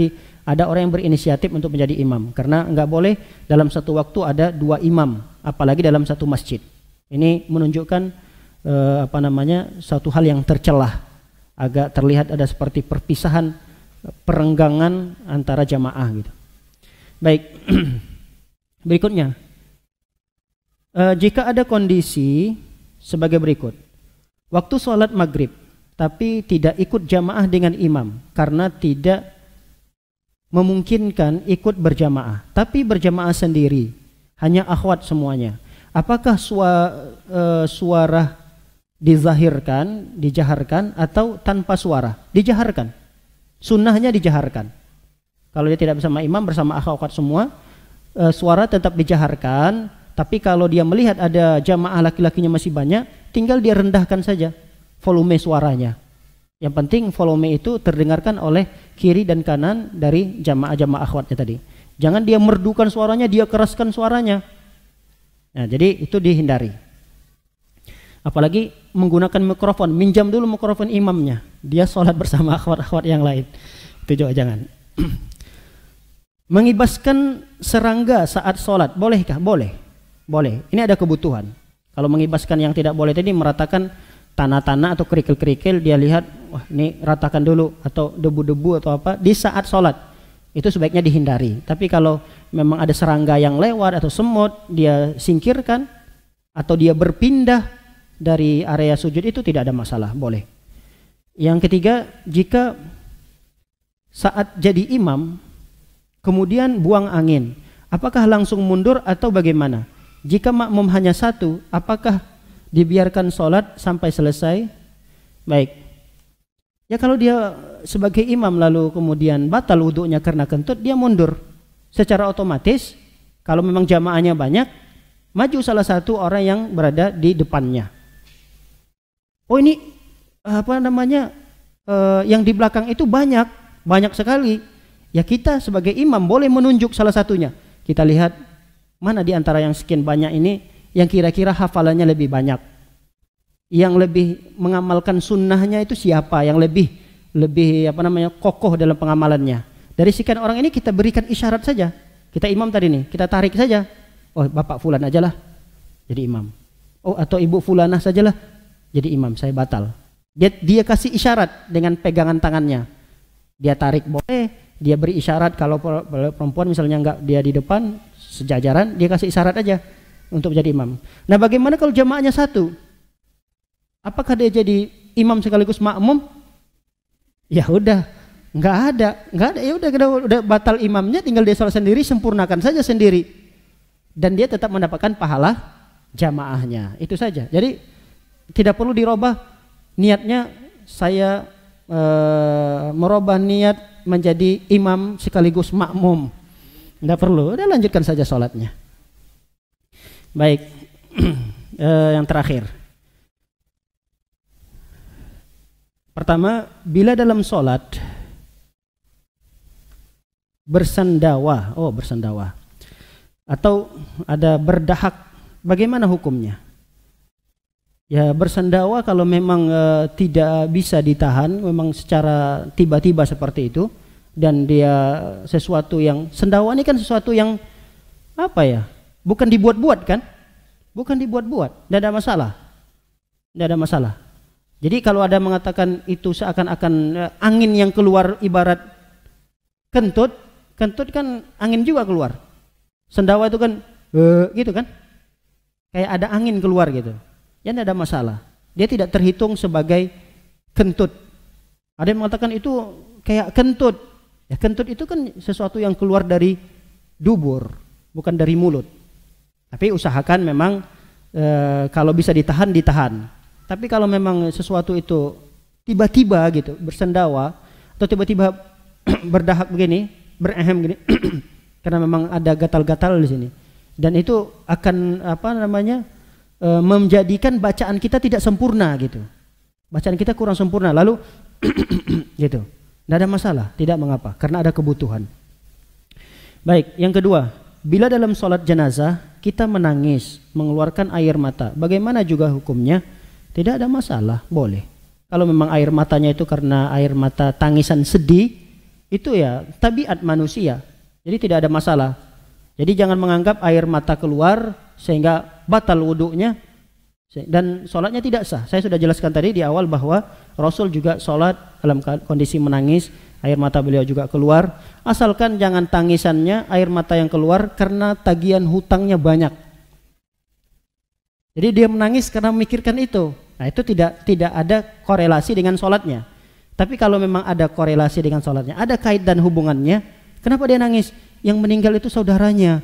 ada orang yang berinisiatif untuk menjadi imam, karena nggak boleh dalam satu waktu ada 2 imam, apalagi dalam satu masjid. Ini menunjukkan satu hal yang tercelah, agak terlihat ada seperti perpisahan, perenggangan antara jamaah gitu. Baik, berikutnya, jika ada kondisi sebagai berikut: waktu sholat maghrib tapi tidak ikut jamaah dengan imam karena tidak memungkinkan ikut berjamaah, tapi berjamaah sendiri, hanya akhwat semuanya. Apakah suara dizahirkan, dijaharkan, atau tanpa suara? Dijaharkan. Sunnahnya dijaharkan. Kalau dia tidak bersama imam, bersama akhwat semua, suara tetap dijaharkan. Tapi kalau dia melihat ada jamaah laki-lakinya masih banyak, tinggal dia rendahkan saja volume suaranya. Yang penting volume itu terdengarkan oleh kiri dan kanan dari jamaah-jamaah akhwatnya tadi. Jangan dia merdukan suaranya, dia keraskan suaranya. Nah, jadi itu dihindari. Apalagi menggunakan mikrofon, minjam dulu mikrofon imamnya. Dia sholat bersama akhwat-akhwat yang lain. Itu juga jangan. Mengibaskan serangga saat sholat, bolehkah? Boleh. Boleh. Ini ada kebutuhan. Kalau mengibaskan yang tidak boleh tadi, meratakan tanah-tanah atau kerikil-kerikil, dia lihat, wah ini ratakan dulu, atau debu-debu atau apa di saat sholat, itu sebaiknya dihindari. Tapi kalau memang ada serangga yang lewat atau semut, dia singkirkan, atau dia berpindah dari area sujud, itu tidak ada masalah, boleh. Yang ketiga, jika saat jadi imam kemudian buang angin, apakah langsung mundur atau bagaimana? Jika makmum hanya satu, apakah dibiarkan sholat sampai selesai? Baik. Ya kalau dia sebagai imam lalu kemudian batal wudunya karena kentut, dia mundur. Secara otomatis kalau memang jamaahnya banyak, maju salah satu orang yang berada di depannya. Oh ini yang di belakang itu banyak sekali. Ya kita sebagai imam boleh menunjuk salah satunya. Kita lihat mana di antara yang sekian banyak ini yang kira-kira hafalannya lebih banyak, yang lebih mengamalkan sunnahnya itu siapa, yang lebih kokoh dalam pengamalannya. Dari sekian orang ini kita berikan isyarat saja. Kita imam tadi nih, kita tarik saja. Oh bapak fulan aja lah jadi imam. Oh atau ibu fulanah sajalah jadi imam, saya batal. Dia kasih isyarat dengan pegangan tangannya. Dia tarik boleh, dia beri isyarat. Kalau perempuan misalnya enggak dia di depan sejajaran, dia kasih isyarat aja untuk menjadi imam. Nah bagaimana kalau jamaahnya satu? Apakah dia jadi imam sekaligus makmum? Ya udah, nggak ada. Ya udah batal imamnya, tinggal dia sholat sendiri, sempurnakan saja sendiri, dan dia tetap mendapatkan pahala jamaahnya. Itu saja. Jadi tidak perlu dirubah niatnya. Saya merubah niat menjadi imam sekaligus makmum. Nggak perlu. Udah lanjutkan saja sholatnya. Baik, yang terakhir. Pertama, bila dalam sholat bersendawa, atau ada berdahak, bagaimana hukumnya? Ya bersendawa kalau memang tidak bisa ditahan, memang secara tiba-tiba seperti itu, dan dia sesuatu yang, sendawa ini kan sesuatu yang bukan dibuat-buat kan? Bukan dibuat-buat, tidak ada masalah. Tidak ada masalah. Jadi kalau ada mengatakan itu seakan-akan angin yang keluar ibarat kentut kan angin juga keluar. Sendawa itu kan gitu kan? Kayak ada angin keluar gitu. Ya tidak ada masalah. Dia tidak terhitung sebagai kentut. Ada yang mengatakan itu kayak kentut. Ya kentut itu kan sesuatu yang keluar dari dubur, bukan dari mulut. Tapi usahakan memang kalau bisa ditahan. Tapi kalau memang sesuatu itu tiba-tiba gitu bersendawa atau tiba-tiba berdahak begini, berehem gini, karena memang ada gatal-gatal di sini, dan itu akan menjadikan bacaan kita tidak sempurna gitu. Bacaan kita kurang sempurna, lalu gitu. Tidak ada masalah, tidak mengapa, karena ada kebutuhan. Baik, yang kedua, bila dalam sholat jenazah kita menangis, mengeluarkan air mata, bagaimana juga hukumnya? Tidak ada masalah, boleh. Kalau memang air matanya itu karena air mata tangisan sedih, itu ya tabiat manusia, jadi tidak ada masalah. Jadi jangan menganggap air mata keluar sehingga batal wudunya dan sholatnya tidak sah. Saya sudah jelaskan tadi di awal bahwa Rasul juga sholat dalam kondisi menangis, air mata beliau juga keluar, asalkan jangan tangisannya air mata yang keluar karena tagihan hutangnya banyak. Jadi dia menangis karena memikirkan itu. Nah itu tidak ada korelasi dengan sholatnya. Tapi kalau memang ada korelasi dengan sholatnya, ada kait dan hubungannya, kenapa dia nangis? Yang meninggal itu saudaranya.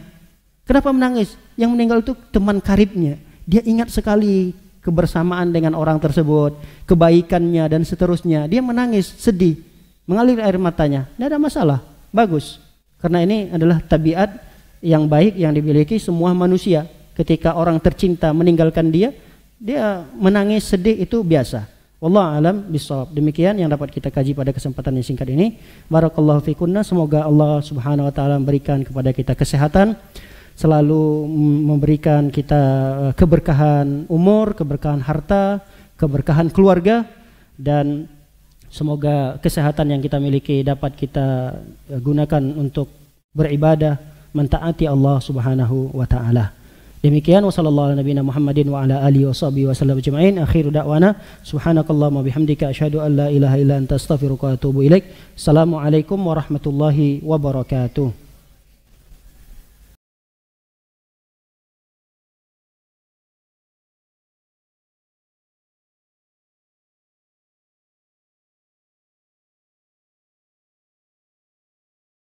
Kenapa menangis? Yang meninggal itu teman karibnya. Dia ingat sekali kebersamaan dengan orang tersebut, kebaikannya dan seterusnya. Dia menangis, sedih, mengalir air matanya. Tidak ada masalah, bagus. Karena ini adalah tabiat yang baik yang dimiliki semua manusia. Ketika orang tercinta meninggalkan dia menangis, sedih, itu biasa. Wallahu a'lam bishawab. Demikian yang dapat kita kaji pada kesempatan yang singkat ini. Barakallahu fikunna. Semoga Allah Subhanahu wa taala memberikan kepada kita kesehatan, selalu memberikan kita keberkahan umur, keberkahan harta, keberkahan keluarga, dan semoga kesehatan yang kita miliki dapat kita gunakan untuk beribadah, mentaati Allah Subhanahu wa taala. Demikian, wassallallahu ala nabiyina Muhammadin wa ala alihi washabihi wasallam ajma'in. Akhiru da'wana subhanakallahumma bihamdika asyhadu an la ilaha illa anta astaghfiruka wa atubu ilaik. Assalamualaikum warahmatullahi wabarakatuh.